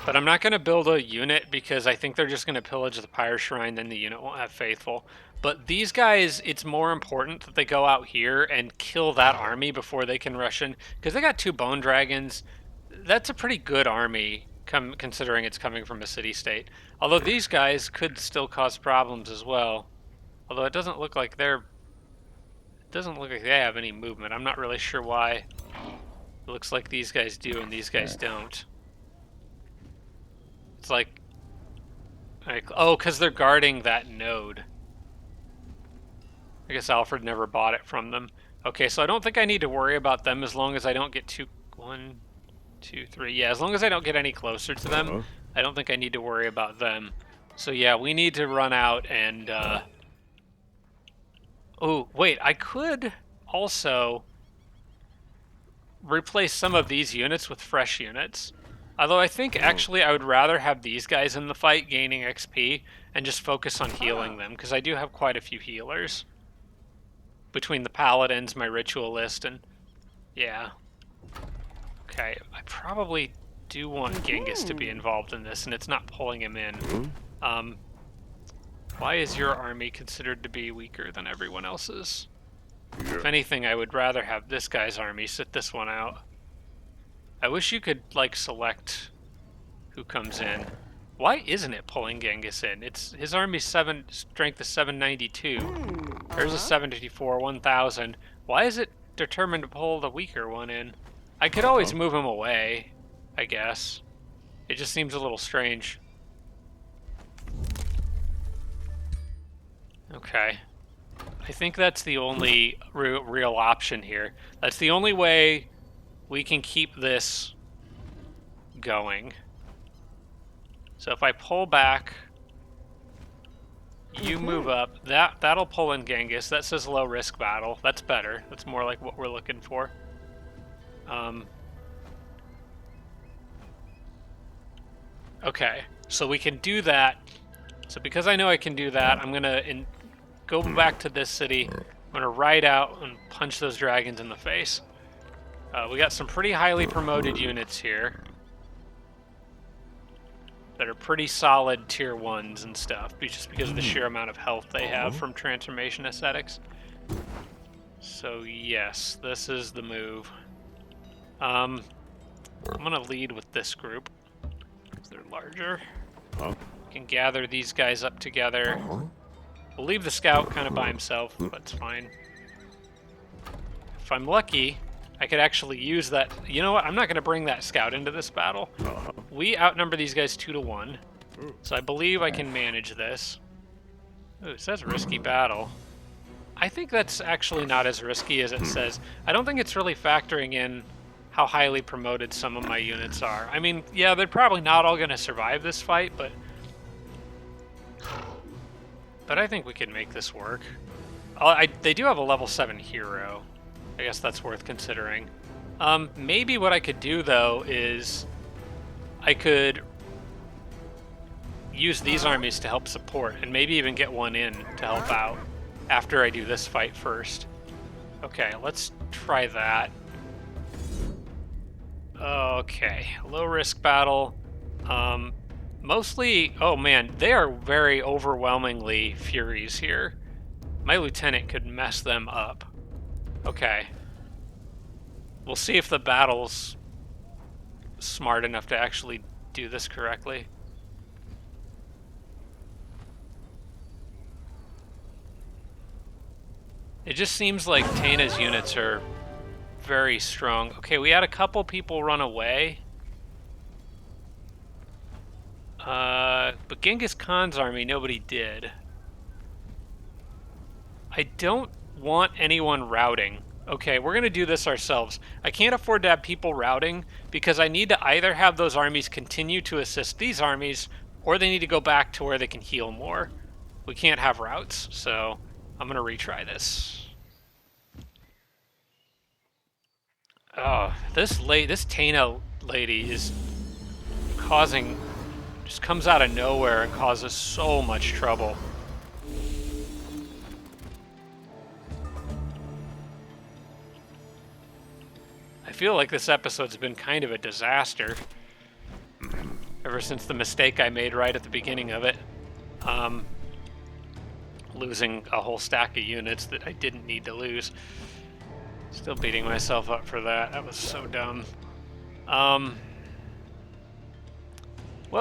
But I'm not going to build a unit because I think they're just going to pillage the Pyre Shrine, then the unit won't have Faithful. But these guys, it's more important that they go out here and kill that army before they can rush in. Because they got 2 Bone Dragons. That's a pretty good army, considering it's coming from a city-state. Although these guys could still cause problems as well. Although it doesn't look like they have any movement. I'm not really sure why. It looks like these guys do and these guys don't. It's like oh, because they're guarding that node. I guess Alfred never bought it from them. Okay, so I don't think I need to worry about them as long as I don't get 1, 2, 3. Yeah, as long as I don't get any closer to them, I don't think I need to worry about them. So yeah, we need to run out and... Oh, wait, I could also replace some of these units with fresh units. Although I think actually I would rather have these guys in the fight gaining XP and just focus on healing them, because I do have quite a few healers. Between the paladins, my ritualist, and... yeah. Okay, I probably do want Genghis to be involved in this, and it's not pulling him in. Why is your army considered to be weaker than everyone else's? If anything, I would rather have this guy's army sit this one out. I wish you could, like, select who comes in. Why isn't it pulling Genghis in? His army's strength is 792. There's a 754, 1000. Why is it determined to pull the weaker one in? I could always move him away, I guess. It just seems a little strange. Okay. I think that's the only real option here. That's the only way we can keep this going. So if I pull back, you move up, that'll pull in Genghis. That says low risk battle. That's better. That's more like what we're looking for. Okay, so we can do that. So because I know I can do that, I'm gonna go back to this city. I'm gonna ride out and punch those dragons in the face. We got some pretty highly promoted units here that are pretty solid tier 1s and stuff, just because of the sheer amount of health they have from transformation aesthetics. So yes, this is the move. I'm gonna lead with this group, because they're larger. Can gather these guys up together. We'll leave the scout kind of by himself, but it's fine. If I'm lucky, I could actually use that. You know what? I'm not going to bring that scout into this battle. We outnumber these guys 2 to 1. So I believe I can manage this. Ooh, it says risky battle. I think that's actually not as risky as it says. I don't think it's really factoring in how highly promoted some of my units are. I mean, yeah, they're probably not all going to survive this fight, but I think we can make this work. They do have a level 7 hero. I guess that's worth considering. Maybe what I could do, though, is I could use these armies to help support, and maybe even get one in to help out after I do this fight first. Okay, let's try that. Okay, low risk battle. Mostly, oh man, they are very overwhelmingly Furies here. My lieutenant could mess them up. Okay. We'll see if the battle's smart enough to actually do this correctly. It just seems like Taina's units are very strong. Okay, we had a couple people run away. But Genghis Khan's army, nobody did. I don't want anyone routing. Okay, we're going to do this ourselves. I can't afford to have people routing because I need to either have those armies continue to assist these armies or they need to go back to where they can heal more. We can't have routes, so I'm going to retry this. Oh, this Taina lady is causing... just comes out of nowhere and causes so much trouble. I feel like this episode's been kind of a disaster ever since the mistake I made right at the beginning of it. Losing a whole stack of units that I didn't need to lose. Still beating myself up for that. That was so dumb. Well,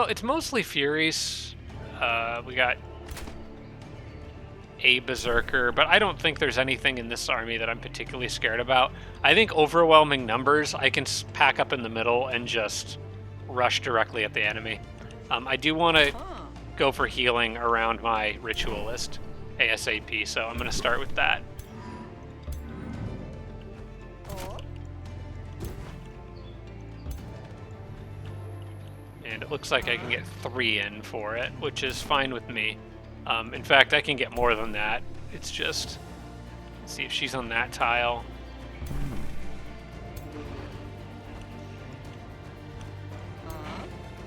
it's mostly Furies. We got a Berserker, but I don't think there's anything in this army that I'm particularly scared about. I think overwhelming numbers, I can pack up in the middle and just rush directly at the enemy. I do want to go for healing around my Ritualist ASAP, so I'm going to start with that. And it looks like I can get 3 in for it, which is fine with me. In fact, I can get more than that. It's just... let's see if she's on that tile.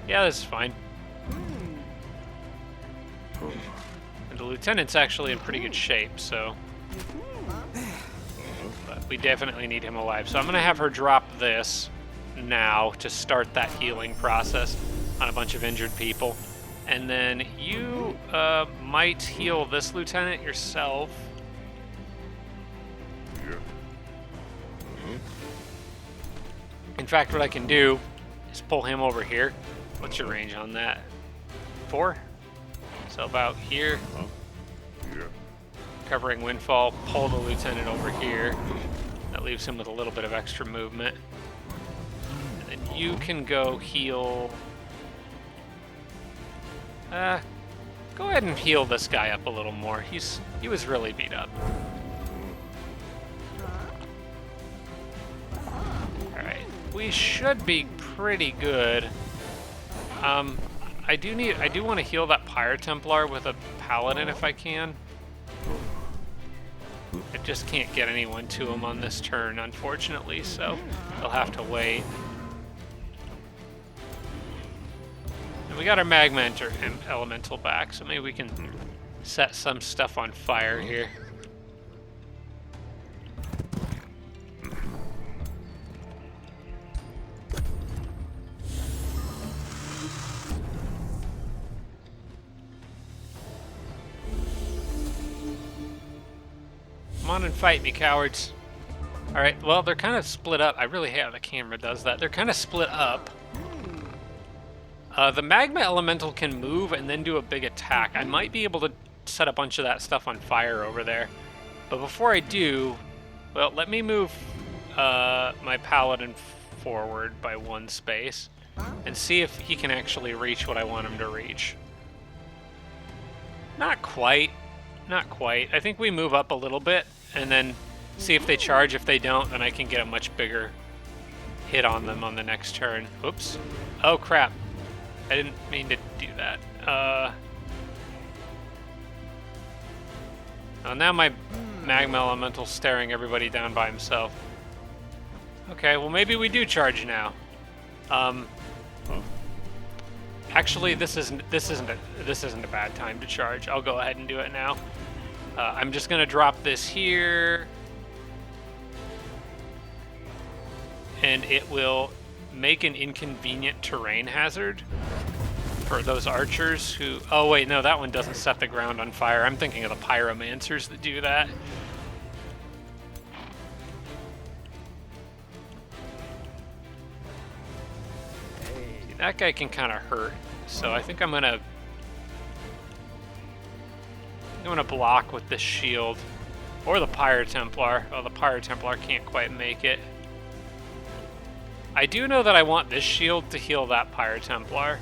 Yeah, this is fine. And the lieutenant's actually in pretty good shape, so... but we definitely need him alive. So I'm going to have her drop this now to start that healing process on a bunch of injured people. And then you might heal this lieutenant yourself. In fact, what I can do is pull him over here. What's your range on that? 4? So about here. Covering Windfall, pull the lieutenant over here. That leaves him with a little bit of extra movement. And then you can go heal... go ahead and heal this guy up a little more. He was really beat up. Alright, we should be pretty good. I do want to heal that Pyre Templar with a Paladin if I can. I just can't get anyone to him on this turn, unfortunately, so they'll have to wait. And we got our Magma Elemental back, so maybe we can set some stuff on fire here. Come on and fight me, cowards. Alright, well, they're kind of split up. I really hate how the camera does that. They're kind of split up. The Magma Elemental can move and then do a big attack. I might be able to set a bunch of that stuff on fire over there. But before I do, well, let me move my Paladin forward by 1 space and see if he can actually reach what I want him to reach. Not quite. Not quite. I think we move up a little bit and then see if they charge. If they don't, then I can get a much bigger hit on them on the next turn. Oops. Oh, crap. I didn't mean to do that. Oh, now my Magma Elemental's staring everybody down by himself. Okay, well maybe we do charge now. Actually, this isn't a bad time to charge. I'll go ahead and do it now. I'm just gonna drop this here, and it will make an inconvenient terrain hazard for those archers who... Oh wait, no, that one doesn't set the ground on fire. I'm thinking of the pyromancers that do that. See, that guy can kind of hurt, so I think I'm gonna block with this shield. Or the Pyro Templar. Oh, the Pyro Templar can't quite make it. I do know that I want this shield to heal that Pyro Templar.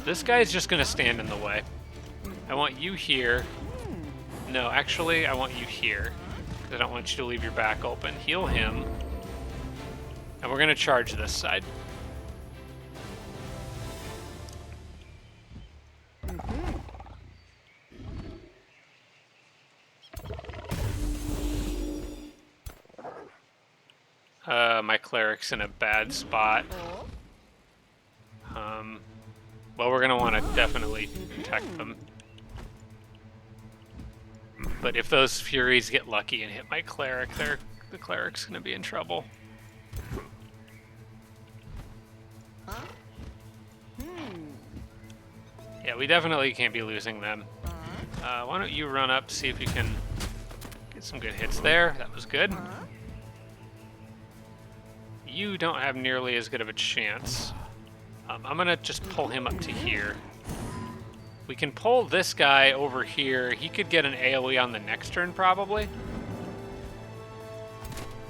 This guy's just gonna stand in the way. I want you here. No, actually, I want you here. Because I don't want you to leave your back open. Heal him. And we're gonna charge this side. My cleric's in a bad spot. Well, we're gonna want to definitely protect them. But if those Furies get lucky and hit my cleric, the cleric's gonna be in trouble. Yeah, we definitely can't be losing them. Why don't you run up, see if you can get some good hits there. That was good. You don't have nearly as good of a chance. I'm gonna just pull him up to here. We can pull this guy over here. He could get an AoE on the next turn, probably.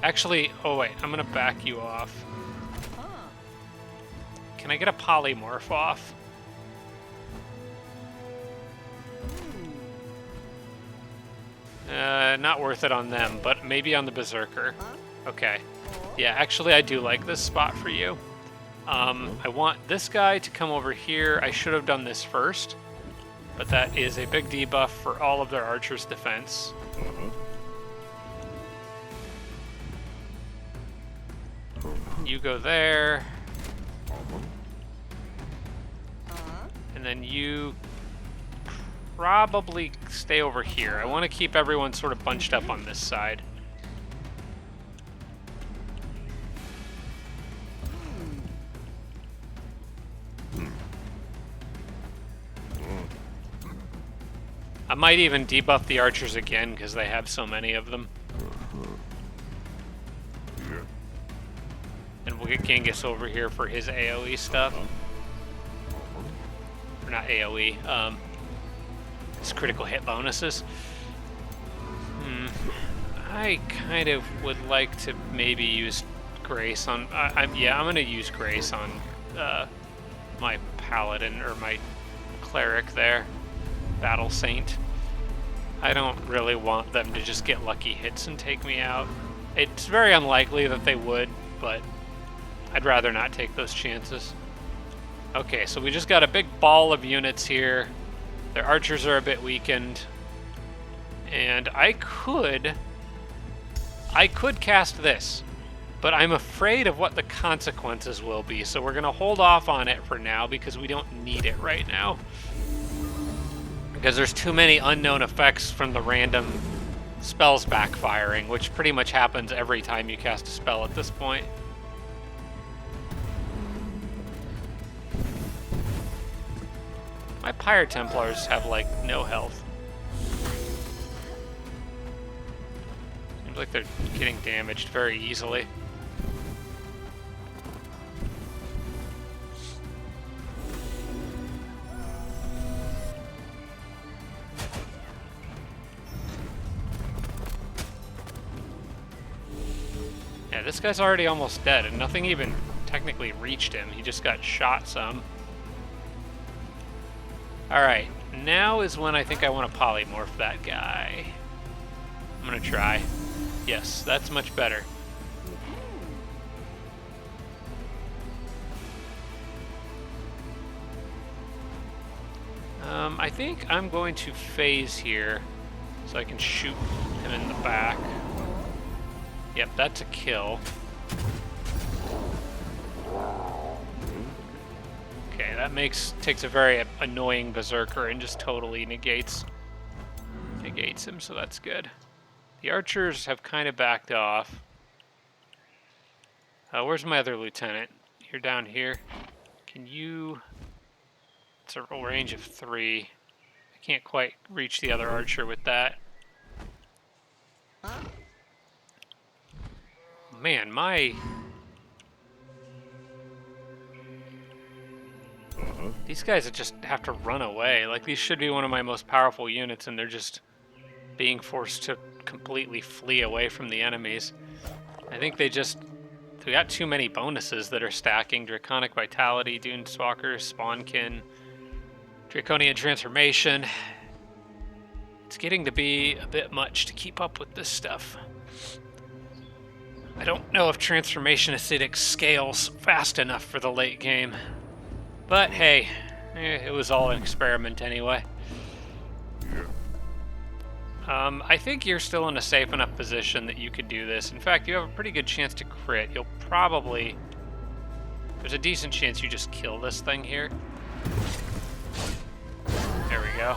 Actually, oh wait, I'm gonna back you off. Can I get a polymorph off? Not worth it on them, but maybe on the Berserker. Okay. Yeah, actually I do like this spot for you. I want this guy to come over here. I should have done this first, but that is a big debuff for all of their archers' defense. You go there. And then you probably stay over here. I want to keep everyone sort of bunched up on this side. I might even debuff the archers again because they have so many of them. And we'll get Genghis over here for his AoE stuff. Or not AoE, his critical hit bonuses. I kind of would like to maybe use Grace on... yeah, I'm going to use Grace on my Paladin, or my Cleric there. Battle Saint. I don't really want them to just get lucky hits and take me out. It's very unlikely that they would, but I'd rather not take those chances. Okay, so we just got a big ball of units here. Their archers are a bit weakened. And I could cast this, but I'm afraid of what the consequences will be, so we're gonna hold off on it for now because we don't need it right now. Because there's too many unknown effects from the random spells backfiring, which pretty much happens every time you cast a spell at this point. My Pyre Templars have, like, no health. Seems like they're getting damaged very easily. Yeah, this guy's already almost dead, and nothing even technically reached him. He just got shot some. Alright, now is when I think I want to polymorph that guy. I'm gonna try. Yes, that's much better. I think I'm going to phase here so I can shoot him in the back. Yep, that's a kill. Okay, that takes a very annoying berserker and just totally negates him, so that's good. The archers have kind of backed off. Where's my other lieutenant? You're down here. Can you... It's a range of 3. I can't quite reach the other archer with that. Man, these guys just have to run away. Like, these should be one of my most powerful units, and they're just being forced to completely flee away from the enemies. I think we got too many bonuses that are stacking. Draconic Vitality, Doomstalker, Spawnkin, Draconian Transformation. It's getting to be a bit much to keep up with this stuff. I don't know if Transformation Acidic scales fast enough for the late game. But hey, it was all an experiment anyway. I think you're still in a safe enough position that you could do this. In fact, you have a pretty good chance to crit. There's a decent chance you just kill this thing here. There we go.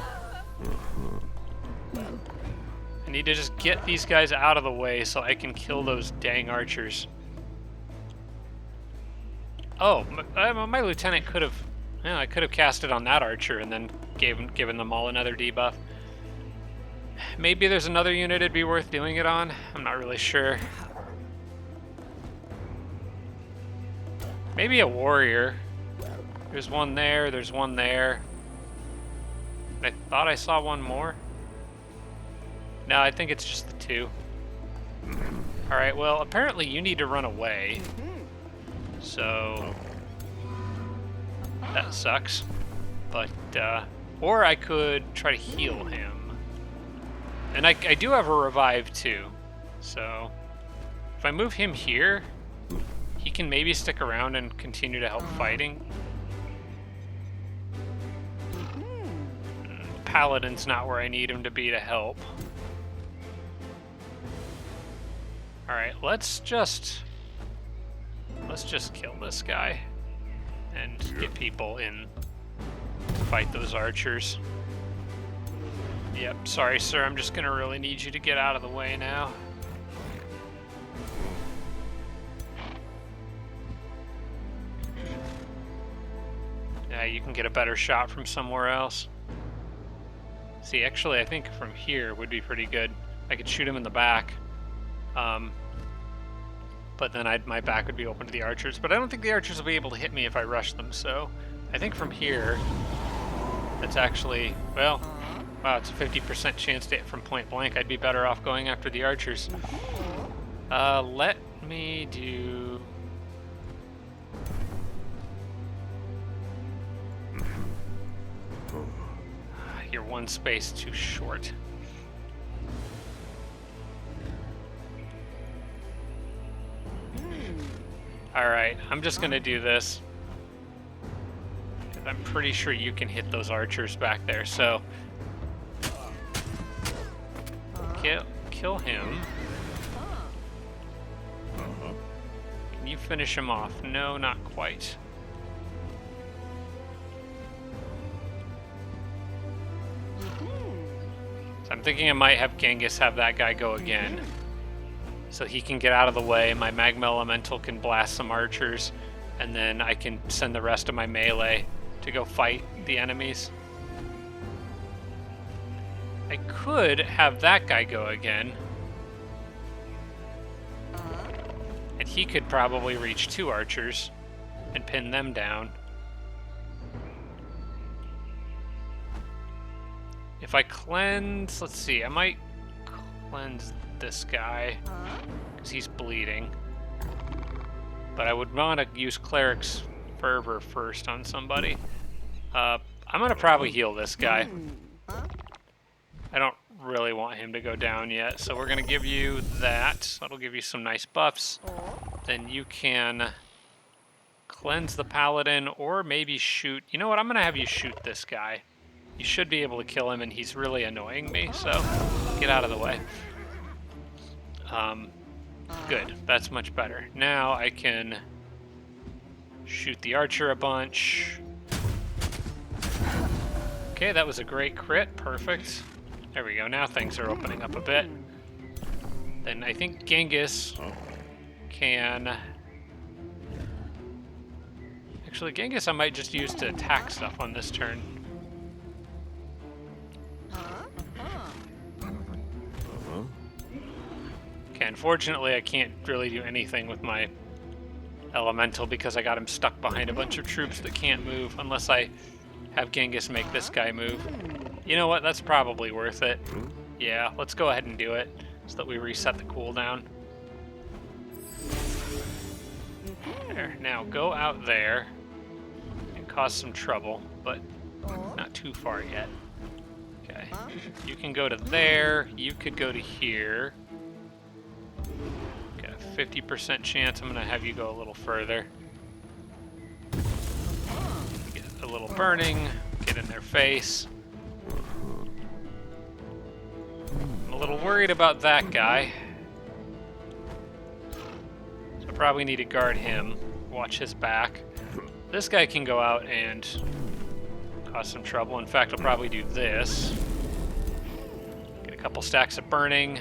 I need to just get these guys out of the way so I can kill those dang archers. Oh, my lieutenant could have... I could have cast it on that archer and then given them all another debuff. Maybe there's another unit it'd be worth doing it on. I'm not really sure. Maybe a warrior. There's one there, there's one there. I thought I saw one more. No, I think it's just the 2. Alright, well, apparently you need to run away. So... that sucks. But, or I could try to heal him. And I do have a revive too, so if I move him here, he can maybe stick around and continue to help fighting. Paladin's not where I need him to be to help. Alright, let's just kill this guy and get people in to fight those archers. Yep, sorry sir, I'm just gonna really need you to get out of the way now. Yeah, you can get a better shot from somewhere else. See, actually I think from here would be pretty good. I could shoot him in the back. But then my back would be open to the archers. But I don't think the archers will be able to hit me if I rush them, so I think from here, that's actually, well, wow, it's a 50% chance to hit from point blank. I'd be better off going after the archers. Let me do... You're one space too short. Alright, I'm just gonna do this. I'm pretty sure you can hit those archers back there, so... Kill him. Can you finish him off? No, not quite. So I'm thinking I might have Genghis have that guy go again. So he can get out of the way, my Magma Elemental can blast some archers, and then I can send the rest of my melee to go fight the enemies. I could have that guy go again. And he could probably reach 2 archers and pin them down. If I cleanse, let's see, I might cleanse this guy because he's bleeding. But I would want to use Cleric's Fervor first on somebody. I'm going to probably heal this guy. I don't really want him to go down yet, so we're going to give you that. That'll give you some nice buffs. Then you can cleanse the Paladin or maybe shoot. You know what? I'm going to have you shoot this guy. You should be able to kill him, and he's really annoying me, so get out of the way. Good. That's much better. Now I can shoot the archer a bunch. Okay, that was a great crit. Perfect. There we go. Now things are opening up a bit. Then I think Genghis can... Actually, Genghis I might just use to attack stuff on this turn. Okay, unfortunately I can't really do anything with my elemental because I got him stuck behind a bunch of troops that can't move unless I have Genghis make this guy move. You know what? That's probably worth it. Yeah, let's go ahead and do it so that we reset the cooldown. There. Now go out there and cause some trouble, but not too far yet. Okay. You can go to there. You could go to here. Got a 50% chance I'm going to have you go a little further. Get a little burning. Get in their face. I'm a little worried about that guy. So I probably need to guard him. Watch his back. This guy can go out and cause some trouble. In fact, I'll probably do this. Get a couple stacks of burning.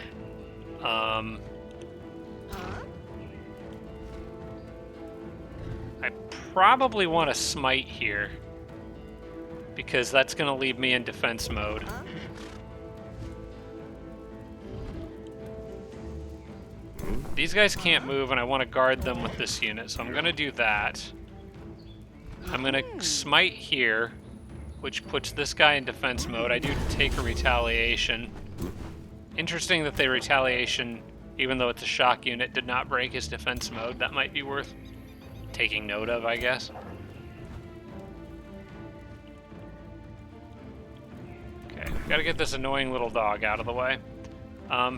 I probably want to smite here because that's going to leave me in defense mode. These guys can't move, and I want to guard them with this unit, so I'm going to do that. I'm going to smite here, which puts this guy in defense mode. I do take a retaliation. Interesting that the retaliation, even though it's a shock unit, did not break his defense mode. That might be worth taking note of, I guess. Okay, gotta get this annoying little dog out of the way.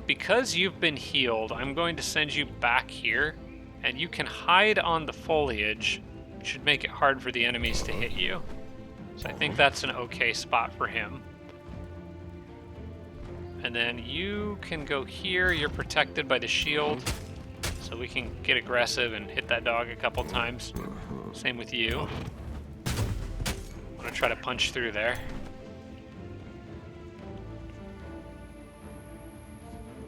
Because you've been healed, I'm going to send you back here, and you can hide on the foliage, which should make it hard for the enemies to hit you. So I think that's an okay spot for him. And then you can go here, you're protected by the shield, so we can get aggressive and hit that dog a couple times. Same with you. I'm gonna try to punch through there.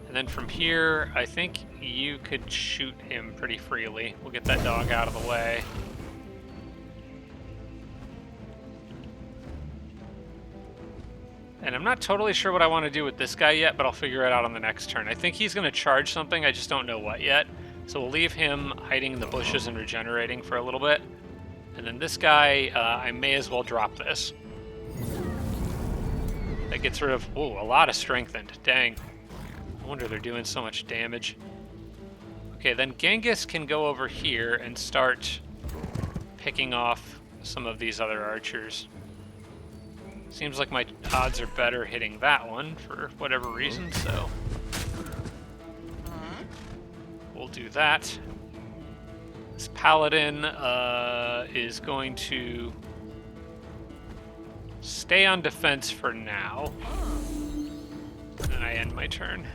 And then from here, I think you could shoot him pretty freely. We'll get that dog out of the way. And I'm not totally sure what I want to do with this guy yet, but I'll figure it out on the next turn. I think he's going to charge something, I just don't know what yet. So we'll leave him hiding in the bushes and regenerating for a little bit. And then this guy, I may as well drop this. That gets rid of, ooh, a lot of strengthened. Dang. I wonder they're doing so much damage. Okay, then Genghis can go over here and start picking off some of these other archers. Seems like my odds are better hitting that one for whatever reason, so we'll do that. This paladin is going to stay on defense for now. And I end my turn.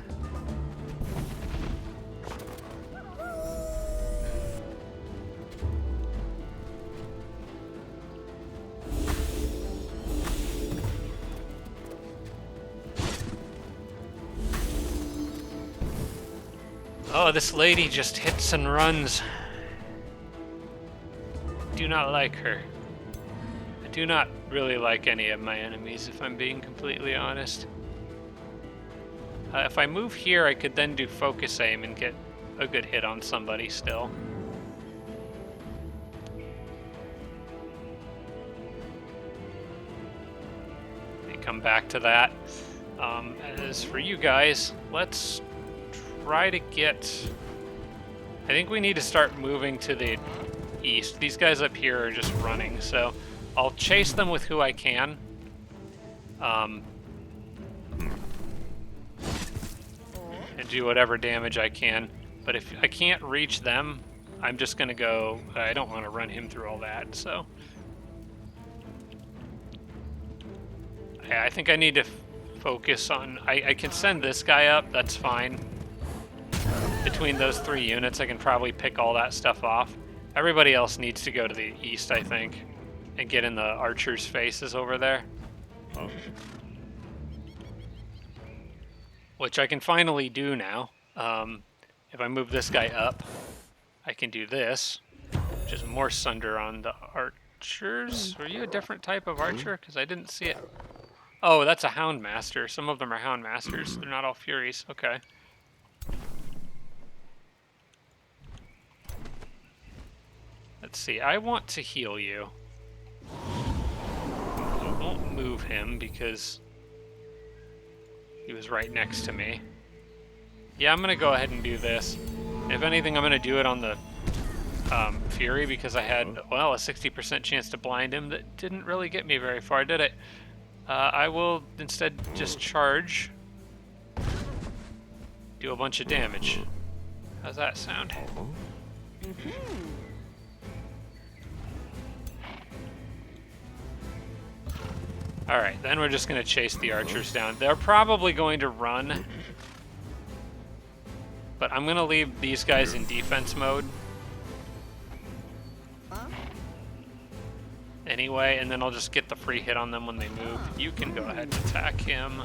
Oh, this lady just hits and runs. Do not like her. I do not really like any of my enemies, if I'm being completely honest. If I move here, I could then do focus aim and get a good hit on somebody still. May come back to that. As for you guys, let's try to get... I think we need to start moving to the east. These guys up here are just running, so I'll chase them with who I can. And do whatever damage I can. But if I can't reach them, I'm just going to go... I don't want to run him through all that, so... Yeah, I think I need to focus on... I can send this guy up, that's fine. Between those three units, I can probably pick all that stuff off. Everybody else needs to go to the east, I think, and get in the archers' faces over there. Which I can finally do now. If I move this guy up, I can do this, which is more sunder on the archers. Were you a different type of archer? Because I didn't see it. Oh, that's a hound master. Some of them are hound masters. They're not all furies. Okay. Let's see. I want to heal you. I won't move him because he was right next to me. Yeah, I'm going to go ahead and do this. If anything, I'm going to do it on the Fury because I had, well, a 60% chance to blind him. That didn't really get me very far, did it? I will instead just charge. Do a bunch of damage. How's that sound? Alright, then we're just going to chase the archers down. They're probably going to run. But I'm going to leave these guys in defense mode. Anyway, and then I'll just get the free hit on them when they move. You can go ahead and attack him.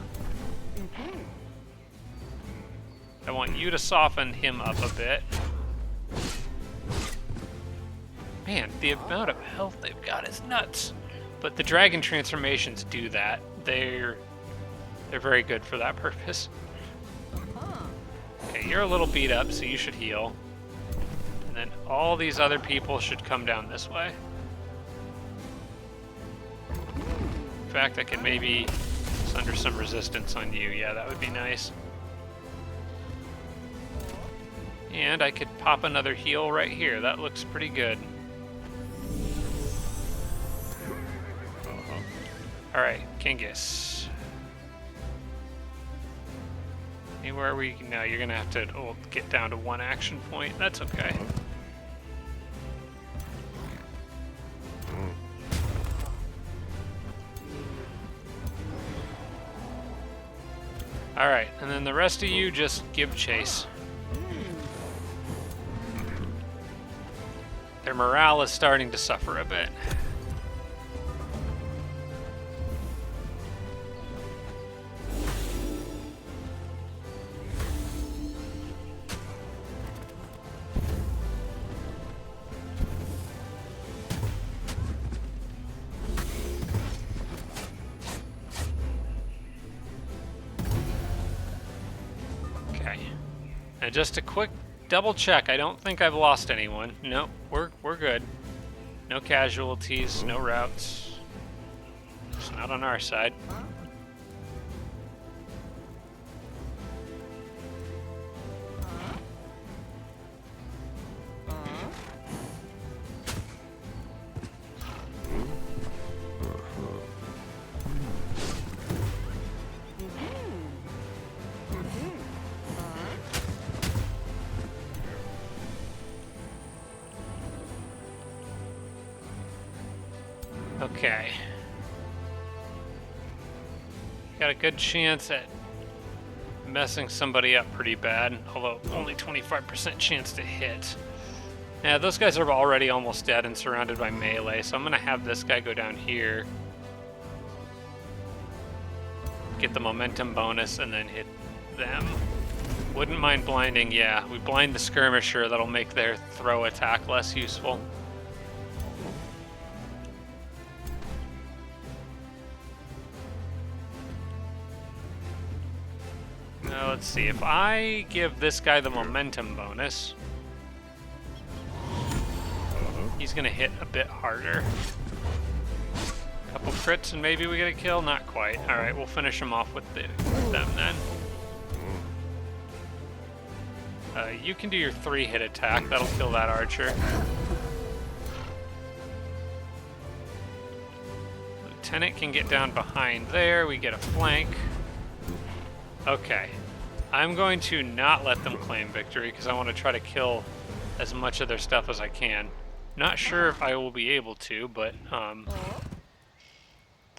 I want you to soften him up a bit. Man, the amount of health they've got is nuts. But the dragon transformations do that. They're very good for that purpose. Okay, you're a little beat up, so you should heal. And then all these other people should come down this way. In fact, I could maybe sunder some resistance on you. Yeah, that would be nice. And I could pop another heal right here. That looks pretty good. Alright, Genghis. Anywhere we... No, you're gonna have to get down to one action point. That's okay. Alright, and then the rest of you just give chase. Their morale is starting to suffer a bit. And just a quick double check. I don't think I've lost anyone. Nope, we're good. No casualties, no routes. It's not on our side. Okay. Got a good chance at messing somebody up pretty bad, although only 25% chance to hit. Yeah, those guys are already almost dead and surrounded by melee, so I'm gonna have this guy go down here. Get the momentum bonus and then hit them. Wouldn't mind blinding, yeah. We blind the skirmisher, that'll make their throw attack less useful. Now let's see, if I give this guy the momentum bonus, he's gonna hit a bit harder. Couple crits and maybe we get a kill? Not quite. Alright, we'll finish him off with them then. You can do your 3-hit attack, that'll kill that archer. Lieutenant can get down behind there, we get a flank. Okay, I'm going to not let them claim victory because I want to try to kill as much of their stuff as I can. Not sure if I will be able to, but I'm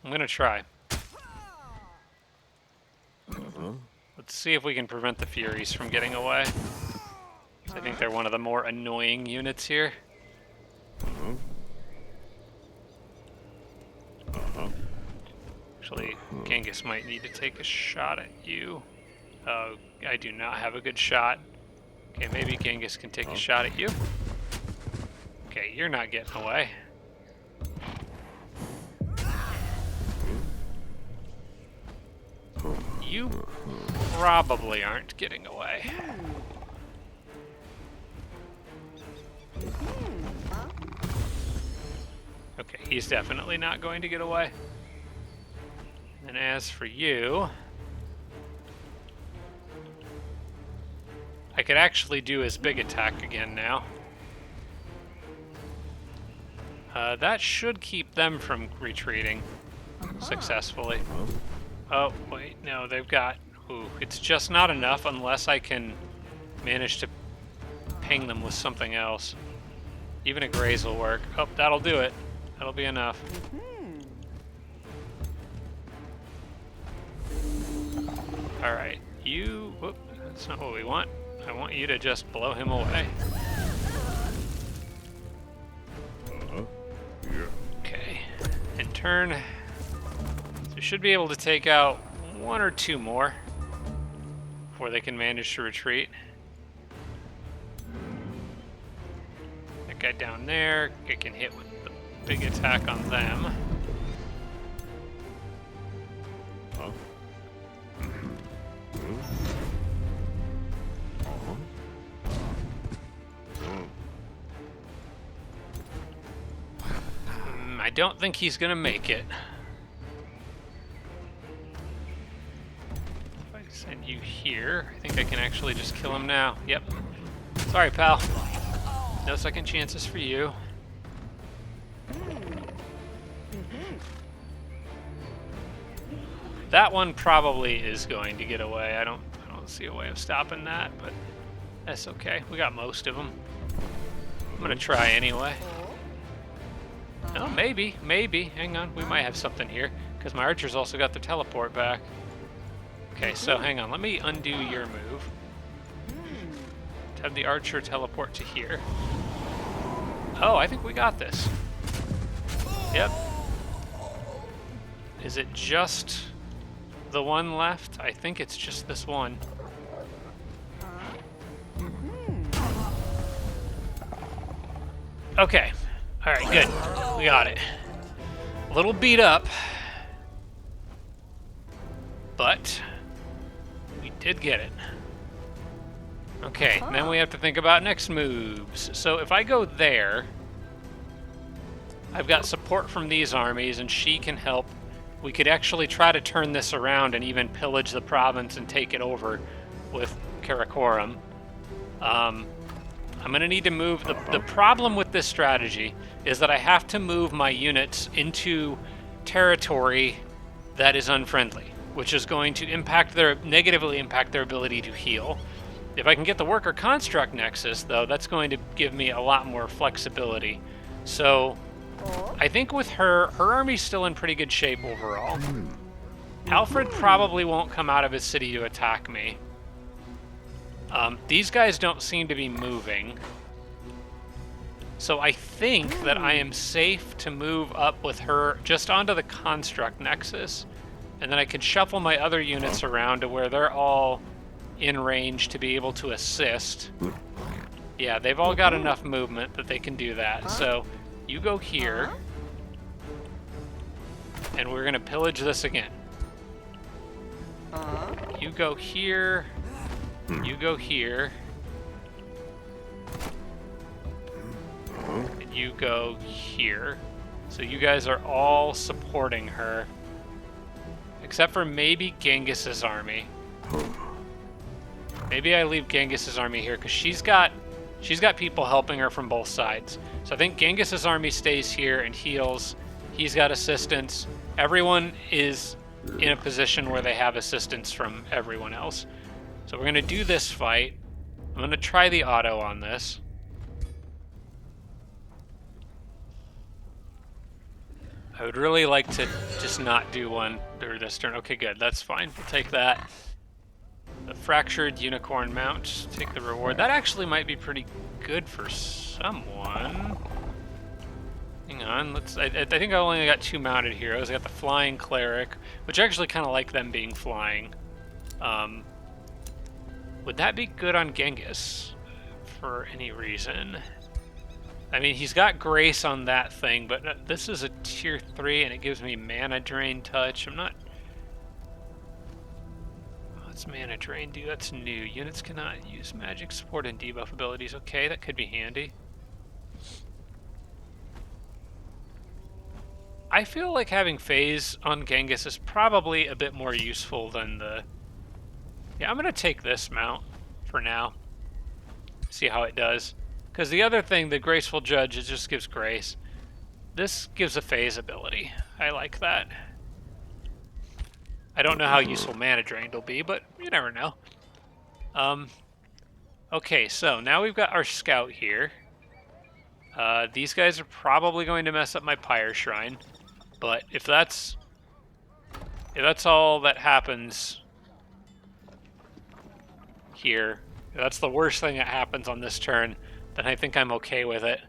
going to try. Let's see if we can prevent the Furies from getting away. I think they're one of the more annoying units here. Actually, Genghis might need to take a shot at you. I do not have a good shot. Okay, maybe Genghis can take a shot at you. Okay, you're not getting away. You probably aren't getting away. Okay, he's definitely not going to get away. And as for you, I could actually do his big attack again now. That should keep them from retreating successfully. Oh, wait, no, they've got... Ooh, it's just not enough unless I can manage to ping them with something else. Even a graze will work. Oh, that'll do it. That'll be enough. Alright, you... Whoop, that's not what we want. I want you to just blow him away. Okay, in turn, so we should be able to take out one or two more before they can manage to retreat. That guy down there, I can hit with the big attack on them. I don't think he's gonna make it. If I send you here, I think I can actually just kill him now. Yep. Sorry, pal. No second chances for you. That one probably is going to get away. I don't see a way of stopping that, but that's okay. We got most of them. I'm gonna try anyway. Oh, maybe. Hang on, we might have something here, because my archers also got the teleport back. Okay, so hang on, let me undo your move. Have the archer teleport to here. Oh, I think we got this. Yep. Is it just the one left? I think it's just this one. Okay. All right, good. We got it. A little beat up, but we did get it. Okay, then we have to think about next moves. So if I go there, I've got support from these armies, and she can help. We could actually try to turn this around and even pillage the province and take it over with Karakoram. I'm going to need to move... The problem with this strategy is that I have to move my units into territory that is unfriendly, which is going to negatively impact their ability to heal. If I can get the worker construct nexus, though, that's going to give me a lot more flexibility. So I think with her army's still in pretty good shape overall. Alfred probably won't come out of his city to attack me. These guys don't seem to be moving. So I think that I am safe to move up with her just onto the construct nexus. And then I can shuffle my other units around to where they're all in range to be able to assist. Yeah, they've all got enough movement that they can do that. So you go here. And we're going to pillage this again. You go here. You go here. And you go here. So you guys are all supporting her. Except for maybe Genghis's army. Maybe I leave Genghis's army here because she's got people helping her from both sides. So I think Genghis's army stays here and heals. He's got assistance. Everyone is in a position where they have assistance from everyone else. So we're going to do this fight. I'm going to try the auto on this. I would really like to just not do one this turn. Okay, good. That's fine. We'll take that. The fractured unicorn mount. Take the reward. That actually might be pretty good for someone. Hang on, I think I only got 2 mounted heroes. I got the flying cleric, which I actually kind of like them being flying. Would that be good on Genghis for any reason? I mean, he's got grace on that thing, but this is a tier 3 and it gives me mana drain touch. I'm not... What's mana drain do? That's new. Units cannot use magic support and debuff abilities. Okay, that could be handy. I feel like having phase on Genghis is probably a bit more useful than the... Yeah, I'm going to take this mount for now. See how it does. Because the other thing, the Graceful Judge, it just gives grace. This gives a phase ability. I like that. I don't know how useful mana drained will be, but you never know. Okay, so now we've got our scout here. These guys are probably going to mess up my Pyre Shrine. But if that's all that happens here, if that's the worst thing that happens on this turn, then I think I'm okay with it.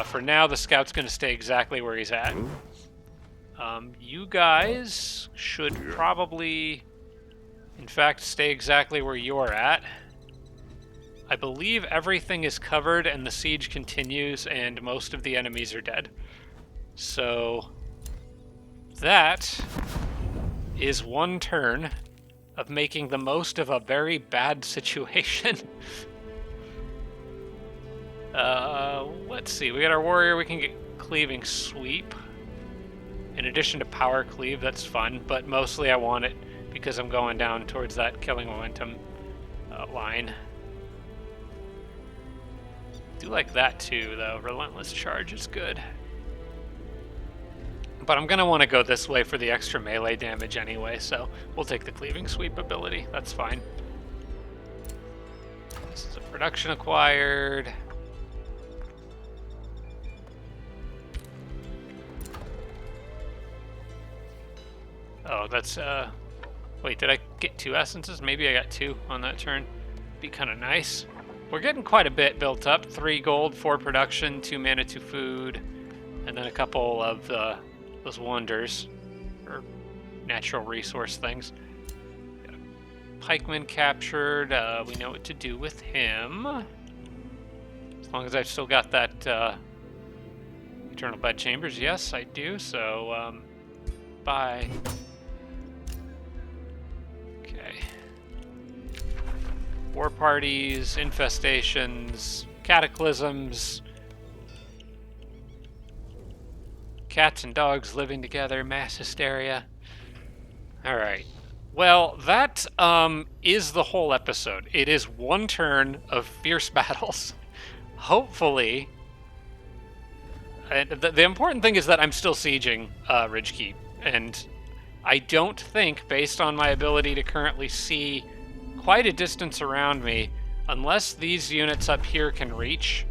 For now, the scout's going to stay exactly where he's at. You guys should probably, in fact, stay exactly where you're at. I believe everything is covered and the siege continues and most of the enemies are dead. So that is one turn of making the most of a very bad situation. Let's see, we got our warrior, we can get cleaving sweep. In addition to power cleave, that's fun, but mostly I want it because I'm going down towards that killing momentum line. Do like that too, though. Relentless charge is good. But I'm going to want to go this way for the extra melee damage anyway, so we'll take the cleaving sweep ability. That's fine. This is a production acquired. Oh, that's, wait, did I get 2 essences? Maybe I got 2 on that turn. Be kind of nice. We're getting quite a bit built up. 3 gold, 4 production, 2 mana, 2 food, and then a couple of those wonders, or natural resource things. Got a pikeman captured. We know what to do with him. As long as I've still got that Eternal Bed Chambers. Yes, I do, so, bye. War parties, infestations, cataclysms, cats and dogs living together, mass hysteria. Alright. Well, that is the whole episode. It is one turn of fierce battles. Hopefully... The important thing is that I'm still sieging Ridgekeep, and I don't think, based on my ability to currently see quite a distance around me, unless these units up here can reach,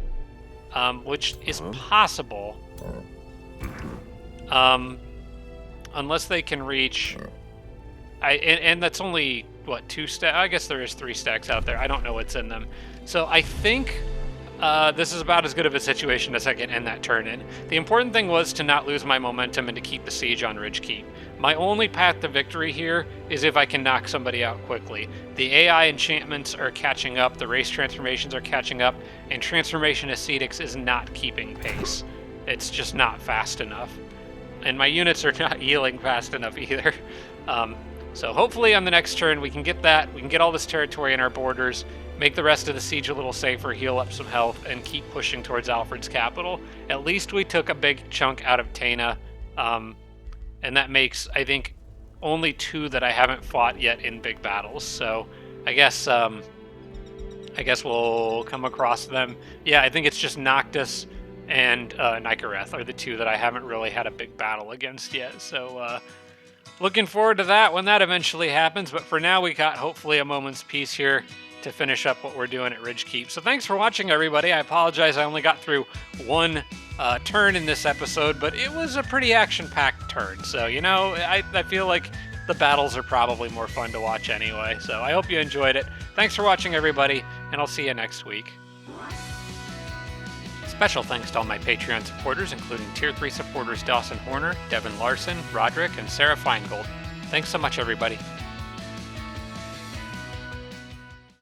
which is possible. Unless they can reach, and that's only what, 2 stacks? I guess there is 3 stacks out there. I don't know what's in them. So I think this is about as good of a situation as I can end that turn in. The important thing was to not lose my momentum and to keep the siege on Ridgekeep. My only path to victory here is if I can knock somebody out quickly. The AI enchantments are catching up, the race transformations are catching up, and transformation ascetics is not keeping pace. It's just not fast enough. And my units are not healing fast enough either. So hopefully on the next turn we can get that, we can get all this territory in our borders, make the rest of the siege a little safer, heal up some health, and keep pushing towards Alfred's capital. At least we took a big chunk out of Tana, and that makes, I think, only 2 that I haven't fought yet in big battles. So I guess we'll come across them. Yeah, I think it's just Noctis and Nicoreth are the 2 that I haven't really had a big battle against yet. So looking forward to that when that eventually happens. But for now, we got hopefully a moment's peace here to finish up what we're doing at Ridgekeep. So thanks for watching, everybody. I apologize I only got through 1 turn in this episode, but it was a pretty action-packed turn. So, you know, I feel like the battles are probably more fun to watch anyway. So I hope you enjoyed it. Thanks for watching, everybody, and I'll see you next week. Special thanks to all my Patreon supporters, including Tier 3 supporters Dawson Horner, Devin Larson, Roderick, and Sarah Feingold. Thanks so much, everybody.